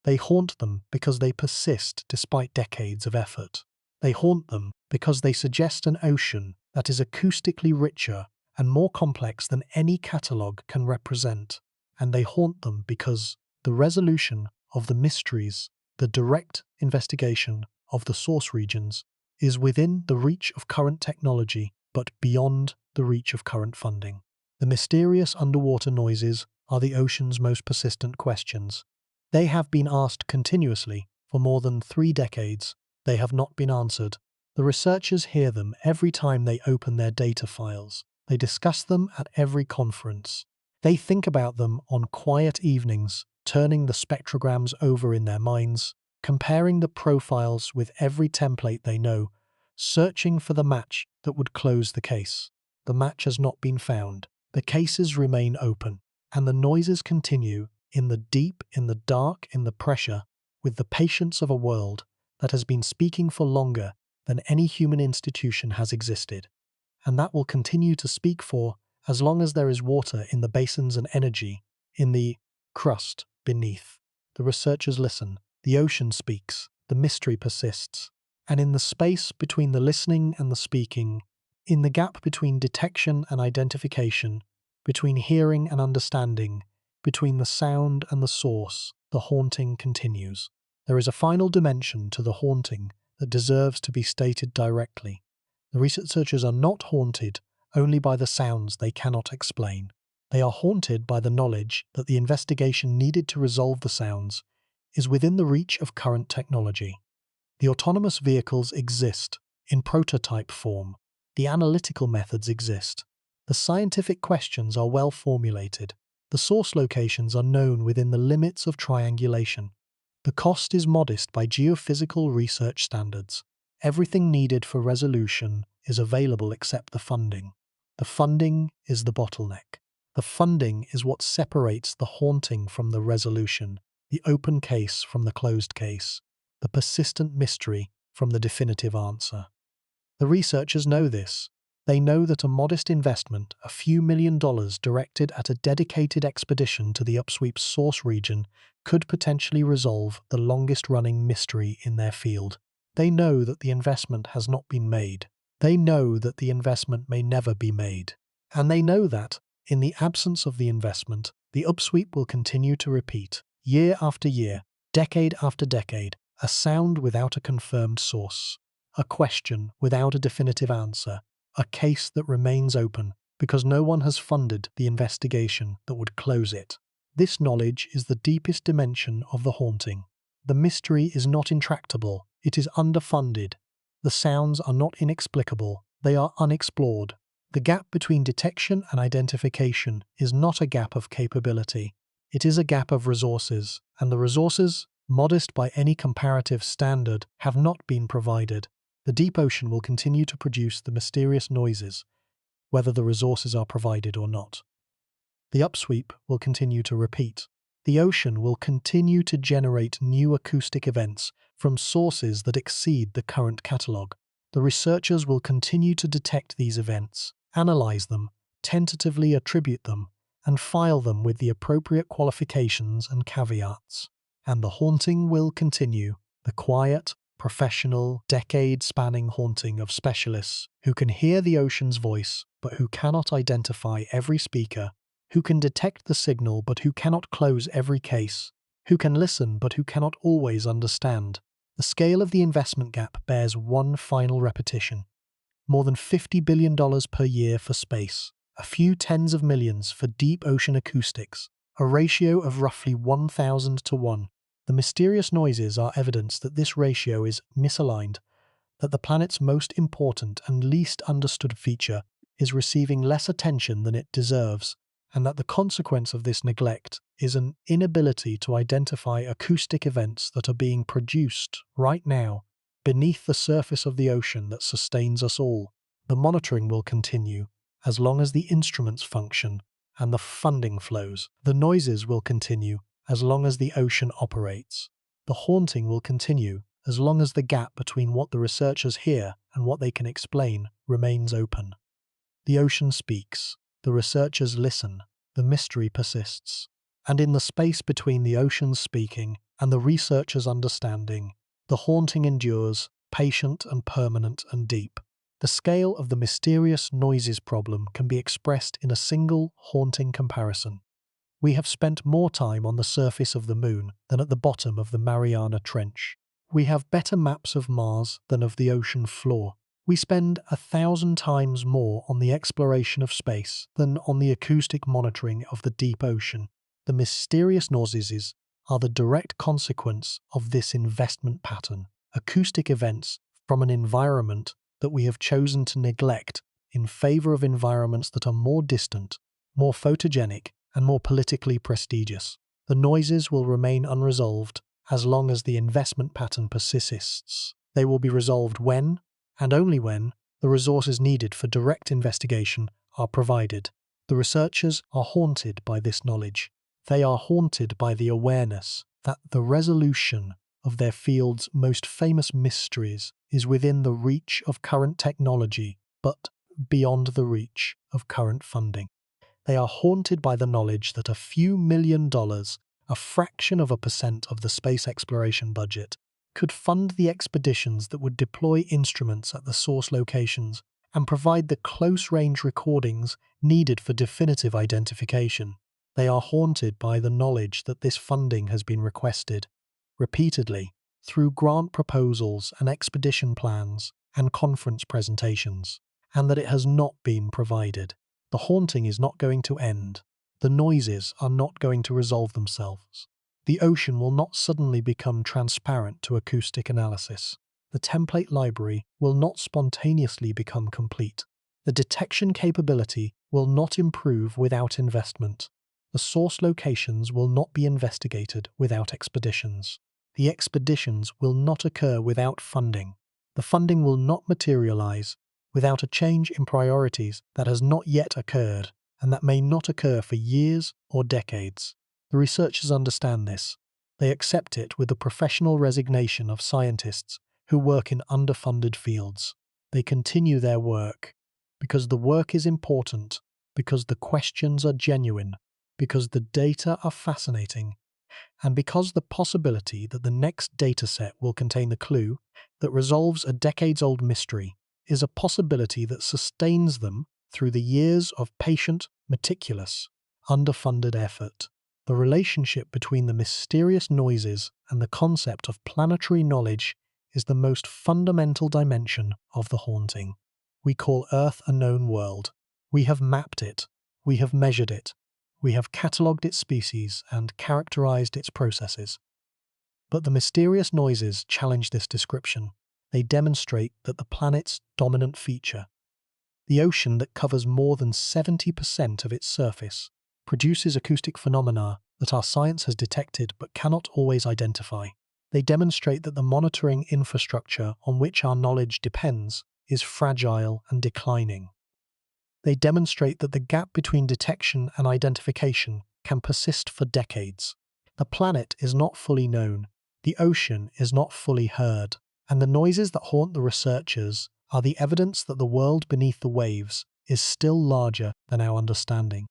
They haunt them because they persist despite decades of effort. They haunt them because they suggest an ocean that is acoustically richer and more complex than any catalogue can represent. And they haunt them because the resolution of the mysteries, the direct investigation of the source regions, is within the reach of current technology, but beyond the reach of current funding. The mysterious underwater noises are the ocean's most persistent questions. They have been asked continuously for more than 3 decades. They have not been answered. The researchers hear them every time they open their data files. They discuss them at every conference. They think about them on quiet evenings, turning the spectrograms over in their minds, comparing the profiles with every template they know, searching for the match that would close the case. The match has not been found. The cases remain open, and the noises continue in the deep, in the dark, in the pressure, with the patience of a world that has been speaking for longer than any human institution has existed, and that will continue to speak for as long as there is water in the basins and energy in the crust beneath. The researchers listen, the ocean speaks, the mystery persists, and in the space between the listening and the speaking, in the gap between detection and identification, between hearing and understanding, between the sound and the source, the haunting continues. There is a final dimension to the haunting that deserves to be stated directly. The researchers are not haunted only by the sounds they cannot explain. They are haunted by the knowledge that the investigation needed to resolve the sounds is within the reach of current technology. The autonomous vehicles exist in prototype form. The analytical methods exist. The scientific questions are well formulated. The source locations are known within the limits of triangulation. The cost is modest by geophysical research standards. Everything needed for resolution is available except the funding. The funding is the bottleneck. The funding is what separates the haunting from the resolution, the open case from the closed case, the persistent mystery from the definitive answer. The researchers know this. They know that a modest investment, a few $1 million directed at a dedicated expedition to the upsweep's source region, could potentially resolve the longest-running mystery in their field. They know that the investment has not been made. They know that the investment may never be made. And they know that, in the absence of the investment, the upsweep will continue to repeat, year after year, decade after decade, a sound without a confirmed source, a question without a definitive answer, a case that remains open because no one has funded the investigation that would close it. This knowledge is the deepest dimension of the haunting. The mystery is not intractable, it is underfunded. The sounds are not inexplicable, they are unexplored. The gap between detection and identification is not a gap of capability, it is a gap of resources, and the resources, modest by any comparative standard, have not been provided. The deep ocean will continue to produce the mysterious noises, whether the resources are provided or not. The upsweep will continue to repeat. The ocean will continue to generate new acoustic events from sources that exceed the current catalogue. The researchers will continue to detect these events, analyze them, tentatively attribute them, and file them with the appropriate qualifications and caveats. And the haunting will continue. The quiet, professional, decade-spanning haunting of specialists who can hear the ocean's voice but who cannot identify every speaker, who can detect the signal but who cannot close every case, who can listen but who cannot always understand. The scale of the investment gap bears one final repetition. More than $50 billion per year for space, a few tens of millions for deep ocean acoustics, a ratio of roughly 1,000 to 1. The mysterious noises are evidence that this ratio is misaligned, that the planet's most important and least understood feature is receiving less attention than it deserves, and that the consequence of this neglect is an inability to identify acoustic events that are being produced right now beneath the surface of the ocean that sustains us all. The monitoring will continue as long as the instruments function and the funding flows. The noises will continue as long as the ocean operates. The haunting will continue as long as the gap between what the researchers hear and what they can explain remains open. The ocean speaks, the researchers listen, the mystery persists. And in the space between the ocean's speaking and the researchers' understanding, the haunting endures, patient and permanent and deep. The scale of the mysterious noises problem can be expressed in a single haunting comparison. We have spent more time on the surface of the moon than at the bottom of the Mariana Trench. We have better maps of Mars than of the ocean floor. We spend 1,000 times more on the exploration of space than on the acoustic monitoring of the deep ocean. The mysterious noises are the direct consequence of this investment pattern. Acoustic events from an environment that we have chosen to neglect in favor of environments that are more distant, more photogenic, and more politically prestigious. The noises will remain unresolved as long as the investment pattern persists. They will be resolved when, and only when, the resources needed for direct investigation are provided. The researchers are haunted by this knowledge. They are haunted by the awareness that the resolution of their field's most famous mysteries is within the reach of current technology, but beyond the reach of current funding. They are haunted by the knowledge that a few $1 million, a fraction of a percent of the space exploration budget, could fund the expeditions that would deploy instruments at the source locations and provide the close-range recordings needed for definitive identification. They are haunted by the knowledge that this funding has been requested, repeatedly, through grant proposals and expedition plans and conference presentations, and that it has not been provided. The haunting is not going to end. The noises are not going to resolve themselves. The ocean will not suddenly become transparent to acoustic analysis. The template library will not spontaneously become complete. The detection capability will not improve without investment. The source locations will not be investigated without expeditions. The expeditions will not occur without funding. The funding will not materialize without a change in priorities that has not yet occurred and that may not occur for years or decades. The researchers understand this. They accept it with the professional resignation of scientists who work in underfunded fields. They continue their work because the work is important, because the questions are genuine, because the data are fascinating, and because the possibility that the next dataset will contain the clue that resolves a decades-old mystery is a possibility that sustains them through the years of patient, meticulous, underfunded effort. The relationship between the mysterious noises and the concept of planetary knowledge is the most fundamental dimension of the haunting. We call Earth a known world. We have mapped it. We have measured it. We have catalogued its species and characterized its processes. But the mysterious noises challenge this description. They demonstrate that the planet's dominant feature, the ocean that covers more than 70% of its surface, produces acoustic phenomena that our science has detected but cannot always identify. They demonstrate that the monitoring infrastructure on which our knowledge depends is fragile and declining. They demonstrate that the gap between detection and identification can persist for decades. The planet is not fully known, the ocean is not fully heard, and the noises that haunt the researchers are the evidence that the world beneath the waves is still larger than our understanding.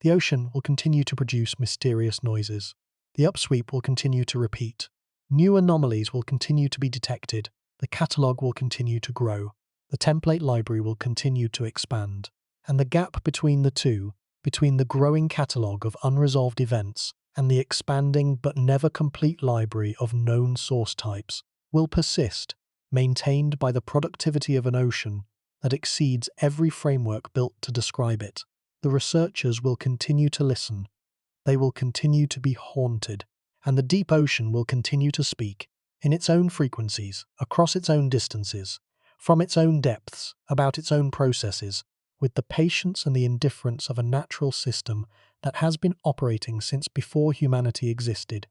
The ocean will continue to produce mysterious noises. The upsweep will continue to repeat. New anomalies will continue to be detected. The catalogue will continue to grow. The template library will continue to expand. And the gap between the two, between the growing catalogue of unresolved events and the expanding but never complete library of known source types will persist, maintained by the productivity of an ocean that exceeds every framework built to describe it. The researchers will continue to listen, they will continue to be haunted, and the deep ocean will continue to speak, in its own frequencies, across its own distances, from its own depths, about its own processes, with the patience and the indifference of a natural system that has been operating since before humanity existed,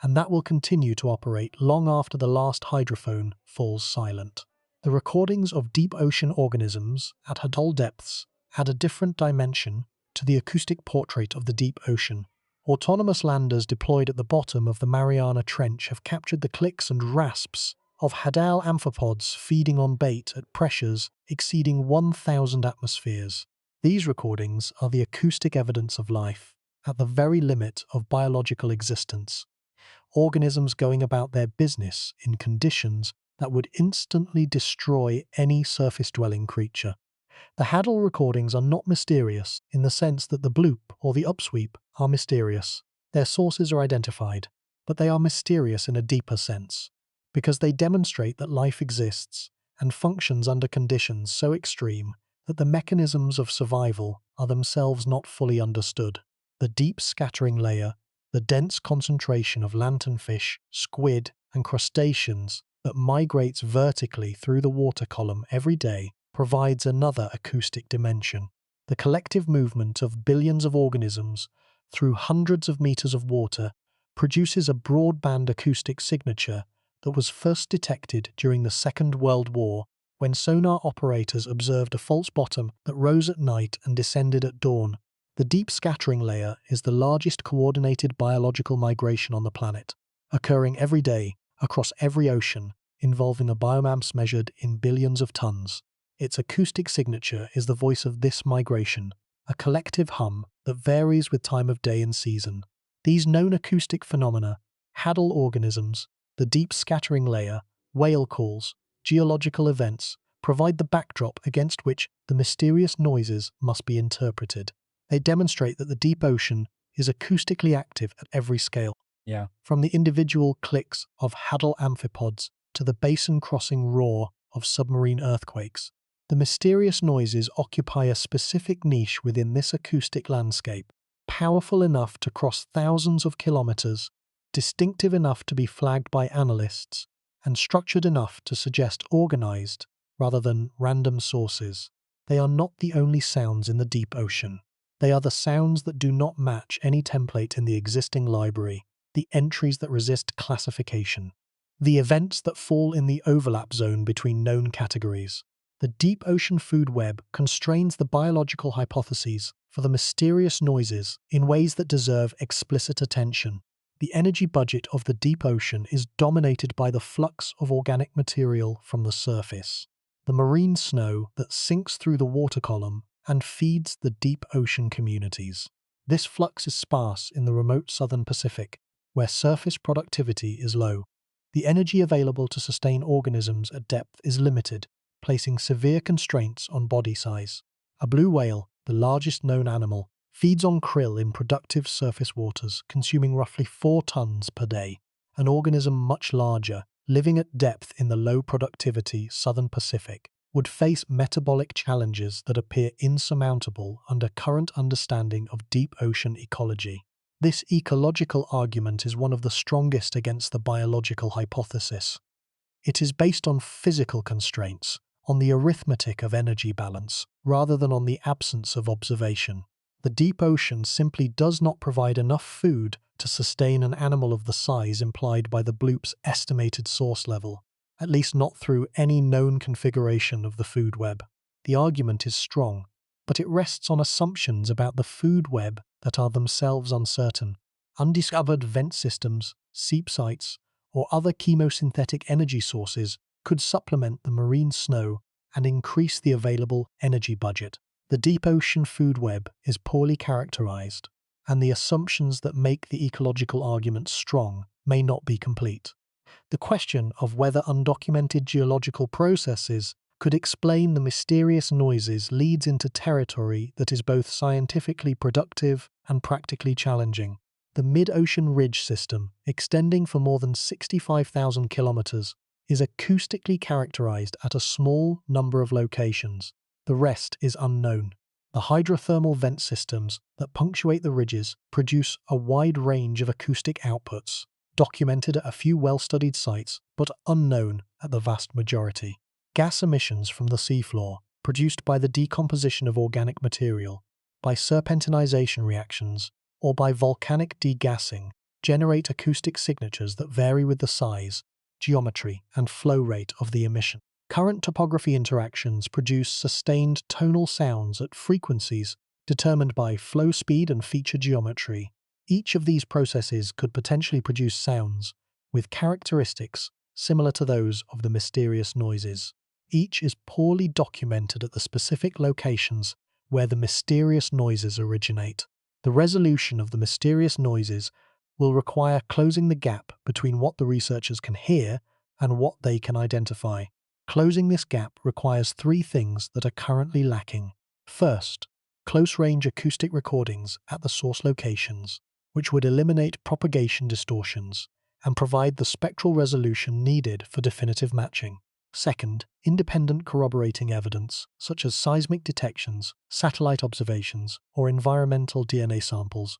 and that will continue to operate long after the last hydrophone falls silent. The recordings of deep ocean organisms at atoll depths add a different dimension to the acoustic portrait of the deep ocean. Autonomous landers deployed at the bottom of the Mariana Trench have captured the clicks and rasps of hadal amphipods feeding on bait at pressures exceeding 1,000 atmospheres. These recordings are the acoustic evidence of life, at the very limit of biological existence. Organisms going about their business in conditions that would instantly destroy any surface-dwelling creature. The Hadal recordings are not mysterious in the sense that the bloop or the upsweep are mysterious. Their sources are identified, but they are mysterious in a deeper sense, because they demonstrate that life exists and functions under conditions so extreme that the mechanisms of survival are themselves not fully understood. The deep scattering layer, the dense concentration of lanternfish, squid, and crustaceans that migrates vertically through the water column every day provides another acoustic dimension. The collective movement of billions of organisms through hundreds of meters of water produces a broadband acoustic signature that was first detected during the Second World War when sonar operators observed a false bottom that rose at night and descended at dawn. The deep scattering layer is the largest coordinated biological migration on the planet, occurring every day across every ocean, involving a biomass measured in billions of tons. Its acoustic signature is the voice of this migration, a collective hum that varies with time of day and season. These known acoustic phenomena, hadal organisms, the deep scattering layer, whale calls, geological events, provide the backdrop against which the mysterious noises must be interpreted. They demonstrate that the deep ocean is acoustically active at every scale. Yeah. From the individual clicks of hadal amphipods to the basin-crossing roar of submarine earthquakes, the mysterious noises occupy a specific niche within this acoustic landscape, powerful enough to cross thousands of kilometers, distinctive enough to be flagged by analysts, and structured enough to suggest organized rather than random sources. They are not the only sounds in the deep ocean. They are the sounds that do not match any template in the existing library, the entries that resist classification, the events that fall in the overlap zone between known categories. The deep ocean food web constrains the biological hypotheses for the mysterious noises in ways that deserve explicit attention. The energy budget of the deep ocean is dominated by the flux of organic material from the surface, the marine snow that sinks through the water column and feeds the deep ocean communities. This flux is sparse in the remote southern Pacific, where surface productivity is low. The energy available to sustain organisms at depth is limited, placing severe constraints on body size. A blue whale, the largest known animal, feeds on krill in productive surface waters, consuming roughly 4 tons per day. An organism much larger, living at depth in the low productivity southern Pacific, would face metabolic challenges that appear insurmountable under current understanding of deep ocean ecology. This ecological argument is one of the strongest against the biological hypothesis. It is based on physical constraints, on the arithmetic of energy balance, rather than on the absence of observation. The deep ocean simply does not provide enough food to sustain an animal of the size implied by the bloop's estimated source level, at least not through any known configuration of the food web. The argument is strong, but it rests on assumptions about the food web that are themselves uncertain. Undiscovered vent systems, seep sites, or other chemosynthetic energy sources could supplement the marine snow and increase the available energy budget. The deep ocean food web is poorly characterized, and the assumptions that make the ecological argument strong may not be complete. The question of whether undocumented geological processes could explain the mysterious noises leads into territory that is both scientifically productive and practically challenging. The mid-ocean ridge system, extending for more than 65,000 kilometers, is acoustically characterized at a small number of locations. The rest is unknown. The hydrothermal vent systems that punctuate the ridges produce a wide range of acoustic outputs, documented at a few well-studied sites, but unknown at the vast majority. Gas emissions from the seafloor, produced by the decomposition of organic material, by serpentinization reactions, or by volcanic degassing, generate acoustic signatures that vary with the size, geometry, and flow rate of the emission. Current topography interactions produce sustained tonal sounds at frequencies determined by flow speed and feature geometry. Each of these processes could potentially produce sounds with characteristics similar to those of the mysterious noises. Each is poorly documented at the specific locations where the mysterious noises originate. The resolution of the mysterious noises will require closing the gap between what the researchers can hear and what they can identify. Closing this gap requires three things that are currently lacking. First, close-range acoustic recordings at the source locations, which would eliminate propagation distortions and provide the spectral resolution needed for definitive matching. Second, independent corroborating evidence, such as seismic detections, satellite observations, or environmental DNA samples,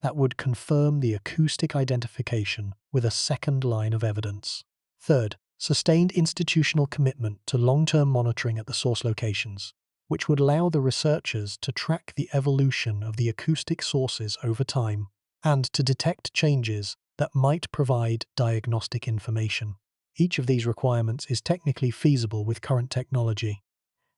that would confirm the acoustic identification with a second line of evidence. Third, sustained institutional commitment to long-term monitoring at the source locations, which would allow the researchers to track the evolution of the acoustic sources over time and to detect changes that might provide diagnostic information. Each of these requirements is technically feasible with current technology.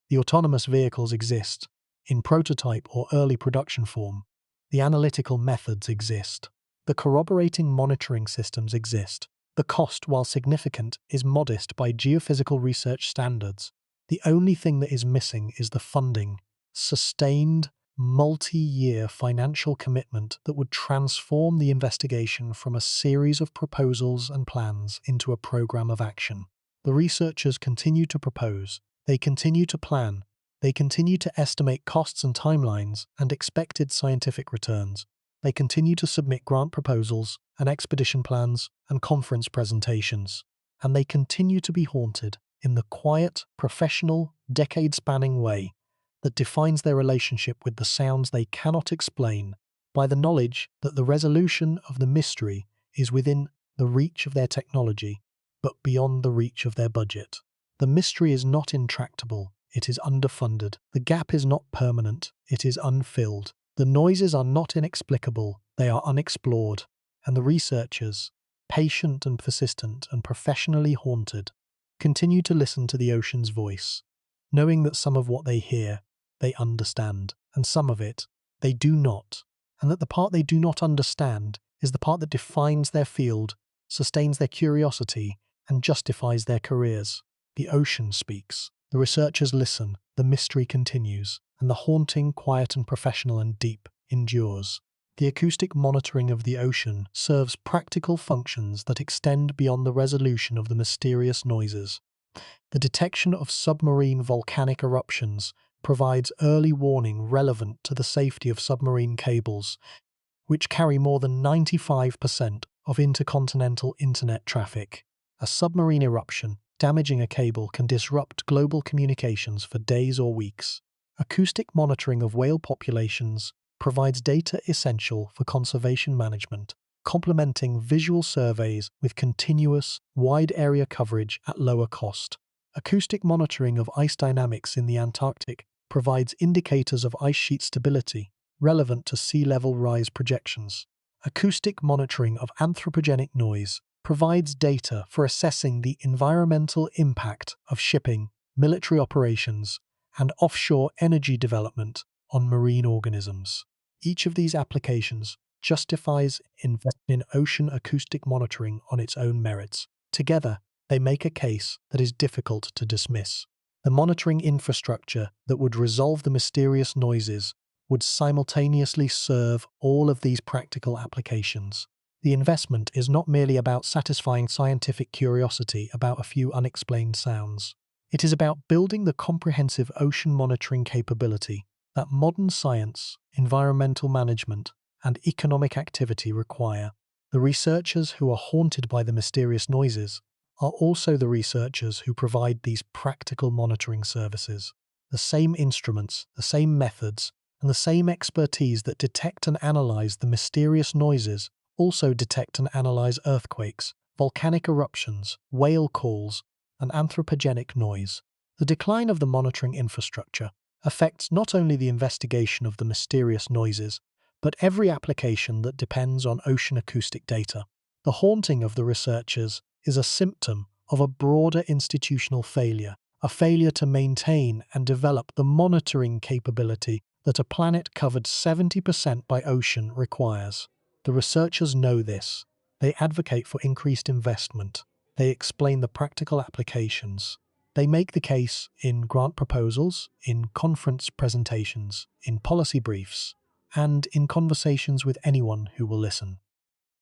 The autonomous vehicles exist, in prototype or early production form. The analytical methods exist. The corroborating monitoring systems exist. The cost, while significant, is modest by geophysical research standards. The only thing that is missing is the funding, sustained, multi-year financial commitment that would transform the investigation from a series of proposals and plans into a program of action. The researchers continue to propose, they continue to plan, they continue to estimate costs and timelines and expected scientific returns. They continue to submit grant proposals and expedition plans and conference presentations. And they continue to be haunted in the quiet, professional, decade-spanning way that defines their relationship with the sounds they cannot explain by the knowledge that the resolution of the mystery is within the reach of their technology, but beyond the reach of their budget. The mystery is not intractable, it is underfunded. The gap is not permanent, it is unfilled. The noises are not inexplicable, they are unexplored. And the researchers, patient and persistent and professionally haunted, continue to listen to the ocean's voice, knowing that some of what they hear, they understand, and some of it, they do not, and that the part they do not understand is the part that defines their field, sustains their curiosity, and justifies their careers. The ocean speaks, the researchers listen, the mystery continues, and the haunting, quiet and professional and deep endures. The acoustic monitoring of the ocean serves practical functions that extend beyond the resolution of the mysterious noises. The detection of submarine volcanic eruptions provides early warning relevant to the safety of submarine cables, which carry more than 95% of intercontinental internet traffic. A submarine eruption damaging a cable can disrupt global communications for days or weeks. Acoustic monitoring of whale populations provides data essential for conservation management, complementing visual surveys with continuous, wide-area coverage at lower cost. Acoustic monitoring of ice dynamics in the Antarctic provides indicators of ice sheet stability relevant to sea level rise projections. Acoustic monitoring of anthropogenic noise provides data for assessing the environmental impact of shipping, military operations, and offshore energy development on marine organisms. Each of these applications justifies investing in ocean acoustic monitoring on its own merits. Together, they make a case that is difficult to dismiss. The monitoring infrastructure that would resolve the mysterious noises would simultaneously serve all of these practical applications. The investment is not merely about satisfying scientific curiosity about a few unexplained sounds. It is about building the comprehensive ocean monitoring capability that modern science, environmental management, and economic activity require. The researchers who are haunted by the mysterious noises are also the researchers who provide these practical monitoring services. The same instruments, the same methods, and the same expertise that detect and analyze the mysterious noises also detect and analyze earthquakes, volcanic eruptions, whale calls, and anthropogenic noise. The decline of the monitoring infrastructure affects not only the investigation of the mysterious noises, but every application that depends on ocean acoustic data. The haunting of the researchers is a symptom of a broader institutional failure, a failure to maintain and develop the monitoring capability that a planet covered 70% by ocean requires. The researchers know this. They advocate for increased investment. They explain the practical applications. They make the case in grant proposals, in conference presentations, in policy briefs, and in conversations with anyone who will listen.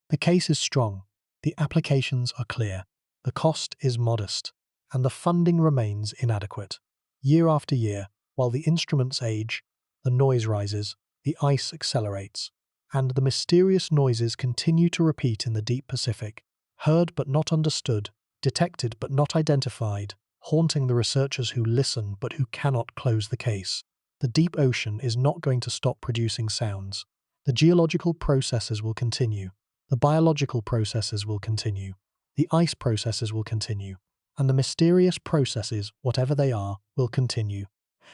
The case is strong, the applications are clear, the cost is modest, and the funding remains inadequate. Year after year, while the instruments age, the noise rises, the ice accelerates, and the mysterious noises continue to repeat in the deep Pacific, heard but not understood, detected but not identified, haunting the researchers who listen but who cannot close the case. The deep ocean is not going to stop producing sounds. The geological processes will continue. The biological processes will continue. The ice processes will continue. And the mysterious processes, whatever they are, will continue.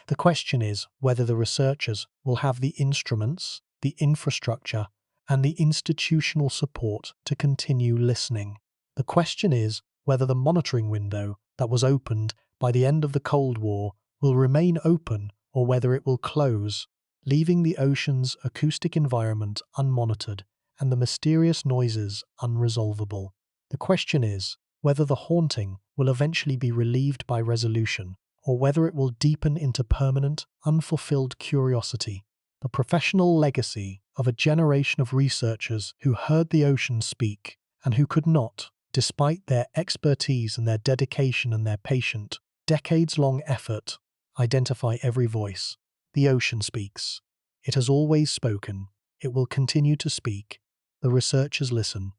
The question is whether the researchers will have the instruments, the infrastructure, and the institutional support to continue listening. The question is whether the monitoring window that was opened by the end of the Cold War will remain open or whether it will close, leaving the ocean's acoustic environment unmonitored and the mysterious noises unresolvable. The question is whether the haunting will eventually be relieved by resolution, or whether it will deepen into permanent, unfulfilled curiosity, the professional legacy of a generation of researchers who heard the ocean speak and who could not, despite their expertise and their dedication and their patient, decades-long effort, identify every voice. The ocean speaks. It has always spoken. It will continue to speak. The researchers listen.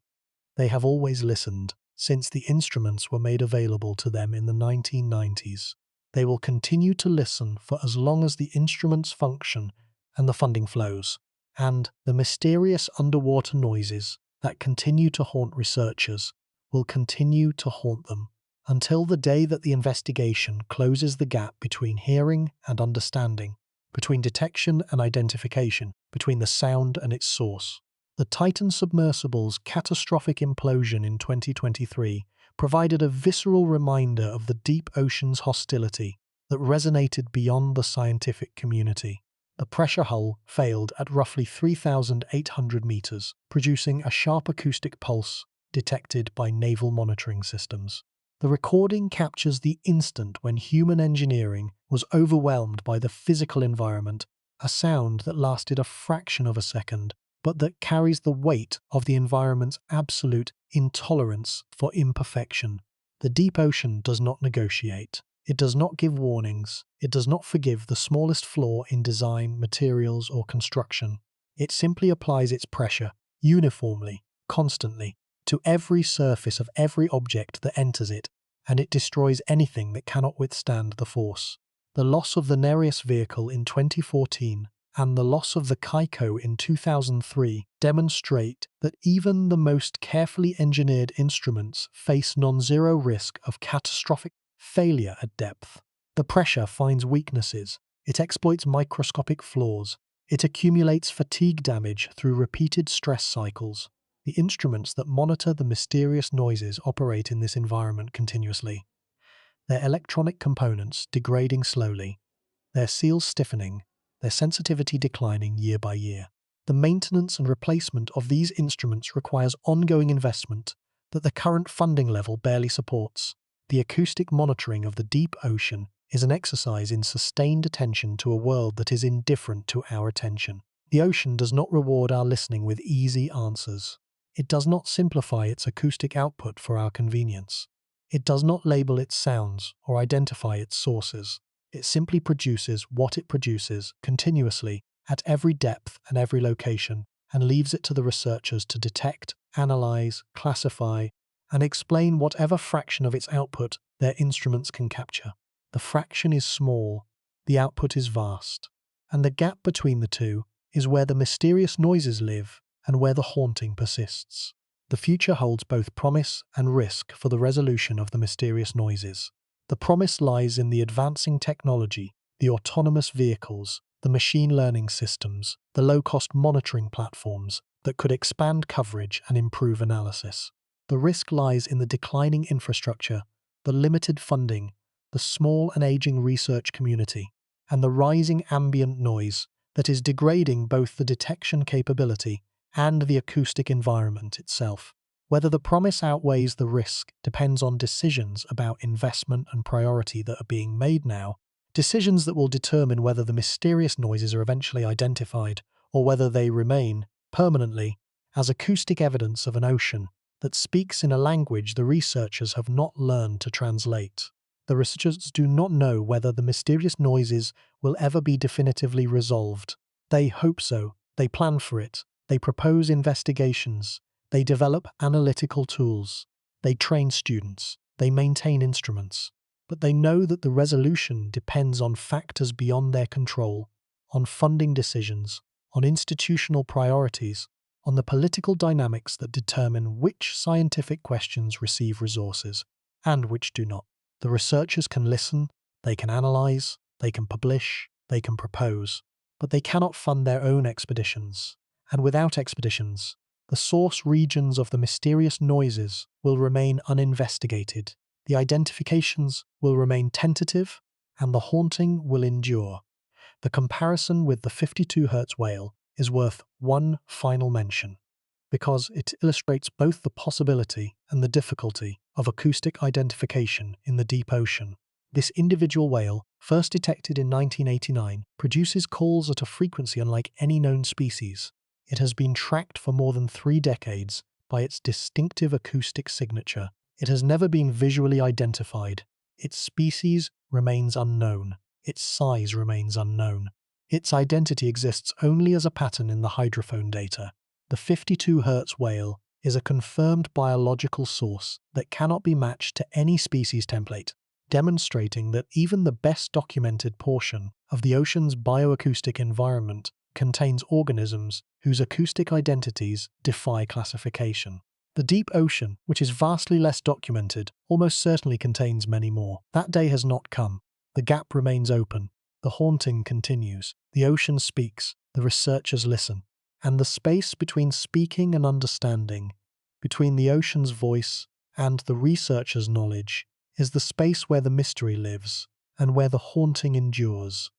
They have always listened since the instruments were made available to them in the 1990s. They will continue to listen for as long as the instruments function and the funding flows. And the mysterious underwater noises that continue to haunt researchers will continue to haunt them until the day that the investigation closes the gap between hearing and understanding, between detection and identification, between the sound and its source. The Titan submersible's catastrophic implosion in 2023 provided a visceral reminder of the deep ocean's hostility that resonated beyond the scientific community. The pressure hull failed at roughly 3,800 meters, producing a sharp acoustic pulse detected by naval monitoring systems. The recording captures the instant when human engineering was overwhelmed by the physical environment, a sound that lasted a fraction of a second, but that carries the weight of the environment's absolute intolerance for imperfection. The deep ocean does not negotiate. It does not give warnings. It does not forgive the smallest flaw in design, materials, or construction. It simply applies its pressure, uniformly, constantly, to every surface of every object that enters it, and it destroys anything that cannot withstand the force. The loss of the Nereus vehicle in 2014 and the loss of the Kaiko in 2003 demonstrate that even the most carefully engineered instruments face non-zero risk of catastrophic failure at depth. The pressure finds weaknesses, it exploits microscopic flaws, it accumulates fatigue damage through repeated stress cycles. The instruments that monitor the mysterious noises operate in this environment continuously, their electronic components degrading slowly, their seals stiffening, their sensitivity declining year by year. The maintenance and replacement of these instruments requires ongoing investment that the current funding level barely supports. The acoustic monitoring of the deep ocean is an exercise in sustained attention to a world that is indifferent to our attention. The ocean does not reward our listening with easy answers. It does not simplify its acoustic output for our convenience. It does not label its sounds or identify its sources. It simply produces what it produces continuously at every depth and every location, and leaves it to the researchers to detect, analyze, classify, and explain whatever fraction of its output their instruments can capture. The fraction is small, the output is vast, and the gap between the two is where the mysterious noises live and where the haunting persists. The future holds both promise and risk for the resolution of the mysterious noises. The promise lies in the advancing technology, the autonomous vehicles, the machine learning systems, the low-cost monitoring platforms that could expand coverage and improve analysis. The risk lies in the declining infrastructure, the limited funding, the small and aging research community, and the rising ambient noise that is degrading both the detection capability and the acoustic environment itself. Whether the promise outweighs the risk depends on decisions about investment and priority that are being made now, decisions that will determine whether the mysterious noises are eventually identified or whether they remain, permanently, as acoustic evidence of an ocean that speaks in a language the researchers have not learned to translate. The researchers do not know whether the mysterious noises will ever be definitively resolved. They hope so, they plan for it, they propose investigations, they develop analytical tools, they train students, they maintain instruments. But they know that the resolution depends on factors beyond their control, on funding decisions, on institutional priorities, on the political dynamics that determine which scientific questions receive resources and which do not. The researchers can listen, they can analyze, they can publish, they can propose, but they cannot fund their own expeditions. And without expeditions, the source regions of the mysterious noises will remain uninvestigated, the identifications will remain tentative, and the haunting will endure. The comparison with the 52 Hz whale is worth one final mention, because it illustrates both the possibility and the difficulty of acoustic identification in the deep ocean. This individual whale, first detected in 1989, produces calls at a frequency unlike any known species. It has been tracked for more than 3 decades by its distinctive acoustic signature. It has never been visually identified. Its species remains unknown. Its size remains unknown. Its identity exists only as a pattern in the hydrophone data. The 52 Hz whale is a confirmed biological source that cannot be matched to any species template, demonstrating that even the best documented portion of the ocean's bioacoustic environment contains organisms whose acoustic identities defy classification. The deep ocean, which is vastly less documented, almost certainly contains many more. That day has not come. The gap remains open. The haunting continues. The ocean speaks. The researchers listen. And the space between speaking and understanding, between the ocean's voice and the researcher's knowledge, is the space where the mystery lives and where the haunting endures.